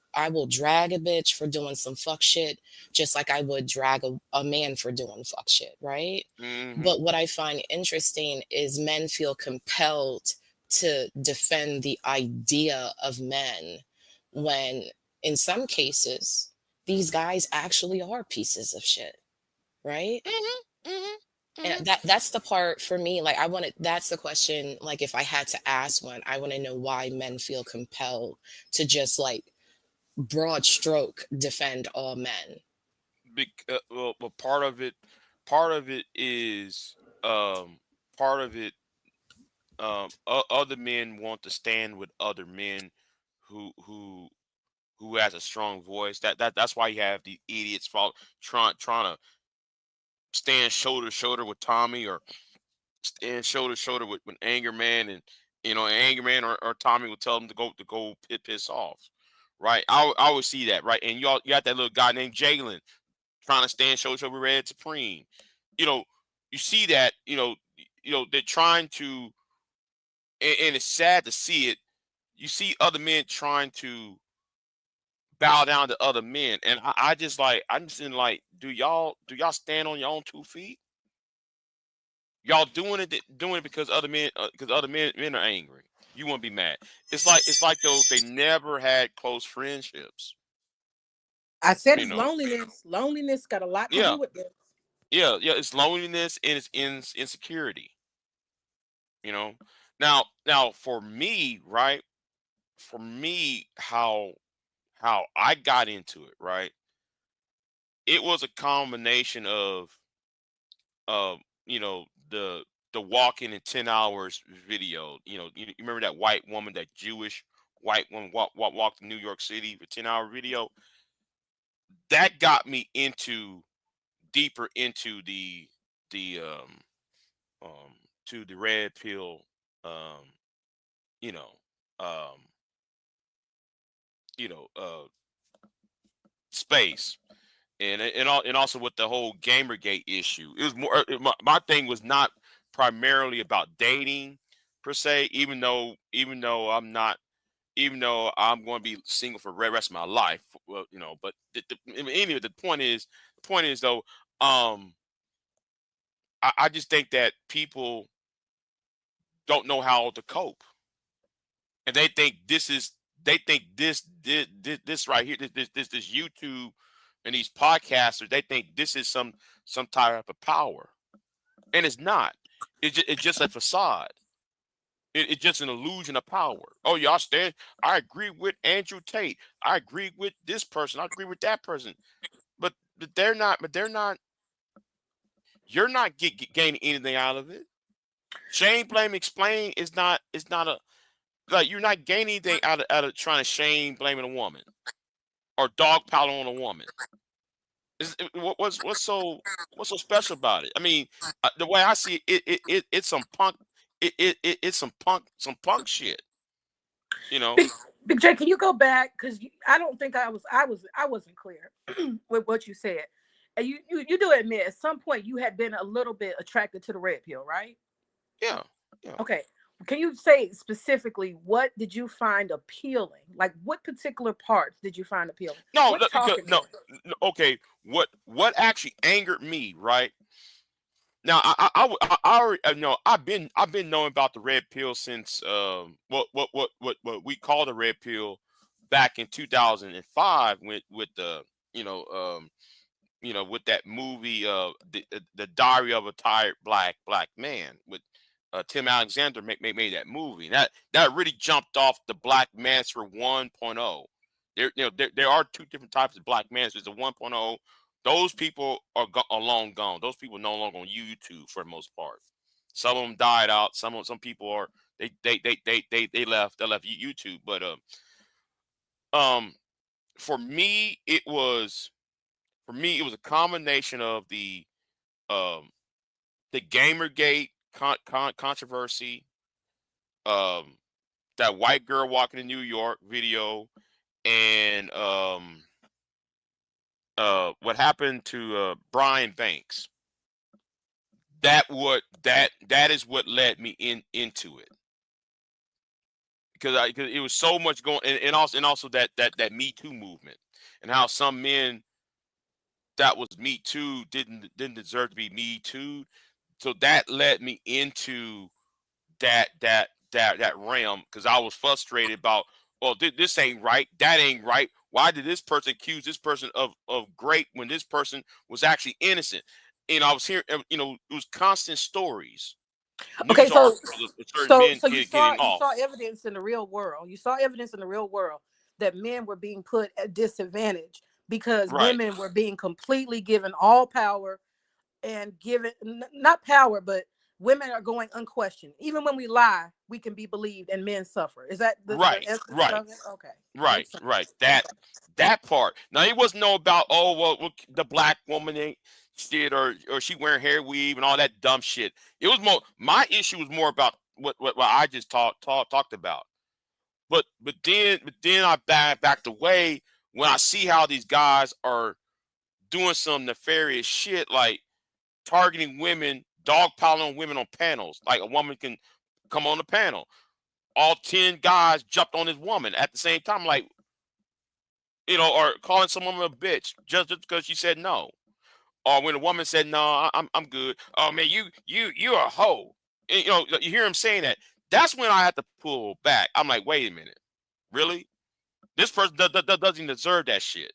drag a bitch for doing some fuck shit, just like I would drag a man for doing fuck shit, right? hmm But what I find interesting is men feel compelled to defend the idea of men, when in some cases these guys actually are pieces of shit, right? hmm hmm hmm And that's the part for me, like, that's the question, like, if I had to ask one, I want to know why men feel compelled to just, like, broad stroke defend all men. well, part of it is part of it other men want to stand with other men who who who has a strong voice. That's why you have the idiots trying to stand shoulder to shoulder with Tommy, or stand shoulder to shoulder with Anger Man, and Anger Man or Tommy will tell them to go piss off. Right. I always see that, right? And you got that little guy named Jalen trying to stand shoulder to shoulder with Red Supreme. You know, you see that, they're trying to, and it's sad to see it. You see other men trying to bow down to other men, and I'm just like, do y'all stand on your own 2 feet? Y'all doing it because other men men are angry. You won't be mad. It's like though they never had close friendships. I said You it's know. loneliness. Loneliness got a lot to Yeah. do with this. Yeah. It's loneliness and it's insecurity. You know. Now for me, right? For me, how I got into it, right? It was a combination of you know, the walking in 10 hours video. You know, you remember that white woman, that Jewish white woman walked in New York City for 10-hour video? That got me into deeper into the um to the red pill um you know um space. And also with the whole Gamergate issue, it was more. My thing was not primarily about dating per se, even though I'm not, even though I'm going to be single for the rest of my life. Well, but anyway, the point is though, I just think that people don't know how to cope, and they think this right here, this YouTube and these podcasters, they think this is some type of power, and it's not. It's just a facade. It's just an illusion of power. Oh, y'all stand. I agree with Andrew Tate. I agree with this person. I agree with that person. But they're not. But they're not. You're not gaining anything out of it. Shame, blame, explain is not. It's not a, like, you're not gaining anything out of trying to shame, blaming a woman or dog on a woman. What's so special about it? I mean, the way I see it's some punk. It's some punk shit. You know. Big J, can you go back? Because I don't think I wasn't clear with what you said. And you do admit at some point you had been a little bit attracted to the red pill, right? Yeah. Yeah. Okay. Can you say specifically what did you find appealing? Like what particular parts did you find appealing? No, What talking no. points? Okay. What actually angered me, right? Now, I already know. I've been knowing about the red pill since what we call the red pill back in 2005 with the with that movie, the Diary of a Tired Black Man, with Tim Alexander made that movie. That really jumped off the Black Manosphere 1.0. There are two different types of Black Manosphere. The 1.0, those people are long gone. Those people no longer on YouTube for the most part. Some of them died out. Some people are they left YouTube. But for me it was a combination of the Gamergate controversy, that white girl walking in New York video, and what happened to Brian Banks. That is what led me into it, because it was so much going, and also that Me Too movement, and how some men that was Me Too didn't deserve to be Me Too. So that led me into that realm, because I was frustrated about, well, this ain't right, that ain't right. Why did this person accuse this person of great when this person was actually innocent? And I was hearing, it was constant stories, Okay, news articles of certain men you getting saw off. evidence in the real world. You saw evidence in the real world that men were being put at disadvantage because Right. women were being completely given all power and given not power, but women are going unquestioned. Even when we lie, we can be believed, and men suffer. Is that the Right. essence Right. of it? Okay. Right, Makes sense. right. That part. Now, it wasn't no about, oh, well, the black woman ain't shit, or she wearing hair weave and all that dumb shit. It was more, my issue was more about what I just talked about. But then I backed away when I see how these guys are doing some nefarious shit, like targeting women, dogpiling on women on panels. Like, a woman can come on the panel, all 10 guys jumped on this woman at the same time, like, or calling some woman a bitch just because she said no, or when a woman said, "No, I'm good." Oh man, you're a hoe. And, you know, you hear him saying that. That's when I have to pull back. I'm like, wait a minute, really? This person doesn't deserve that shit.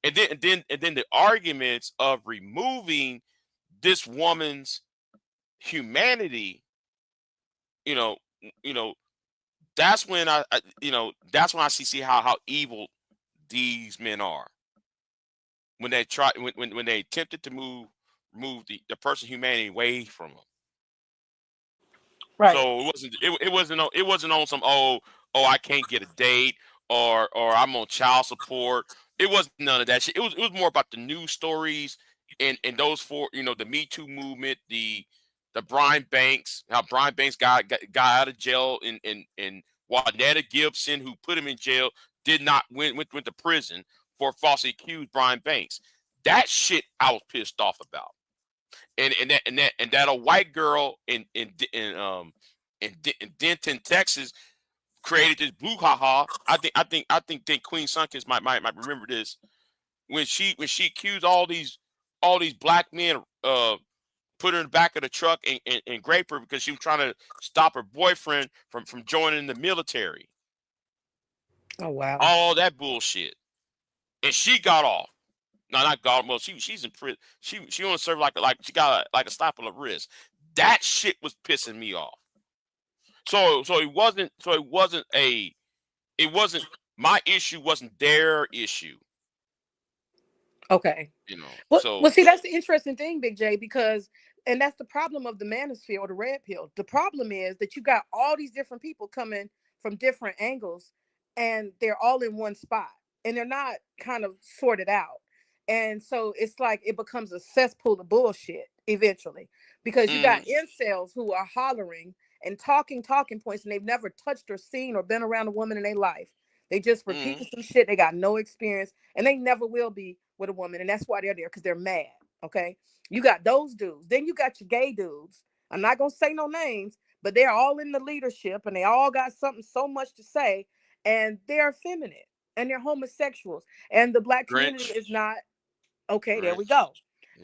And then the arguments of removing this woman's humanity, you know, you know, that's when that's when I see how evil these men are. When they try when they attempted to move the person's humanity away from them. Right. So it wasn't on some I can't get a date or I'm on child support. It wasn't none of that shit. It was more about the news stories and those four, the Me Too movement, the Brian Banks, how Brian Banks got out of jail, and Juanetta Gibson, who put him in jail, did not went to prison for falsely accused Brian Banks. That shit I was pissed off about. And that a white girl in Denton, Texas, created this brouhaha. I think Queen Sunkist might remember this when she accused all these black men, put her in the back of the truck and grape her because she was trying to stop her boyfriend from joining the military. Oh wow. All that bullshit, and she got off. No, not got. Well, she's in prison. She only served like she got like a slap on the wrist. That shit was pissing me off. So it wasn't my issue. Wasn't their issue. Okay. Well, So see, that's the interesting thing, Big J, because and that's the problem of the Manosphere or the red pill. The problem is that you got all these different people coming from different angles, and they're all in one spot, and they're not kind of sorted out. And so it's like it becomes a cesspool of bullshit eventually, because you got incels who are hollering and talking points, and they've never touched or seen or been around a woman in their life. They just repeating some shit. They got no experience, and they never will be with a woman, and that's why they're there, because they're mad. Okay, you got those dudes. Then you got your gay dudes. I'm not gonna say no names, but they're all in the leadership, and they all got something so much to say, and they're effeminate, and they're homosexuals, and the black community is not. Okay, there we go.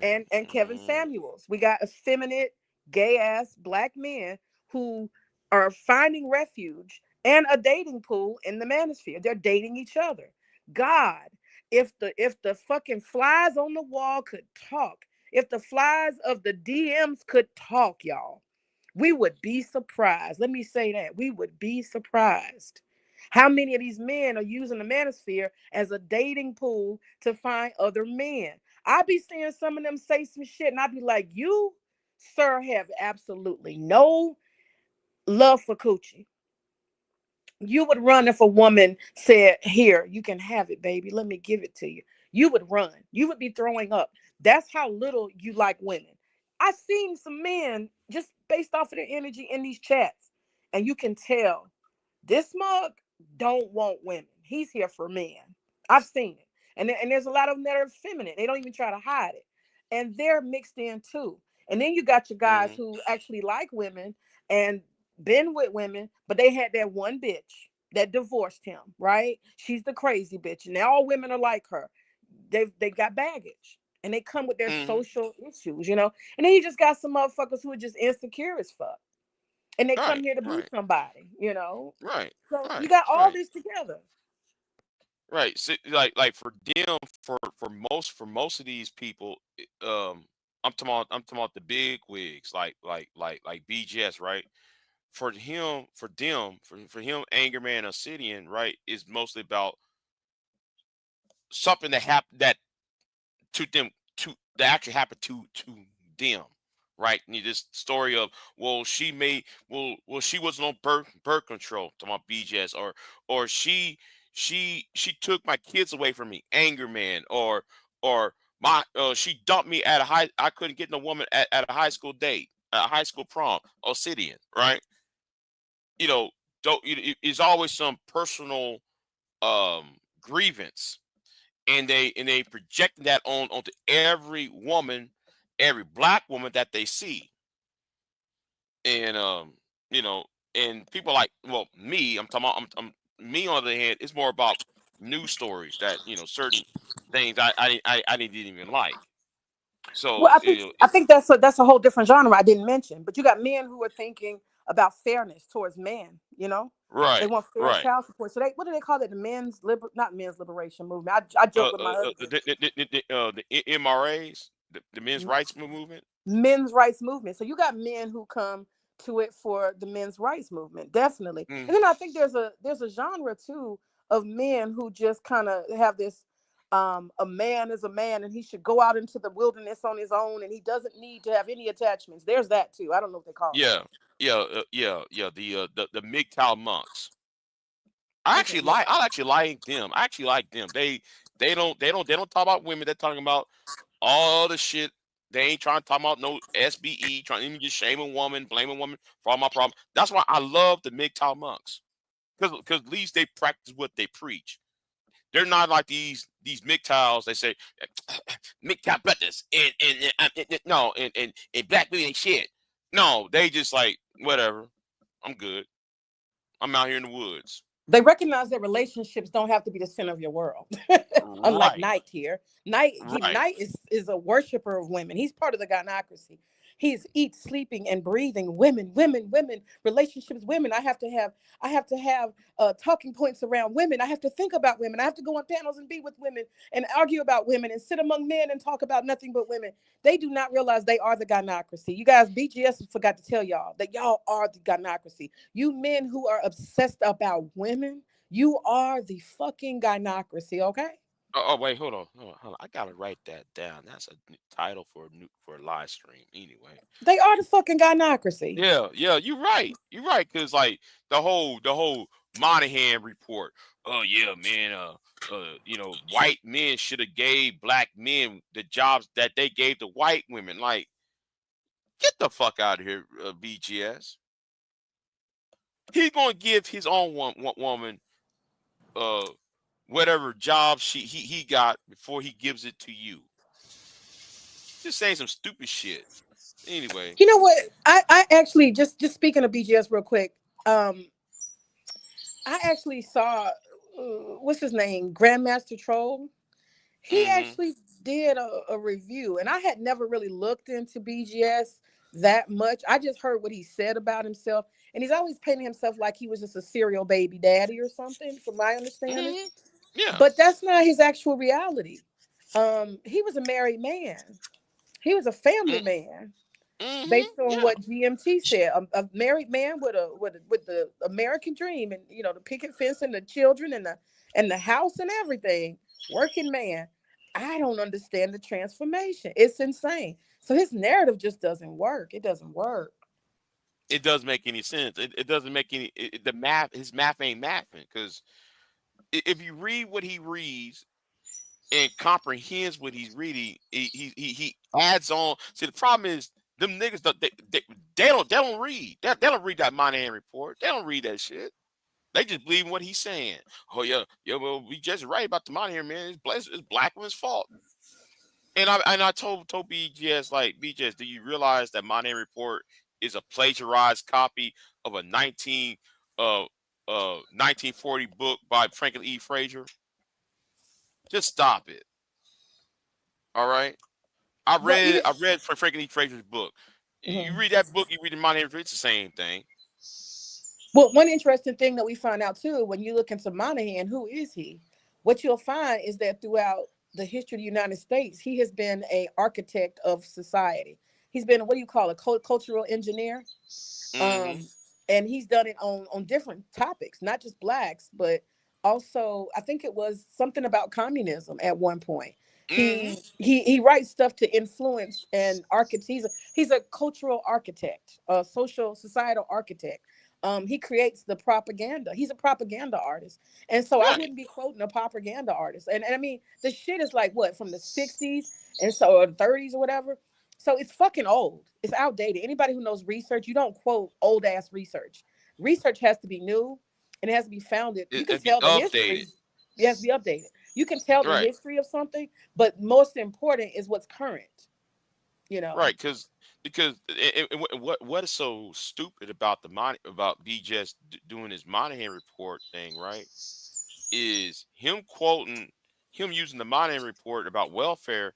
And Kevin Samuels. We got effeminate, gay ass black men who are finding refuge and a dating pool in the manosphere. They're dating each other. God, if the fucking flies on the wall could talk, if the flies of the DMs could talk, y'all, we would be surprised. Let me say that. We would be surprised. How many of these men are using the manosphere as a dating pool to find other men? I be seeing some of them say some shit, and I be like, you, sir, have absolutely no love for coochie. You would run if a woman said, here, you can have it, baby. Let me give it to you. You would run. You would be throwing up. That's how little you like women. I've seen some men just based off of their energy in these chats, and you can tell this mug don't want women. He's here for men. I've seen it. And there's a lot of them that are feminine. They don't even try to hide it. And they're mixed in too. And then you got your guys who actually like women and been with women, but they had that one bitch that divorced him, right? She's the crazy bitch. And all women are like her. They got baggage. And they come with their social issues, And then you just got some motherfuckers who are just insecure as fuck. And they come here to be somebody, Right. So you got all this together. Right. So, like for them, for most of these people, I'm talking about the big wigs, like BGS, right? For him, for him, Anger Man Obsidian, right, is mostly about something that happened to them that actually happened to them, right? And this story of she wasn't on birth control, to my BGS, or she took my kids away from me, Anger Man, or my she dumped me at I couldn't get no woman at a high school date, a high school prom, Obsidian, right? It's always some personal grievance, and they project that onto every woman, every black woman that they see. And and people like, me, I'm talking about, me on the other hand, it's more about news stories that certain things I didn't even like. So Well, I think that's a whole different genre I didn't mention. But you got men who are thinking about fairness towards men. You know, they right, want fair right. child support. So what do they call it? The not men's liberation movement. I joke with my husband. The MRAs, the men's rights movement. Men's rights movement. So you got men who come to it for the men's rights movement, definitely. Mm. And then I think there's a genre too of men who just kind of have this a man is a man and he should go out into the wilderness on his own and he doesn't need to have any attachments. There's that too. I don't know what they call it. Yeah, yeah. The MGTOW monks. I Okay, actually yeah. like them. I actually like them. They don't talk about women. They're talking about all the shit. They ain't trying to talk about no SBE, trying to even just shame a woman, blame a woman for all my problem. That's why I love the MGTOW monks. Because at least they practice what they preach. They're not like these MGTOWs. They say MGTOW brothers and black women ain't shit. No, they just like whatever. I'm good. I'm out here in the woods. They recognize that relationships don't have to be the center of your world. Unlike Right. Knight here. Knight Right. is a worshiper of women. He's part of the gynocracy. He's eats, sleeping, and breathing women, relationships, women. I have to have talking points around women. I have to think about women. I have to go on panels and be with women and argue about women and sit among men and talk about nothing but women. They do not realize they are the gynocracy. You guys, BGS forgot to tell y'all that y'all are the gynocracy. You men who are obsessed about women, you are the fucking gynocracy, okay? Oh, wait, hold on. I gotta write that down. That's a title for a live stream. Anyway. They are the fucking gynocracy. Yeah, you're right. You're right, because like the whole Monahan report. Oh yeah, man. White men should have gave black men the jobs that they gave to white women. Like, get the fuck out of here, BGS. He's gonna give his own woman whatever job he got before he gives it to you. Just saying some stupid shit. Anyway. You know what? I actually just speaking of BGS real quick. I actually saw what's his name, Grandmaster Troll. He actually did a review, and I had never really looked into BGS that much. I just heard what he said about himself, and he's always painting himself like he was just a serial baby daddy or something, from my understanding. Yeah. But that's not his actual reality. He was a married man. He was a family man. Based on what GMT said, a married man with the American dream, and the picket fence and the children and the house and everything, working man. I don't understand the transformation. It's insane. So his narrative just doesn't work. It doesn't work. It doesn't make any sense. It doesn't make any. The math, his math ain't mathing. Because if you read what he reads and comprehends what he's reading, he adds on. See, the problem is them niggas they don't read. They don't read that Monahan report. They don't read that shit. They just believe in what he's saying. Oh yeah, well, we just right about the Monahan, man. It's black women's fault. And I told BGS, like, BGS, do you realize that Monahan report is a plagiarized copy of a 1940 book by Franklin E. Frazier? Just stop it. All right. I read Franklin E. Frazier's book. You read that book, you read the Monahan report, it's the same thing. Well, one interesting thing that we find out too, when you look into Monahan, who is he? What you'll find is that throughout the history of the United States, he has been an architect of society. He's been, what do you call it, cultural engineer? And he's done it on different topics, not just blacks, but also I think it was something about communism at one point. He writes stuff to influence and architect. He's a cultural architect, a societal architect. He creates the propaganda. He's a propaganda artist. And so I wouldn't be quoting a propaganda artist. And I mean, the shit is like what, from the 60s and so, or 30s or whatever. So it's fucking old. It's outdated. Anybody who knows research, you don't quote old ass research. Research has to be new and it has to be founded. You can tell the history. It has to be updated. You can tell the history of something, but most important is what's current. Right, because what is so stupid about about BGS doing his Monahan report thing, right? Is him using the Monahan report about welfare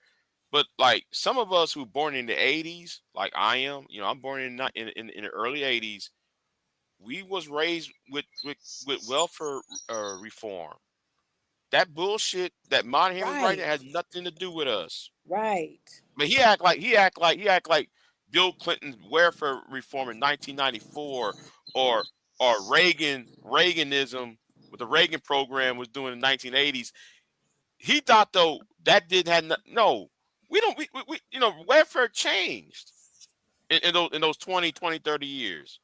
But like some of us who born in the 80s, like I am, I'm born in the early 80s. We was raised with welfare reform. That bullshit that Monahan was writing Right. has nothing to do with us. Right. But he act like Bill Clinton's welfare reform in 1994 or Reaganism what the Reagan program was doing in the 1980s. He thought though that did have no. We don't we welfare changed in those 20, 30 years.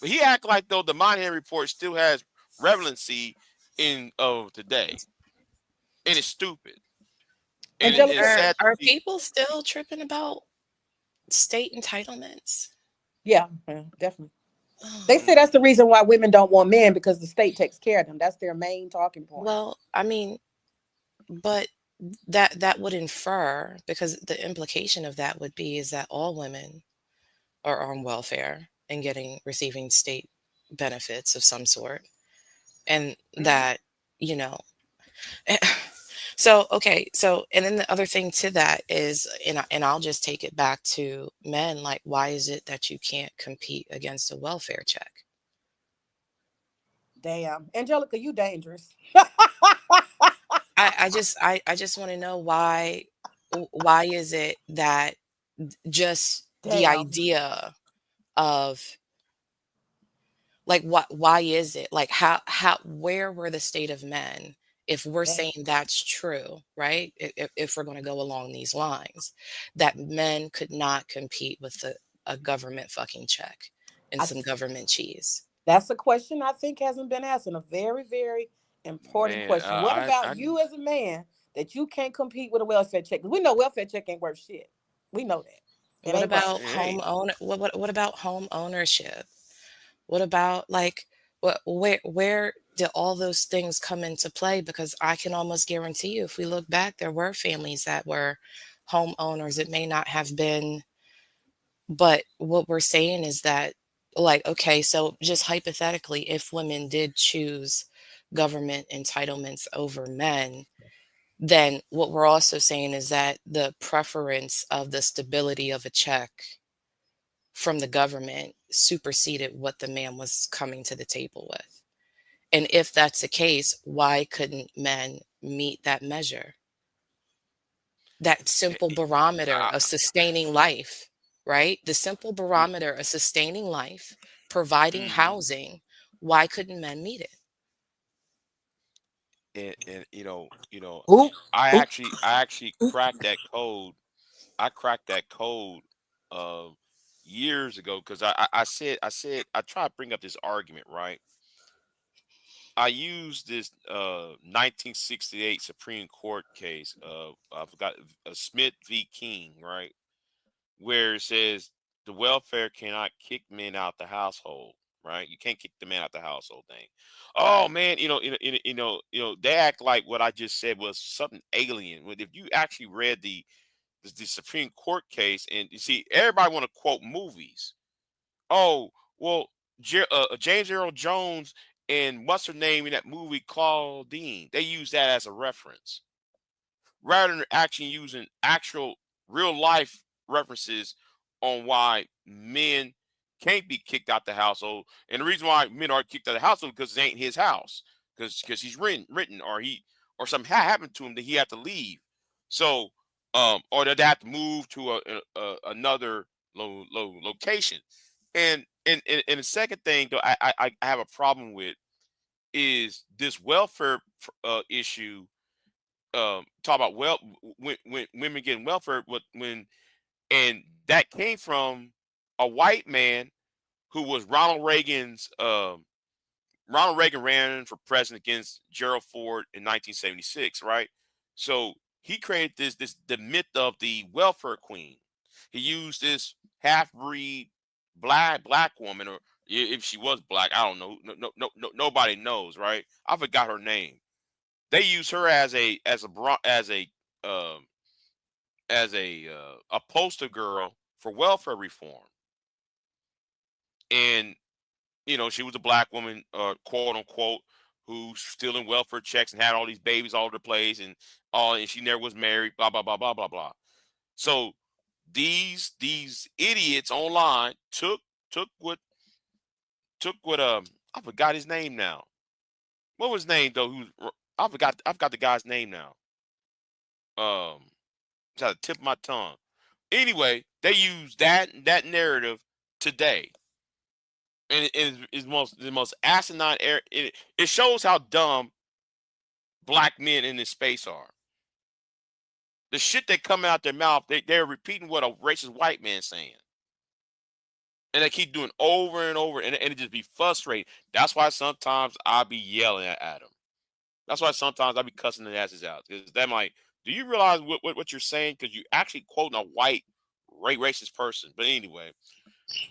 But he act like though the Monahan report still has relevancy in of today, and it's stupid, and Angelica, it's Are sad to are see. people still tripping about state entitlements? yeah, definitely. They say that's the reason why women don't want men because the state takes care of them. That's their main talking point. Well, I mean, but that would infer, because the implication of that would be is that all women are on welfare and receiving state benefits of some sort, and that you know so okay, so and then the other thing to that is, and I'll just take it back to men, like why is it that you can't compete against a welfare check? Damn, Angelica, you dangerous. I just want to know why is it that just the Damn. idea of like why is it like how where were the state of men if we're Damn. saying that's true, right? If we're going to go along these lines, that men could not compete with a government fucking check and I, some government cheese. that's a question I think hasn't been asked, and a very, very important Man, question. What about I you as a man that you can't compete with a welfare check? 'Cause we know welfare check ain't worth shit. We know that. It What ain't right. about what about home ownership? What about like where did all those things come into play? Because I can almost guarantee you, if we look back, there were families that were homeowners. It may not have been, but what we're saying is that, like, okay, so just hypothetically, if women did choose government entitlements over men, then what we're also saying is that the preference of the stability of a check from the government superseded what the man was coming to the table with. And if that's the case, why couldn't men meet that measure? That simple barometer I, of sustaining life, right? The simple barometer of sustaining life, providing mhm. housing, why couldn't men meet it? And Ooh, I actually cracked that code. I cracked that code uh years ago because I said I try to bring up this argument, right? I used this 1968 Supreme Court case of I forgot Smith v. King, right? Where it says the welfare cannot kick men out the household, right? You can't kick the man out the household thing. Oh man, they act like what I just said was something alien. But if you actually read the Supreme Court case, and you see everybody want to quote movies. Oh well, James Earl Jones and what's her name in that movie Claudine? They use that as a reference rather than actually using actual real life references on why men can't be kicked out the household. And the reason why men are kicked out of the household because it ain't his house. Because he's written or something happened to him that he had to leave. So or that they have to move to another location. And the second thing though I have a problem with is this welfare issue, talk about when women getting welfare when and that came from a white man who was Ronald Reagan ran for president against Gerald Ford in 1976, right? So he created the myth of the welfare queen. He used this half breed black woman, or if she was black, I don't know. Nobody knows, right? I forgot her name. They use her um, a poster girl for welfare reform, and she was a black woman, quote unquote, who's stealing welfare checks and had all these babies all over the place, and she never was married, blah blah blah blah blah blah. So these idiots online took what I forgot his name now. What was his name though? I forgot the guy's name now. It's at the tip of my tongue. Anyway, they use that narrative today, and it's the most asinine. It shows how dumb black men in this space are. The shit that come out their mouth, they're repeating what a racist white man saying, and they keep doing over and over, and it just be frustrating. That's why sometimes I be yelling at them. That's why sometimes I be cussing their asses out, because they're like, do you realize what you're saying? Because you actually quoting a white racist person. But anyway,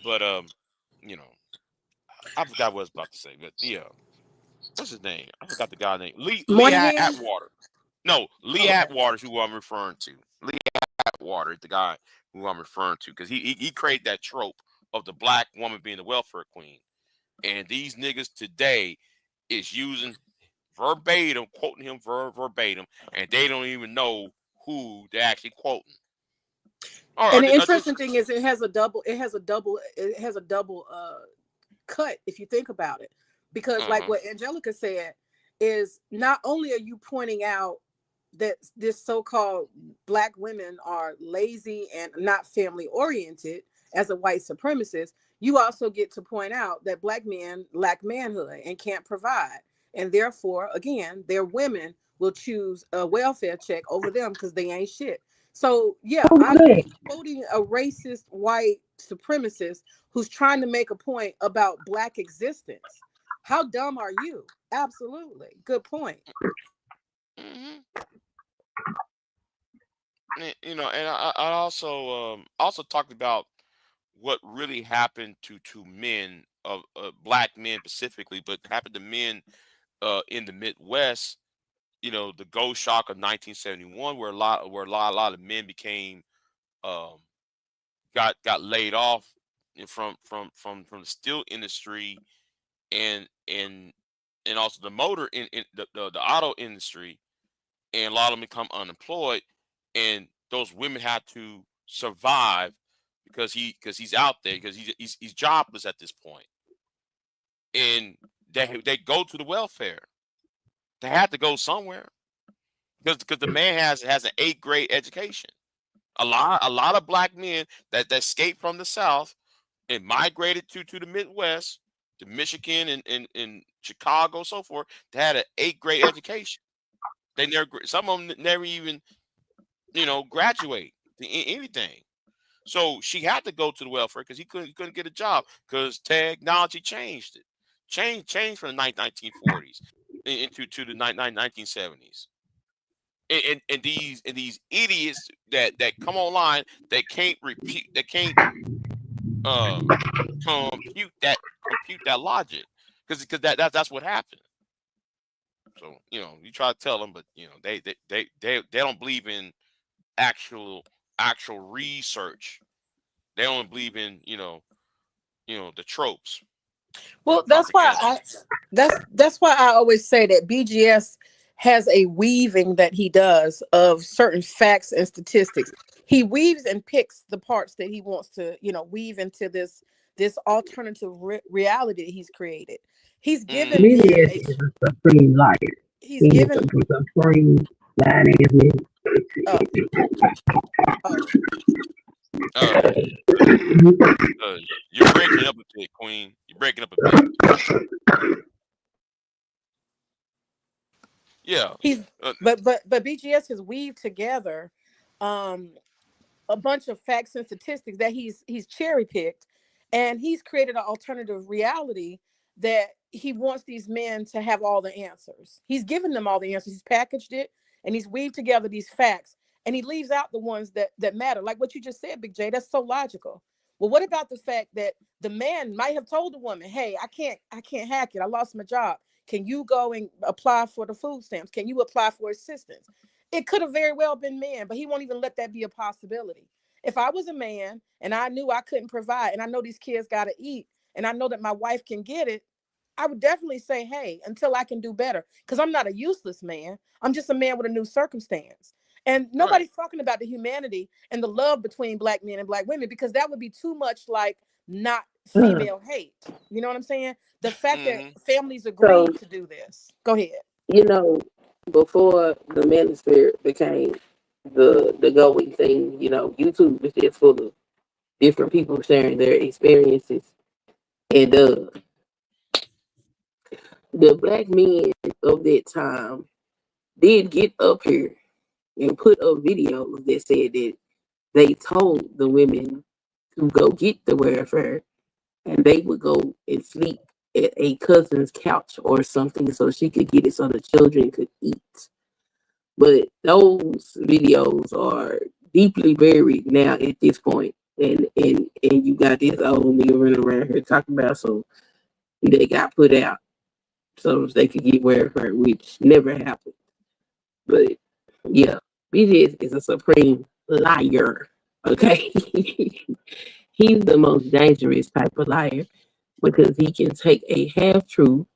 you know, I forgot what I was about to say. But yeah, what's his name? I forgot the guy's name. Lee Moynihan? Atwater. No, Lee Atwater is who I'm referring to. Lee Atwater is the guy who I'm referring to, because he created that trope of the black woman being the welfare queen, and these niggas today is using verbatim, quoting him verbatim, and they don't even know who they're actually quoting. And the interesting thing is, it has a double cut if you think about it, because like what Angelica said is, not only are you pointing out that this so-called black women are lazy and not family oriented as a white supremacist, you also get to point out that black men lack manhood and can't provide, and therefore, again, their women will choose a welfare check over them because they ain't shit. So yeah, I'm quoting a racist white supremacist who's trying to make a point about black existence. How dumb are you? Absolutely. Good point. You know, and I also talked about what really happened to men of black men specifically, but happened to men in the Midwest. You know, the gold shock of 1971, where a lot of men became got laid off from the steel industry, and also the motor in the auto industry, and a lot of them become unemployed, and those women had to survive because he's out there, because he's jobless at this point, and they go to the welfare. They had to go somewhere, because the man has an 8th grade education. A lot of black men that escaped from the South and migrated to the Midwest, to Michigan and Chicago, so forth. They had an 8th grade education. They never, some of them never even, graduate to anything. So she had to go to the welfare because he couldn't get a job, because technology changed it, changed from the 1940s into the 1970s. And these idiots that come online, they can't compute that logic, because that's what happened. So you try to tell them, but they don't believe in actual research. They only believe in the tropes. Well, that's why I always say that BGS has a weaving that he does of certain facts and statistics. He weaves and picks the parts that he wants to, weave into this alternative reality that he's created. He's given BGS is a supreme liar. He's given a supreme lying ass nigga. You're breaking up a bit, Queen. You're breaking up a bit. Yeah. But BGS has weaved together a bunch of facts and statistics that he's cherry picked, and he's created an alternative reality that he wants these men to have all the answers. He's given them all the answers. He's packaged it, and he's weaved together these facts, and he leaves out the ones that matter. Like what you just said, Big J, that's so logical. Well, what about the fact that the man might have told the woman, hey, I can't hack it. I lost my job. Can you go and apply for the food stamps? Can you apply for assistance? It could have very well been men, but he won't even let that be a possibility. If I was a man and I knew I couldn't provide, and I know these kids got to eat, and I know that my wife can get it, I would definitely say, hey, until I can do better, because I'm not a useless man. I'm just a man with a new circumstance. And nobody's talking about the humanity and the love between black men and black women, because that would be too much like not female hate. You know what I'm saying? The fact that families agreed to do this. Go ahead. You know, before the Manosphere became the going thing, you know, YouTube is just full of different people sharing their experiences. And the black men of that time did get up here and put up videos that said that they told the women to go get the welfare, and they would go and sleep at a cousin's couch or something so she could get it so the children could eat. But those videos are deeply buried now at this point. And you got this old nigga running around here talking about so they got put out so they could get welfare, which never happened. But yeah, BJ is a supreme liar. Okay. He's the most dangerous type of liar because he can take a half truth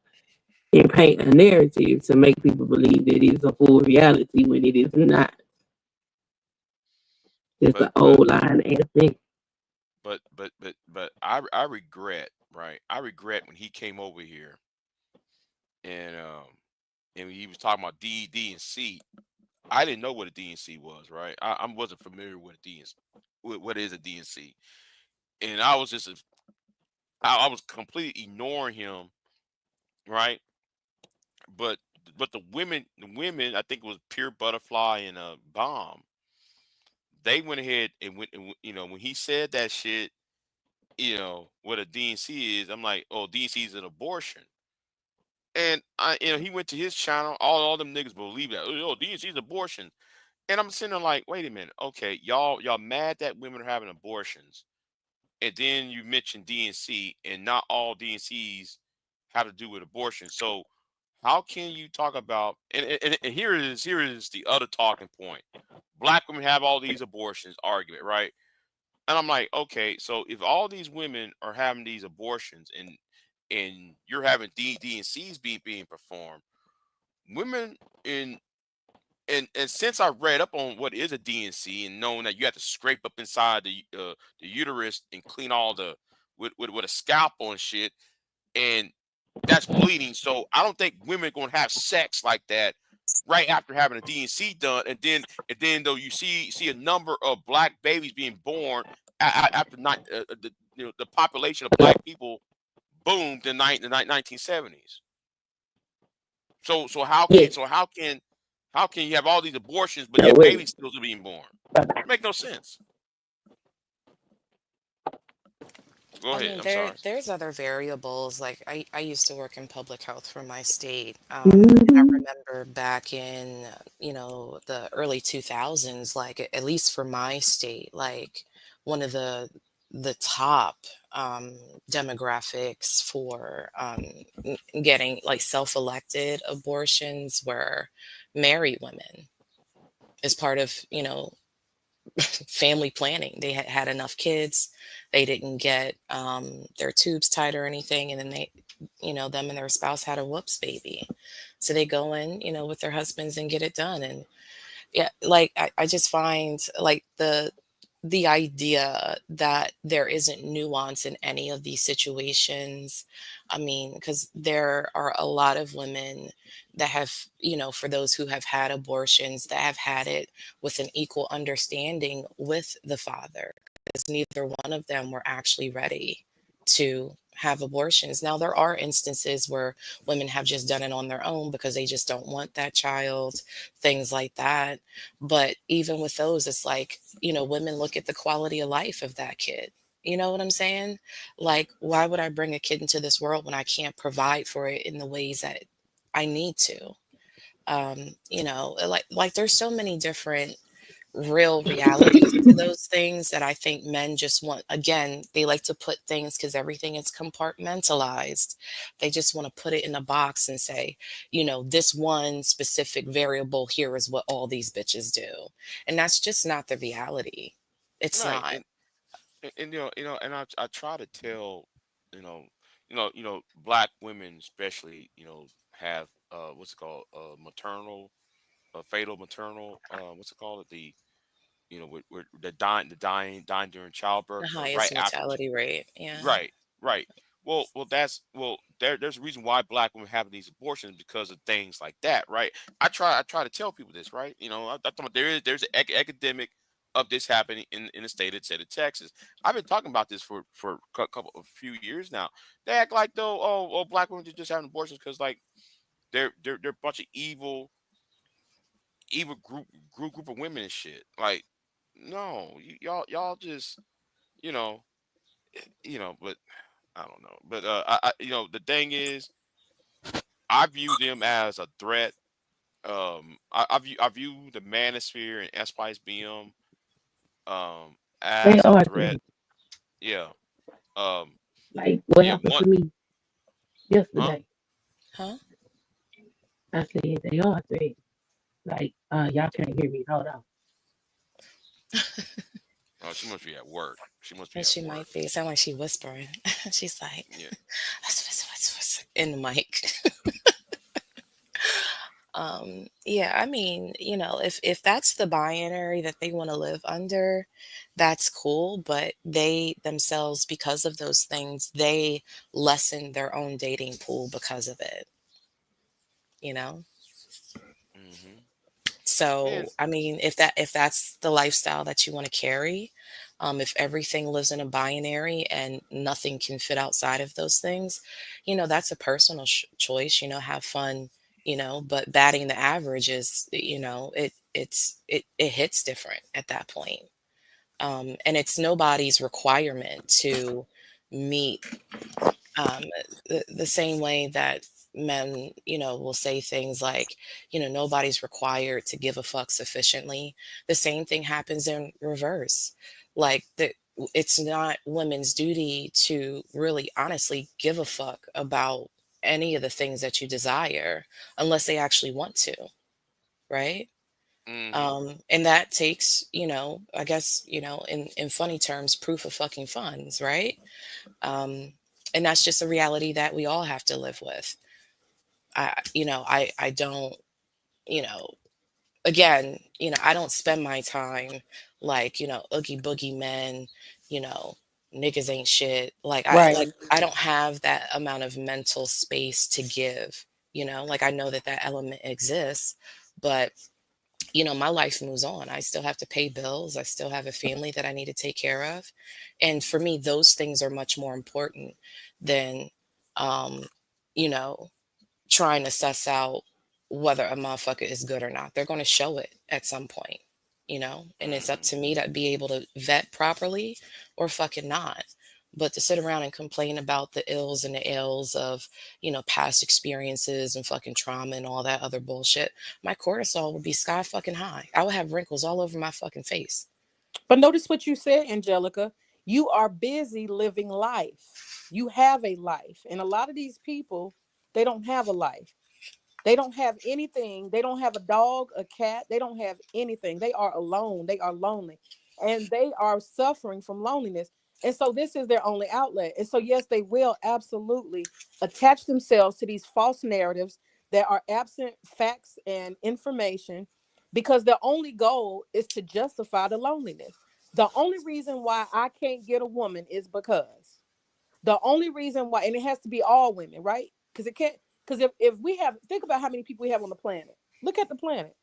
and paint a narrative to make people believe that it's a full reality when it is not. It's an old line ass thing. But I regret, right? I regret when he came over here and he was talking about D and C. I didn't know what a DNC was, right? I wasn't familiar with a DNC. What is a DNC? And I was just I was completely ignoring him, right? But the women, I think it was Pure Butterfly and Bomb. They went ahead and you know, when he said that shit, you know, what a DNC is, I'm like, oh, DNC is an abortion. And he went to his channel. All them niggas believe that. Oh, DNC is abortion. And I'm sitting there like, wait a minute. Okay, y'all mad that women are having abortions, and then you mentioned DNC, and not all DNCs have to do with abortion. So how can you talk about and here is the other talking point. Black women have all these abortions argument, right? And I'm like, okay, so if all these women are having these abortions and you're having DNCs being performed, women in and since I read up on what is a DNC and knowing that you have to scrape up inside the uterus and clean all the with a scalpel and shit, and that's bleeding. So I don't think women are gonna have sex like that right after having a DNC done, and then though you see a number of black babies being born after the population of black people boomed in the 1970s. So how can you have all these abortions but yet babies still being born? It make no sense. Go I ahead. mean, I'm sorry. there's other variables. Like I used to work in public health for my state. And I remember back in, the early 2000s, like at least for my state, like one of the top demographics for getting like self-elected abortions were married women as part of, family planning. They had enough kids. They didn't get their tubes tied or anything. And then them and their spouse had a whoops baby. So they go in, with their husbands and get it done. And yeah, like I just find like the idea that there isn't nuance in any of these situations. I mean, because there are a lot of women that have, for those who have had abortions, that have had it with an equal understanding with the father, because neither one of them were actually ready to have abortions. Now, there are instances where women have just done it on their own because they just don't want that child, things like that. But even with those, it's like, women look at the quality of life of that kid. You know what I'm saying? Like, why would I bring a kid into this world when I can't provide for it in the ways that I need to? Like there's so many different real realities to those things that I think men just want. Again, they like to put things because everything is compartmentalized. They just want to put it in a box and say, this one specific variable here is what all these bitches do. And that's just not the reality. It's Right. not. And and I try to tell, you know, black women especially, have what's it called, fatal maternal, what's it called, where the dying during The childbirth or right highest after. mortality rate. Yeah. Right, right. There's a reason why black women have these abortions because of things like that, right? I try to tell people this, right? I talk about there's an academic of this happening in the state of Texas. I've been talking about this for a few years now. They act like though, black women just having abortions because like they're a bunch of evil group of women and shit. Like, no, y'all just you know but I don't know. But the thing is, I view them as a threat. I view the Manosphere and S Spice BM They as a are threat. threats. Yeah. Um. Like what Yeah. happened One. to me Huh? yesterday. Huh? I said they are threats. Like, y'all can't hear me. Hold on. Oh, she must be at work. She must be And at she work. might be. It sound like she whispering. She's like, Yeah. in the mic. Yeah, I mean, if that's the binary that they want to live under, that's cool, but they themselves, because of those things, they lessen their own dating pool because of it, you know? Hmm. So, And I mean, if that's the lifestyle that you want to carry, if everything lives in a binary and nothing can fit outside of those things, that's a personal choice. Have fun. But batting the average is, it hits different at that point, and it's nobody's requirement to meet um, the same way that men, will say things like, nobody's required to give a fuck sufficiently. The same thing happens in reverse. Like, it's not women's duty to really honestly give a fuck about any of the things that you desire unless they actually want to, right? hmm And that takes, I guess, in funny terms, proof of fucking funds, right? um, and that's just a reality that we all have to live with. I don't, you know, again, I don't spend my time like, oogie boogie men, you know, niggas ain't shit. Right. I don't have that amount of mental space to give. Like, I know that element exists, but my life moves on. I still have to pay bills. I still have a family that I need to take care of. And for me, those things are much more important than, um, you know, trying to suss out whether a motherfucker is good or not. They're going to show it at some point, and it's up hmm to me to be able to vet properly or fucking not. But to sit around and complain about the ills and the ails of, past experiences and fucking trauma and all that other bullshit, my cortisol would be sky fucking high. I would have wrinkles all over my fucking face. But notice what you said, Angelica. You are busy living life. You have a life. And a lot of these people, they don't have a life. They don't have anything. They don't have a dog, a cat. They don't have anything. They are alone. They are lonely. And they are suffering from loneliness. And so this is their only outlet. And so, yes, they will absolutely attach themselves to these false narratives that are absent facts and information because their only goal is to justify the loneliness. The only reason why I can't get a woman is because the only reason why, and it has to be all women, right? Because it can't, because if we have, think about how many people we have on the planet. Look at the planet.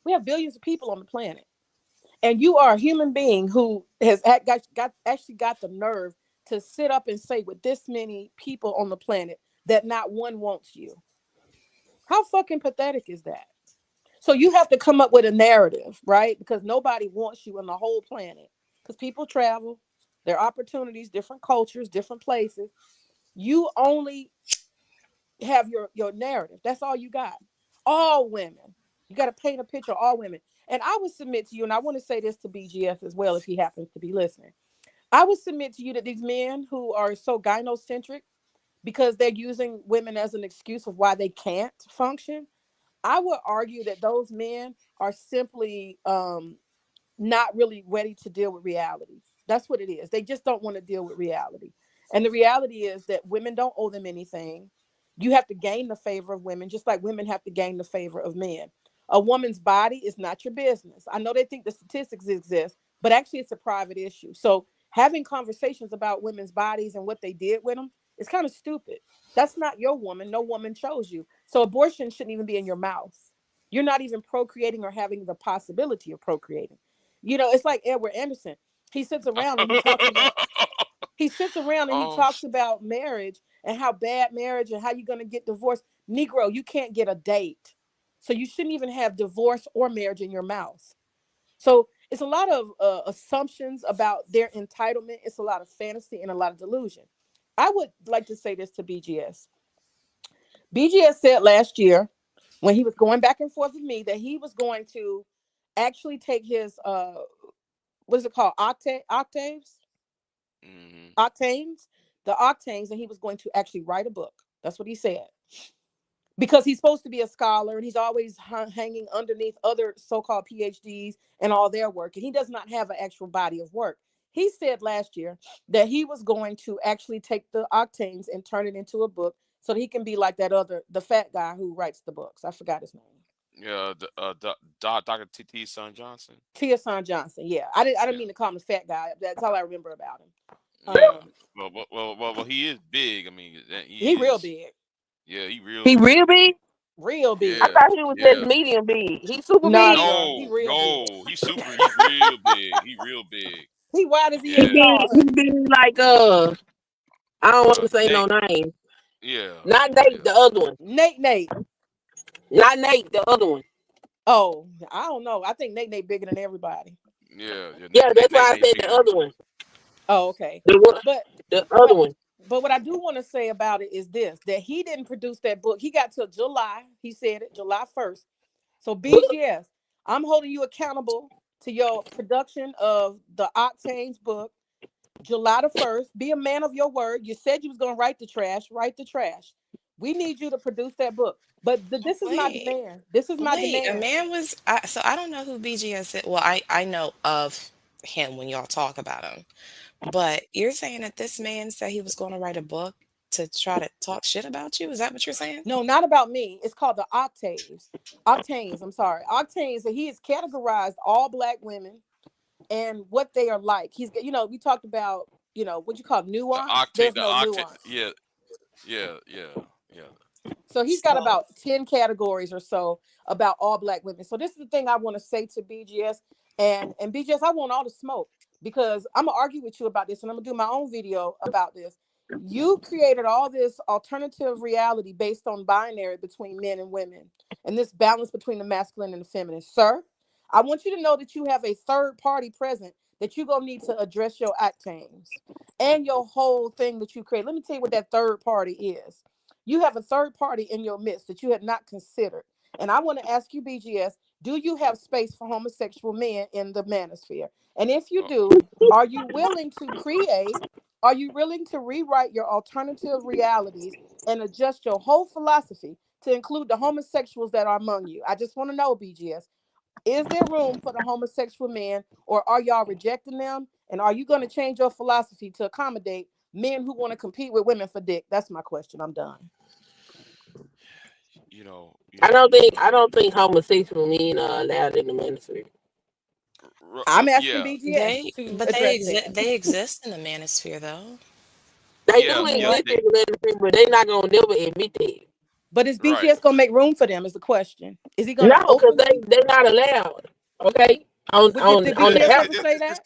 We have billions of people on the planet. And you are a human being who has actually got the nerve to sit up and say with this many people on the planet that not one wants you. How fucking pathetic is that? So you have to come up with a narrative, right? Because nobody wants you on the whole planet. Because people travel, there are opportunities, different cultures, different places. You only have your narrative. That's all you got. All women. You got to paint a picture of all women. And I would submit to you, and I want to say this to BGS as well, if he happens to be listening. I would submit to you that these men who are so gynocentric because they're using women as an excuse of why they can't function, I would argue that those men are simply not really ready to deal with reality. That's what it is. They just don't want to deal with reality. And the reality is that women don't owe them anything. You have to gain the favor of women, just like women have to gain the favor of men. A woman's body is not your business. I know they think the statistics exist, but actually it's a private issue. So having conversations about women's bodies and what they did with them is kind of stupid. That's not your woman. No woman chose you. So abortion shouldn't even be in your mouth. You're not even procreating or having the possibility of procreating. You know, it's like Edward Anderson. He sits around and he talks about marriage and how bad marriage and how you're going to get divorced. Negro, you can't get a date. So you shouldn't even have divorce or marriage in your mouth. So it's a lot of assumptions about their entitlement. It's a lot of fantasy and a lot of delusion. I would like to say this to BGS. BGS said last year when he was going back and forth with me that he was going to actually take his what is it called, octaves, octanes, the octanes, and he was going to actually write a book. That's what he said, because he's supposed to be a scholar and he's always hanging underneath other so-called PhDs and all their work, and he does not have an actual body of work. He said last year that he was going to actually take the octanes and turn it into a book so that he can be like the fat guy who writes the books. I forgot his name. Yeah, Dr. T. Son Johnson. Tia Son Johnson. Yeah, I didn't mean to call him a fat guy. That's all I remember about him. Well, he is big. I mean, he real big. Yeah, he real big. Real big. Yeah, I thought he was just medium big. He's super big. No, he real big. he's real big. He real big. He wide as he He is tall. big. He big like I don't want to say Nate. no name. Yeah. Not Nate, the other one. Nate. Not Nate, the other one. Oh, I don't know. I think Nate bigger than everybody. Yeah, that's why I said the other one. Oh, okay. The other one. But what I do want to say about it is this: that he didn't produce that book. He got till July. He said it, July 1st. So BGS, I'm holding you accountable to your production of the Octanes book, July the 1st. Be a man of your word. You said you was gonna write the trash. Write the trash. We need you to produce that book. But this is my demand. This is my demand. A man was so I don't know who BGS is. Well, I know of him when y'all talk about him. But you're saying that this man said he was going to write a book to try to talk shit about you? Is that what you're saying? No, not about me. It's called the Octaves. Octanes, I'm sorry. Octanes, and he has categorized all Black women and what they are like. He's, we talked about, what you call nuance. There's no nuance. Yeah. So he's got about 10 categories or so about all Black women. So this is the thing I want to say to BGS. And BGS, I want all the smoke, because I'm going to argue with you about this, and I'm going to do my own video about this. You created all this alternative reality based on binary between men and women and this balance between the masculine and the feminine. Sir, I want you to know that you have a third party present that you're going to need to address your octanes and your whole thing that you create. Let me tell you what that third party is. You have a third party in your midst that you had not considered. And I want to ask you, BGS, do you have space for homosexual men in the manosphere? And if you do, are you willing to create? Are you willing to rewrite your alternative realities and adjust your whole philosophy to include the homosexuals that are among you? I just want to know, BGS, is there room for the homosexual men, or are y'all rejecting them? And are you going to change your philosophy to accommodate men who want to compete with women for dick? That's my question. I'm done. I don't think homosexual men are allowed in the manosphere. I'm asking BGS they exist in the manosphere though. They do exist in the manosphere, but they're not gonna never admit that. But is BGS gonna make room for them? Is the question? Is he gonna? No, because they're not allowed. Okay. Did BGS ever say that?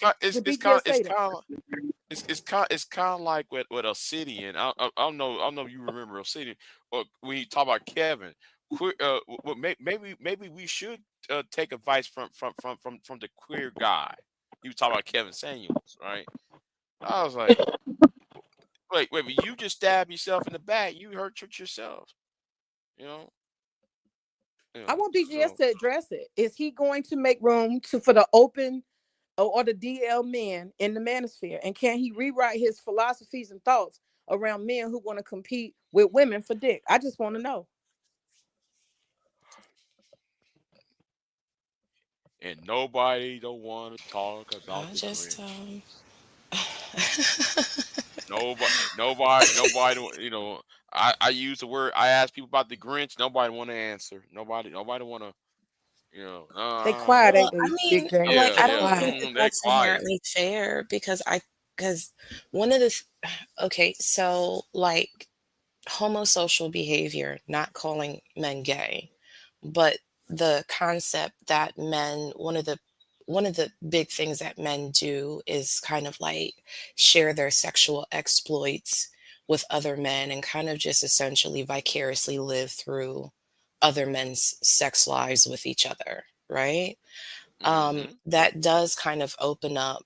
It's kind of like with Obsidian. I don't know if you remember Obsidian, or when you talk about Kevin. Maybe we should take advice from the queer guy. You talk about Kevin Samuels, right? I was like, wait, you just stabbed yourself in the back. You hurt yourself. I want BGS to address it. Is he going to make room for the open or the DL men in the manosphere? And can he rewrite his philosophies and thoughts around men who want to compete with women for dick? I just want to know. And nobody don't want to talk about the Nobody. You know, I use the word. I ask people about the Grinch. Nobody want to answer. Nobody want to. You know, They quiet, Well, ain't they, I Big mean, J? like, yeah, I yeah. don't think that They that's quiet. inherently fair because one of the, okay, so like homosocial behavior, not calling men gay, but the concept that men, one of the big things that men do is kind of like share their sexual exploits with other men and kind of just essentially vicariously live through other men's sex lives with each other, right? That does kind of open up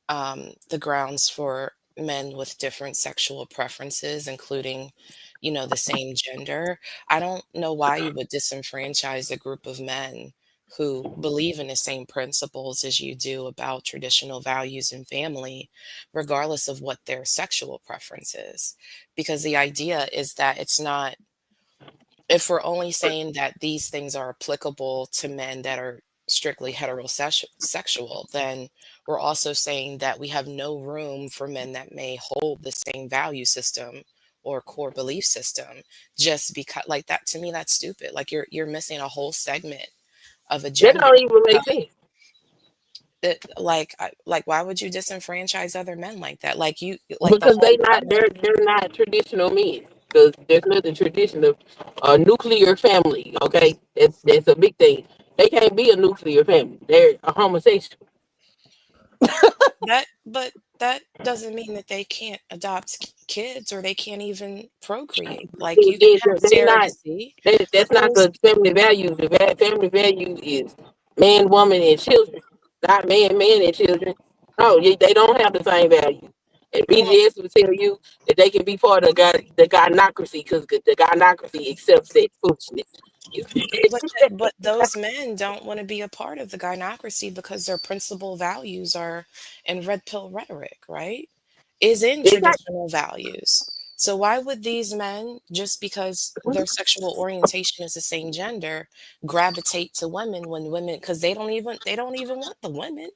the grounds for men with different sexual preferences, including, you know, the same gender. I don't know why you would disenfranchise a group of men who believe in the same principles as you do about traditional values and family, regardless of what their sexual preference is. Because the idea is that it's not, if we're only saying that these things are applicable to men that are strictly heterosexual, then we're also saying that we have no room for men that may hold the same value system or core belief system, just because, like, that to me that's stupid. Like, you're missing a whole segment of a That gender. don't even make sense. Like, why would you disenfranchise other men like that? Like, you, like, the Because whole they're not traditional men. Because there's nothing traditional. A nuclear family, okay, that's a big thing. They can't be a nuclear family. They're a homosexual. but that doesn't mean that they can't adopt kids or they can't even procreate. Like, you can have They not. surrogacy, but That's not those, the family value. The family value is man, woman, and children. Not man, man, and children. No, they don't have the same value. And well, BGS will tell you that they can be part of the gynocracy because the gynocracy accepts that foolishness. but those men don't want to be a part of the gynocracy because their principal values are in red pill rhetoric, right? Is in They got traditional values. So why would these men, just because their sexual orientation is the same gender, gravitate to women when women, because they don't even want the women.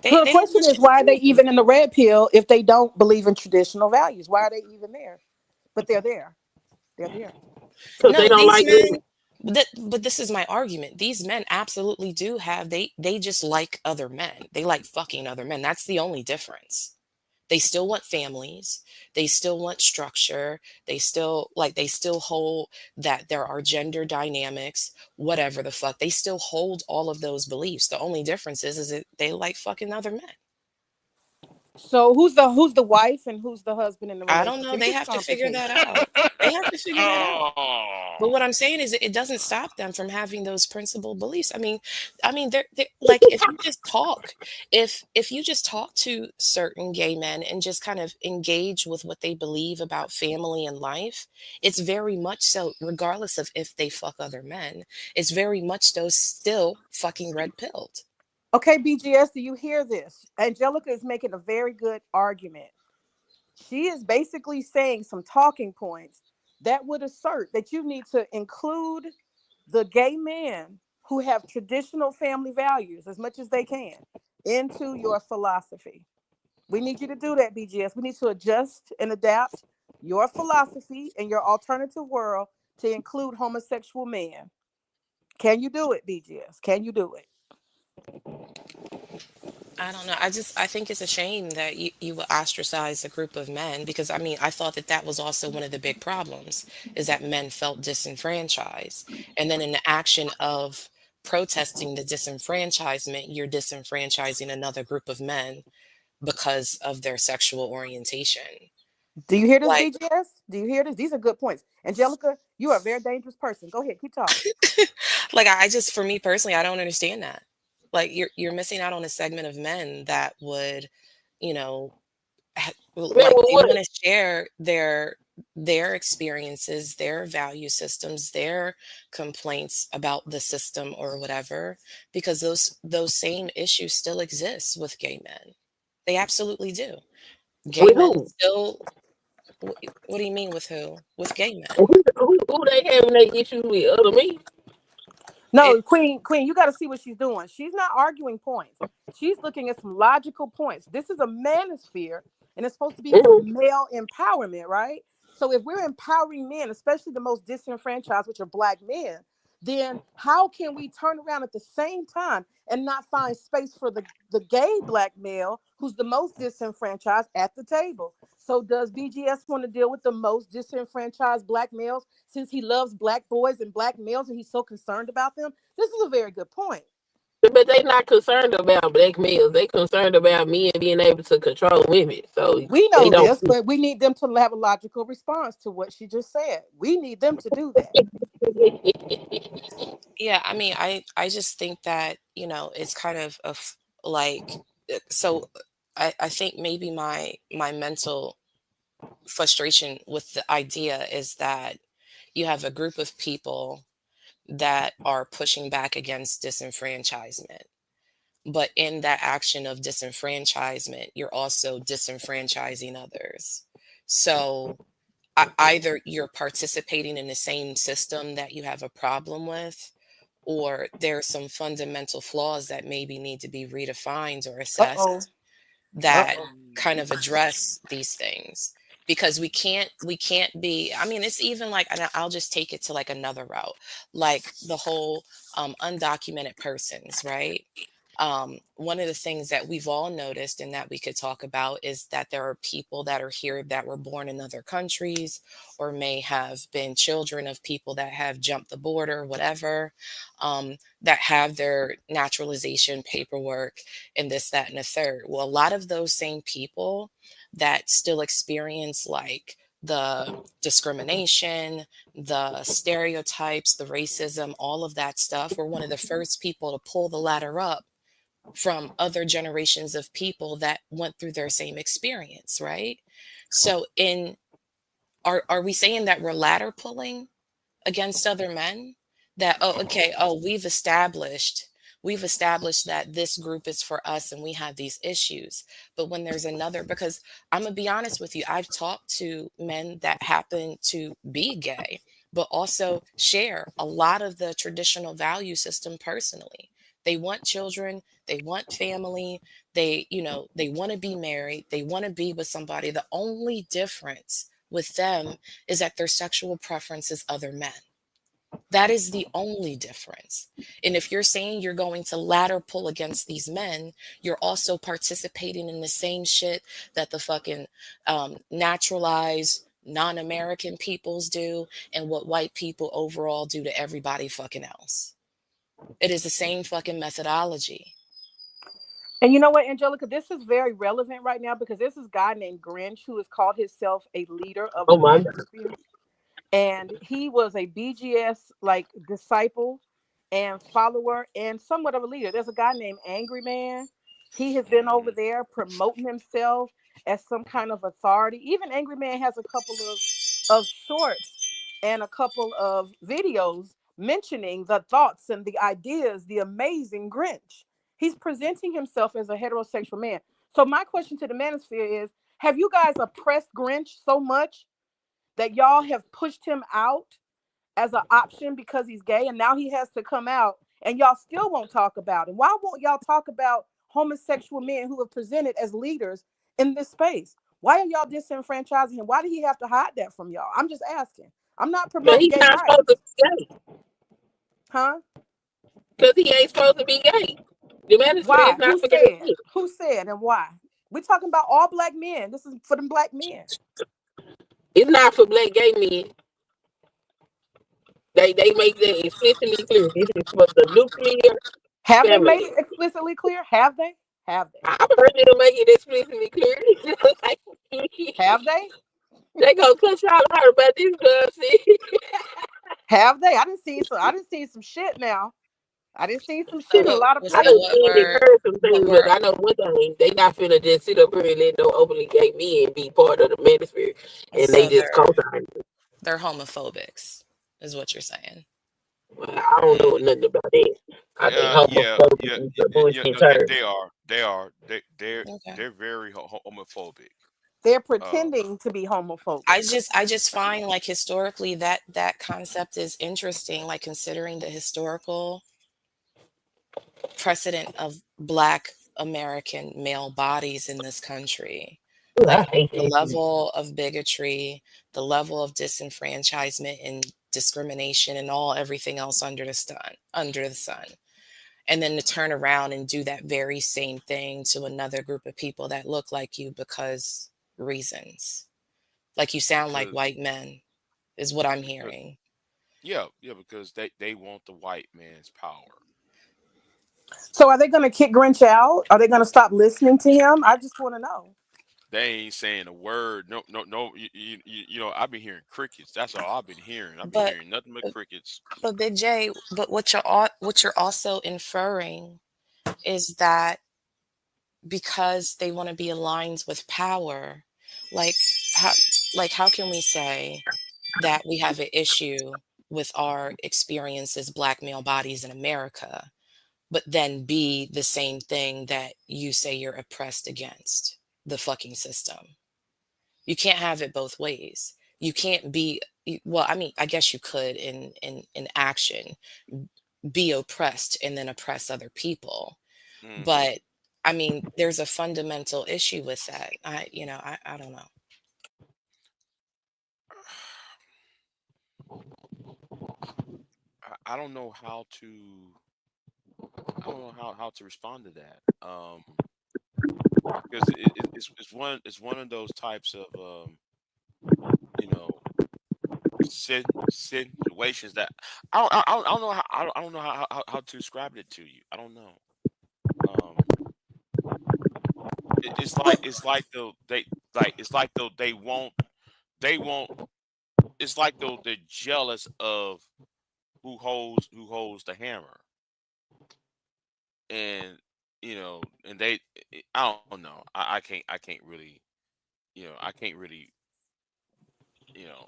So the They don't question want is, shit to why are do they with the even in men. the red pill if they don't believe in traditional values? Why are they even there? But they're there. They're there. because they No, don't these like women. men, but this is my argument. These men absolutely do have, they just like other men. They like fucking other men. That's the only difference. They still want families. They still want structure. They still hold that there are gender dynamics, whatever the fuck. They still hold all of those beliefs. The only difference is that they like fucking other men. So who's the wife and who's the husband in the I don't know. relationship? It They gets have to figure complicated. that out. They have to figure that out. But Oh, what I'm saying is it doesn't stop them from having those principal beliefs. I mean, they're like, if you just talk to certain gay men and just kind of engage with what they believe about family and life, it's very much so, regardless of if they fuck other men, it's very much so still fucking red pilled. Okay, BGS, do you hear this? Angelica is making a very good argument. She is basically saying some talking points that would assert that you need to include the gay men who have traditional family values as much as they can into your philosophy. We need you to do that, BGS. We need to adjust and adapt your philosophy and your alternative world to include homosexual men. Can you do it, BGS? Can you do it? I don't know. I think it's a shame that you would ostracize a group of men, because I thought that that was also one of the big problems, is that men felt disenfranchised. And then in the action of protesting the disenfranchisement, you're disenfranchising another group of men because of their sexual orientation. Do you hear this, Like, BGS? Do you hear this? These are good points. Angelica, you are a very dangerous person. Go ahead, keep talking. like I just, for me personally, I don't understand that. Like, you're missing out on a segment of men that would, you know, Man, like, well, they what? want to share their experiences, their value systems, their complaints about the system or whatever, because those same issues still exist with gay men. They absolutely do. Gay With men who? still, what do you mean with who? With gay men. Who they having their issues with? Other me? No, Queen, you got to see what she's doing. She's not arguing points. She's looking at some logical points. This is a manosphere and it's supposed to be for male empowerment, right? So if we're empowering men, especially the most disenfranchised, which are Black men, then how can we turn around at the same time and not find space for the gay Black male who's the most disenfranchised at the table? So does BGS want to deal with the most disenfranchised Black males since he loves Black boys and Black males and he's so concerned about them? This is a very good point. But they not concerned about Black males. They concerned about men being able to control women. So We they know don't. this, but we need them to have a logical response to what she just said. We need them to do that. Yeah, I mean, I just think that, you know, it's kind of like, so I think maybe my mental frustration with the idea is that you have a group of people that are pushing back against disenfranchisement. But in that action of disenfranchisement, you're also disenfranchising others. So either you're participating in the same system that you have a problem with, or there are some fundamental flaws that maybe need to be redefined or Uh-oh. assessed that kind of address these things. Because we can't be, I mean, it's even like, and I'll just take it to like another route, like the whole undocumented persons, right? One of the things that we've all noticed and that we could talk about is that there are people that are here that were born in other countries or may have been children of people that have jumped the border, whatever, that have their naturalization paperwork and this, that, and the third. Well, a lot of those same people that still experience like the discrimination, the stereotypes, the racism, all of that stuff, were one of the first people to pull the ladder up from other generations of people that went through their same experience, right? So are we saying that we're ladder pulling against other men? That, oh, okay, oh, we've established that this group is for us and we have these issues. But when there's another, because I'm gonna be honest with you, I've talked to men that happen to be gay, but also share a lot of the traditional value system personally. They want children, they want family, they, you know, they want to be married, they want to be with somebody. The only difference with them is that their sexual preference is other men. That is the only difference. And if you're saying you're going to ladder pull against these men, you're also participating in the same shit that the fucking naturalized non-American peoples do and what white people overall do to everybody fucking else. It is the same fucking methodology. And you know what, Angelica, this is very relevant right now because there's this guy named Grinch who has called himself a leader of the Manosphere. And he was a BGS like disciple and follower and somewhat of a leader. There's a guy named Angry Man. He has been over there promoting himself as some kind of authority. Even Angry Man has a couple of shorts and a couple of videos mentioning the thoughts and the ideas, the amazing Grinch. He's presenting himself as a heterosexual man. So my question to the Manosphere is, have you guys oppressed Grinch so much that y'all have pushed him out as an option because he's gay and now he has to come out and y'all still won't talk about him? Why won't y'all talk about homosexual men who have presented as leaders in this space? Why are y'all disenfranchising him? Why did he have to hide that from y'all? I'm just asking. I'm not promoting gay rights. Supposed to be gay. Huh? Because he ain't supposed to be gay. The Manosphere is not for gay men. Who said and why? We're talking about all Black men. This is for them Black men. It's not for Black gay men. They make that explicitly clear. This is for the nuclear. Have family. they made it explicitly clear? Have they? Have they? I've heard them make it explicitly clear. Have they? They gonna cut y'all out about this girl. See? Have they? I didn't see some shit now. I didn't see some shit in a lot of I places. done seen and heard some things, but I know one thing: they not finna just sit up here and let no openly gay men be part of the Manosphere, and they just co-sign it. They're homophobics, is what you're saying. Well, I don't know nothing about that. I think homophobic is a bullshit term. They're very homophobic. They're pretending to be homophobic. I just find like historically that concept is interesting, like considering the historical precedent of Black American male bodies in this country. Ooh, I Like hate the that shit. level of bigotry, the level of disenfranchisement and discrimination and everything else under the sun. And then to turn around and do that very same thing to another group of people that look like you because reasons. Like you sound like because white men is what I'm because hearing. yeah, because they want the white man's power. So are they going to kick Grinch out? Are they going to stop listening to him? I just want to know. They ain't saying a word. No. You know, I've been hearing crickets. That's all I've been hearing. I've been But hearing nothing but crickets. but Big J, but what you're also inferring is that because they want to be aligned with power, like how how can we say that we have an issue with our experience as black male bodies in America, but then be the same thing that you say you're oppressed against the fucking system? You can't have it both ways. You can't be well, I mean, I guess you could in action be oppressed and then oppress other people. Mm-hmm. But I mean, there's a fundamental issue with that. I don't know. I don't know how to. I don't know how to respond to that. Because it's one of those types of you know situations that I don't know I don't know how to describe it to you. I don't know. Um, it's like though they won't. It's like though they're jealous of who holds the hammer, and and I don't know. I can't really I can't really you know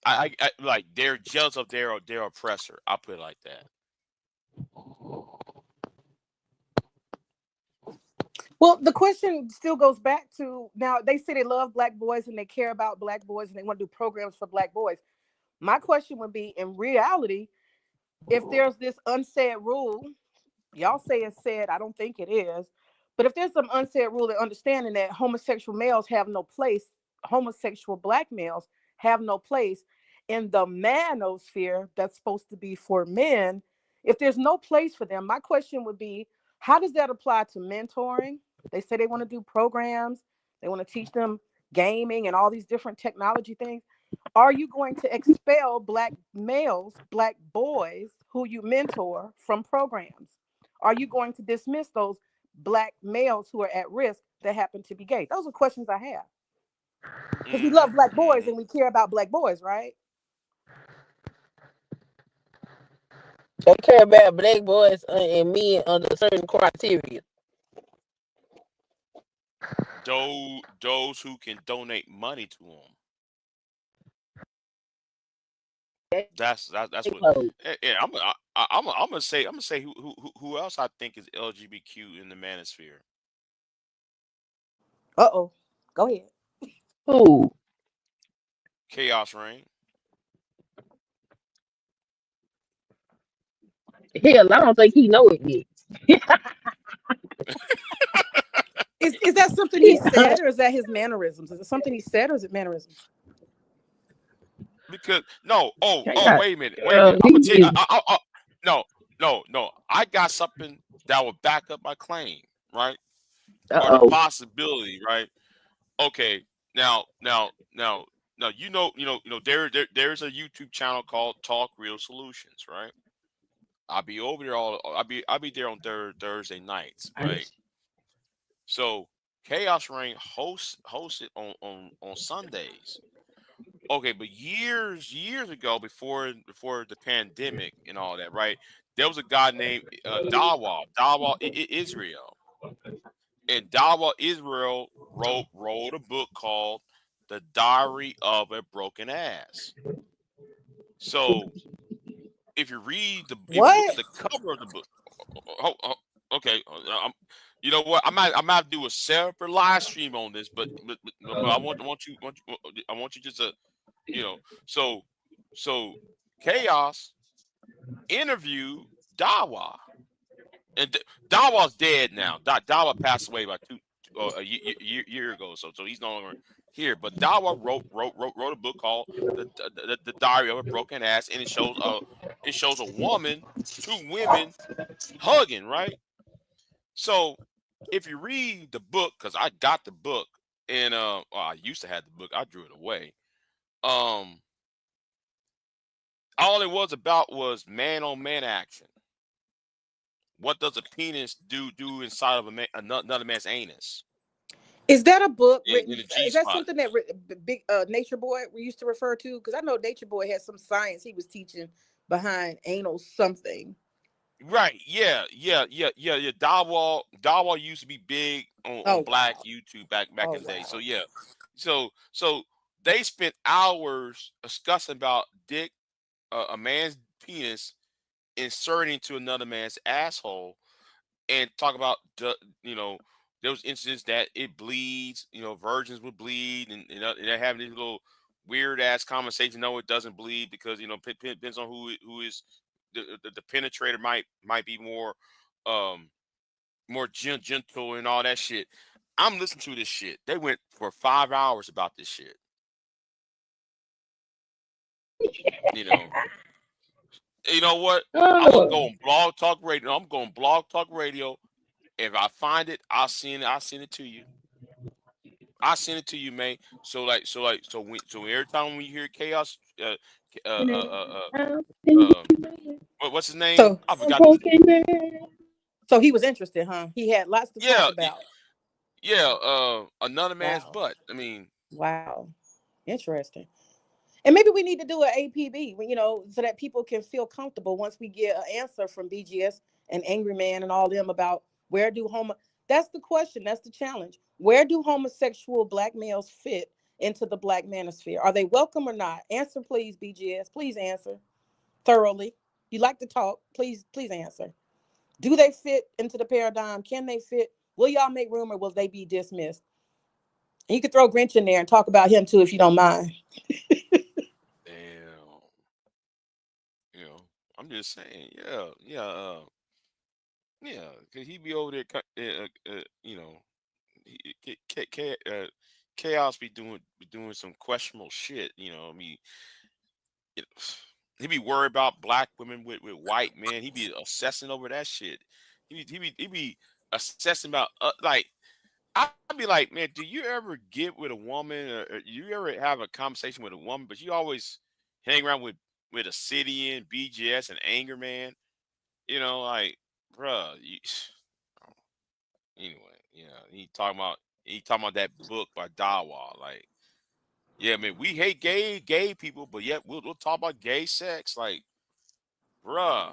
I like they're jealous of their oppressor. I'll put it like that. Well, the question still goes back to now they say they love black boys and they care about black boys and they want to do programs for black boys. My question would be in reality, if there's this unsaid rule, y'all say it's said, I don't think it is, but if there's some unsaid rule and understanding that homosexual males have no place, homosexual black males have no place in the manosphere that's supposed to be for men, if there's no place for them, my question would be, how does that apply to mentoring? They say they want to do programs, they want to teach them gaming and all these different technology things. Are you going to expel black males, black boys who you mentor from programs? Are you going to dismiss those black males who are at risk that happen to be gay? Those are questions I have. Because we love black boys and we care about black boys, right? They care about black boys and men under certain criteria. Those who can donate money to them. That's what. Yeah, I'm gonna say who else I think is LGBTQ in the manosphere. Uh-oh. Go ahead. Who? Chaos Reign. Hell, I don't think he know it yet. Is that something he said or is that his mannerisms? Is it something he said or is it mannerisms? Because no, wait a minute. I'm gonna tell you. No. I got something that will back up my claim, right? Or the possibility, right? Okay. Now. There's a YouTube channel called Talk Real Solutions, right? I'll be over there I'll be there on Thursday nights, right? So Chaos Reign hosts it on Sundays. Okay, but years ago, before the pandemic and all that, right? There was a guy named Dawa Israel, and Dawa Israel wrote a book called "The Diary of a Broken Ass." So if you look at the cover of the book, okay, you know what? I might do a separate live stream on this, but I want you just to so Chaos interviewed Dawa, and Dawa's dead now. Dawa passed away about year ago. So he's no longer here. But Dawa wrote a book called the Diary of a Broken Ass, and it shows a woman, two women hugging, right? So if you read the book, because I got the book, and I used to have the book, I drew it away. All it was about was man on man action. What does a penis do inside of another man's anus? Is that a book written? In the G Is that spot. something that big Nature Boy we used to refer to? Because I know Nature Boy had some science he was teaching behind anal something. Right? Yeah. Dawa used to be big on Black YouTube back in the day. So yeah, so they spent hours discussing about dick, a man's penis inserting into another man's asshole, and talk about there was incidents that it bleeds. Virgins would bleed, and they're having these little weird ass conversations. No, it doesn't bleed because depends on who is the penetrator might be more gentle and all that shit. I'm listening to this shit. They went for 5 hours about this shit. You know what? I'm gonna go on Blog Talk Radio. I'm going Blog Talk Radio. If I find it, I'll send it to you. I'll send it to you, man. So every time we hear chaos, what's his name? I forgot. So he was interested, huh? He had lots to talk about. Another man's butt. I mean, wow, interesting. And maybe we need to do an APB, so that people can feel comfortable once we get an answer from BGS and Angry Man and all them about where do that's the question, that's the challenge. Where do homosexual Black males fit into the Black manosphere? Are they welcome or not? Answer, please, BGS. Please answer thoroughly. You like to talk, please answer. Do they fit into the paradigm? Can they fit? Will y'all make room or will they be dismissed? And you could throw Grinch in there and talk about him too, if you don't mind. I'm just saying, because he be over there, Chaos be doing some questionable shit. I mean, he be worried about Black women with white men. He be obsessing over that shit. He be obsessing about like. I'd be like, man, do you ever get with a woman, or you ever have a conversation with a woman, but you always hang around with Obsidian, BGS, and Anger Man? Like, bruh. Anyway, he talking about that book by Dawa. Like, yeah, man, we hate gay people, but yet we'll talk about gay sex. Like, bruh.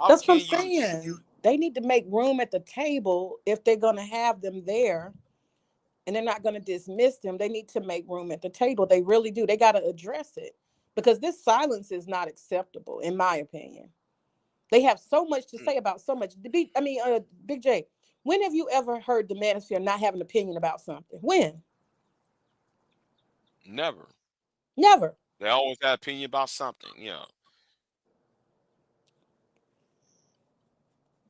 That's what I'm saying. They need to make room at the table if they're going to have them there, and they're not going to dismiss them. They need to make room at the table. They really do. They got to address it, because this silence is not acceptable, in my opinion. They have so much to say about so much. Big J, when have you ever heard the Manosphere not have an opinion about something? When? Never. They always have an opinion about something.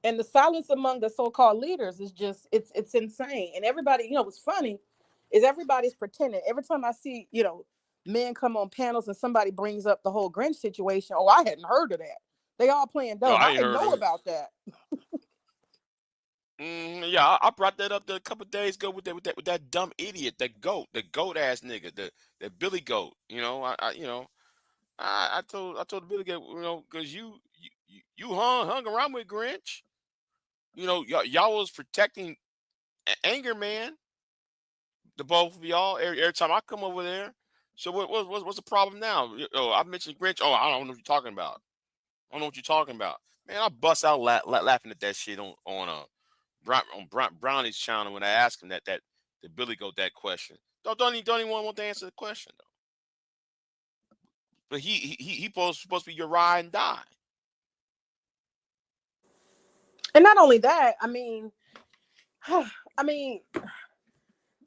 And the silence among the so-called leaders is just, it's insane. And everybody, what's funny is everybody's pretending. Every time I see, men come on panels and somebody brings up the whole Grinch situation, I hadn't heard of that. They all playing dumb. I didn't know about that. I brought that up a couple days ago with that dumb idiot, the goat ass nigga, the Billy Goat. I told Billy Goat, because you hung around with Grinch. Y'all was protecting Anger Man, the both of y'all. Every time I come over there. So what's the problem now? I mentioned Grinch. I don't know what you're talking about. Man, I bust out laughing at that shit on Brownie's channel when I asked him that the Billy Goat that question. Don't even want to answer the question though. But he supposed to be your ride and die. And not only that, I mean,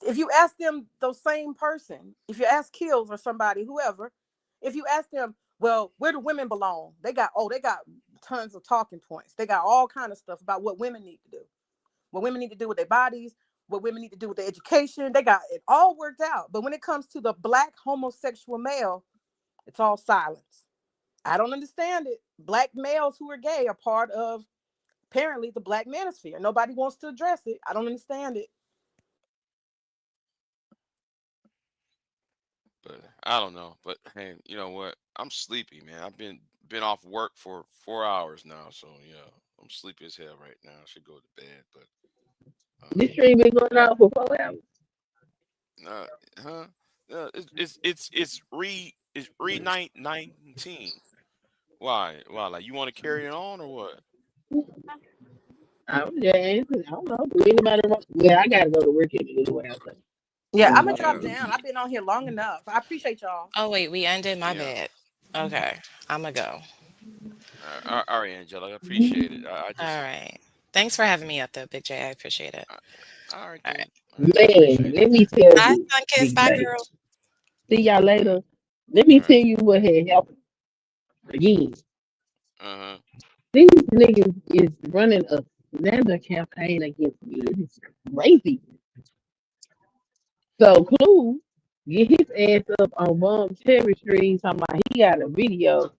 if you ask them, those same person, if you ask Kills or somebody, whoever, if you ask them, well, where do women belong? They got tons of talking points. They got all kind of stuff about what women need to do. What women need to do with their bodies, what women need to do with their education. They got it all worked out. But when it comes to the black homosexual male, it's all silence. I don't understand it. Black males who are gay are part of apparently the black manosphere. Nobody wants to address it. I don't understand it. But I don't know. But hey, you know what? I'm sleepy, man. I've been off work for 4 hours now, so yeah, I'm sleepy as hell right now. I should go to bed, but This stream been going on for 4 hours. huh? It's re 19. Why? Why? Like you want to carry it on or what? I don't know. Do anybody want? Yeah, I gotta go to work anyway. Yeah, I'm gonna Yeah. drop down. I've been on here long enough. I appreciate y'all. Oh wait, we ended. My Yeah. bad. Okay, I'm gonna go. All right, Angela. I appreciate it. I just. All right. Thanks for having me up, though, Big J. I appreciate it. All right, All then. right. I Man, appreciate it. let me tell Bye, you, Sun Kiss. Big Bye, J. girl. See y'all later. Let me tell you what had happened again. Uh-huh. These niggas is running a slander campaign against me. It is crazy. So Clue get his ass up on Bum Cherry Street talking about he got a video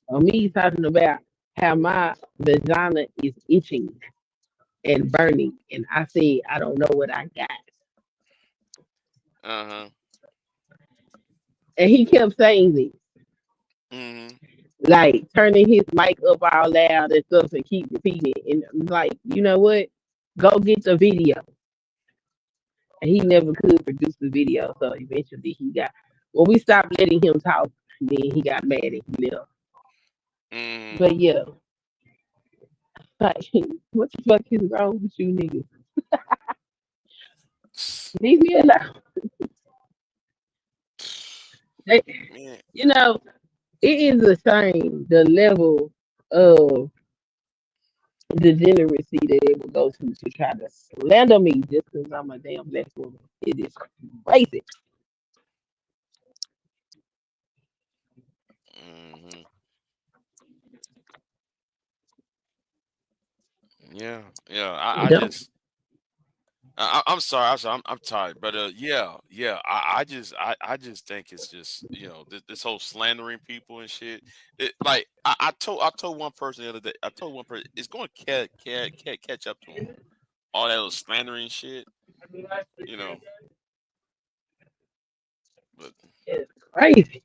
of me talking about how my vagina is itching and burning. And I said, I don't know what I got. Uh-huh. And he kept saying this, Mm-hmm. like turning his mic up all loud and stuff and keep repeating it. And I'm like, you know what? Go get the video. And he never could produce the video. So eventually he got, well, we stopped letting him talk. And then he got mad and he left. Mm-hmm. But yeah, like, what the fuck is wrong with you niggas? Leave me alone. They, Man. you know, it is a shame the level of degeneracy that they will go to try to slander me just because I'm a damn black woman. It is crazy. Mm-hmm. Yeah. Yeah. I Yep. just. I'm sorry. I'm tired, but yeah. I just think it's just this whole slandering people and shit. I told one person the other day. I told one person it's going to catch up to them. All that little slandering shit, you know. But It's crazy.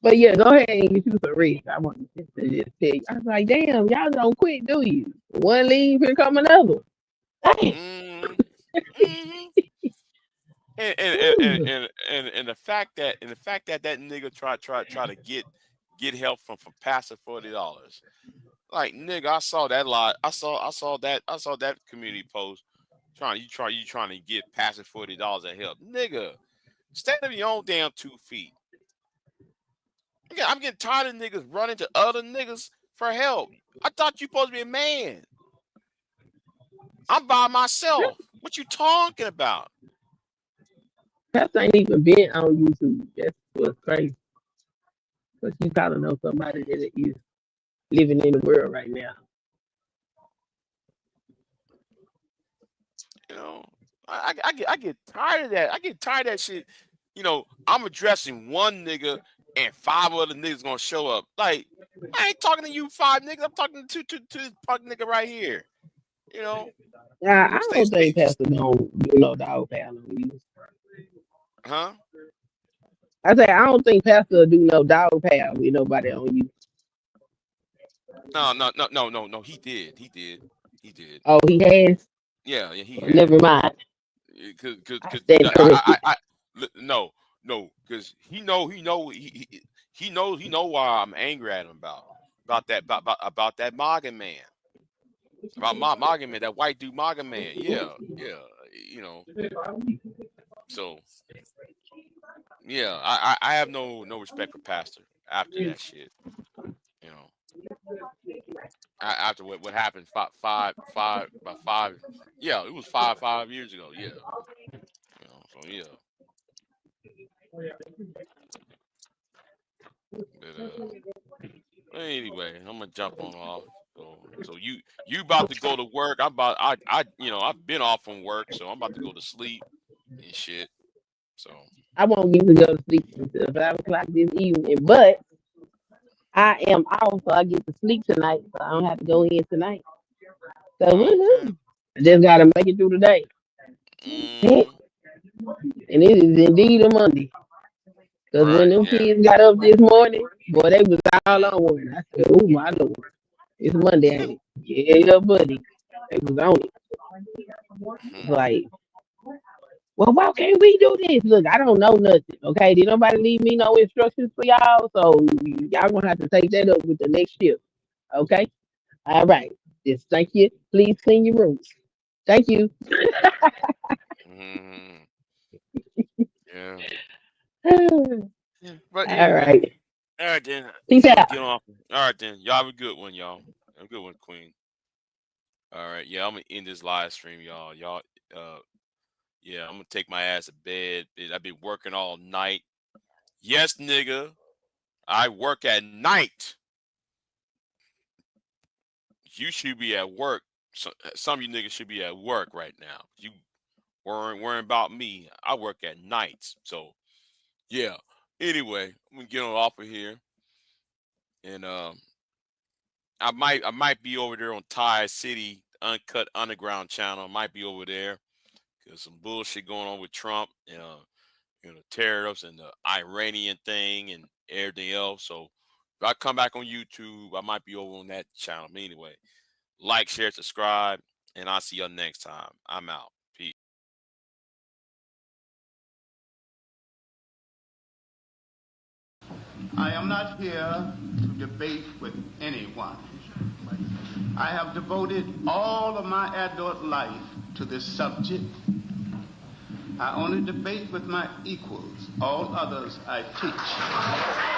But yeah, go ahead and get you some rest. I want to just tell you. I was like, damn, y'all don't quit, do you? One leave, here come another. Dang. mm-hmm. And the fact that that nigga try to get help from passing $40. Like nigga, I saw that lot. I saw that community post you trying to get passing $40 of help. Nigga, stand on your own damn 2 feet. I'm getting tired of niggas running to other niggas for help. I thought you supposed to be a man. I'm by myself. What you talking about? Pastor ain't even been on YouTube. That's what's crazy. But you gotta know somebody that is living in the world right now. You know, I get tired of that. I get tired of that shit. I'm addressing one nigga and 5 other niggas gonna show up. Like, I ain't talking to you 5 niggas. I'm talking to this punk nigga right here. You know, I stay, don't stay, think Pastor don't do no dog pound on you. huh? I say I don't think Pastor do no dog pound with nobody on you. No. He did. He did. Oh, he has. Yeah, he Well, never has. mind. Cause, cause, I 'cause stand corrected. no, because he know why I'm angry at him about that Morgan man, about Morgan man, that white dude Morgan man. Yeah, you know. So yeah, I have no respect for Pastor after that shit. You know, after what happened about 5. Yeah, it was 5 years ago. Yeah, so yeah. But anyway, I'm gonna jump on off. So So you about to go to work. I've been off from work, so I'm about to go to sleep and shit. So I won't get to go to sleep until 5 o'clock this evening, but I am off, so I get to sleep tonight, so I don't have to go in tonight. So woohoo! I just gotta make it through the day. And it is indeed a Monday. Because when them kids got up this morning, boy, they was all on one. I said, oh my Lord. It's Monday, ain't it? Yeah, buddy. They was on it. Like, well, why can't we do this? Look, I don't know nothing. Okay, did nobody leave me no instructions for y'all? So y'all gonna have to take that up with the next shift. Okay? All right. Just thank you. Please clean your rooms. Thank you. yeah. All But anyway, right. all right then. Peace I'm gonna out. get off. All right then. Y'all have a good one, y'all. Have a good one, Queen. All right, yeah, I'm gonna end this live stream, y'all. Yeah, I'm gonna take my ass to bed. I've been working all night. Yes, nigga, I work at night. You should be at work. Some of you niggas should be at work right now. You worrying about me. I work at nights. So yeah. Anyway, I'm gonna get on off of here. And I might be over there on Thai City Uncut Underground channel. I might be over there because some bullshit going on with Trump and tariffs and the Iranian thing and everything else. So if I come back on YouTube, I might be over on that channel. But anyway, like, share, subscribe, and I'll see y'all next time. I'm out. Peace. I am not here to debate with anyone. I have devoted all of my adult life to this subject. I only debate with my equals. All others I teach.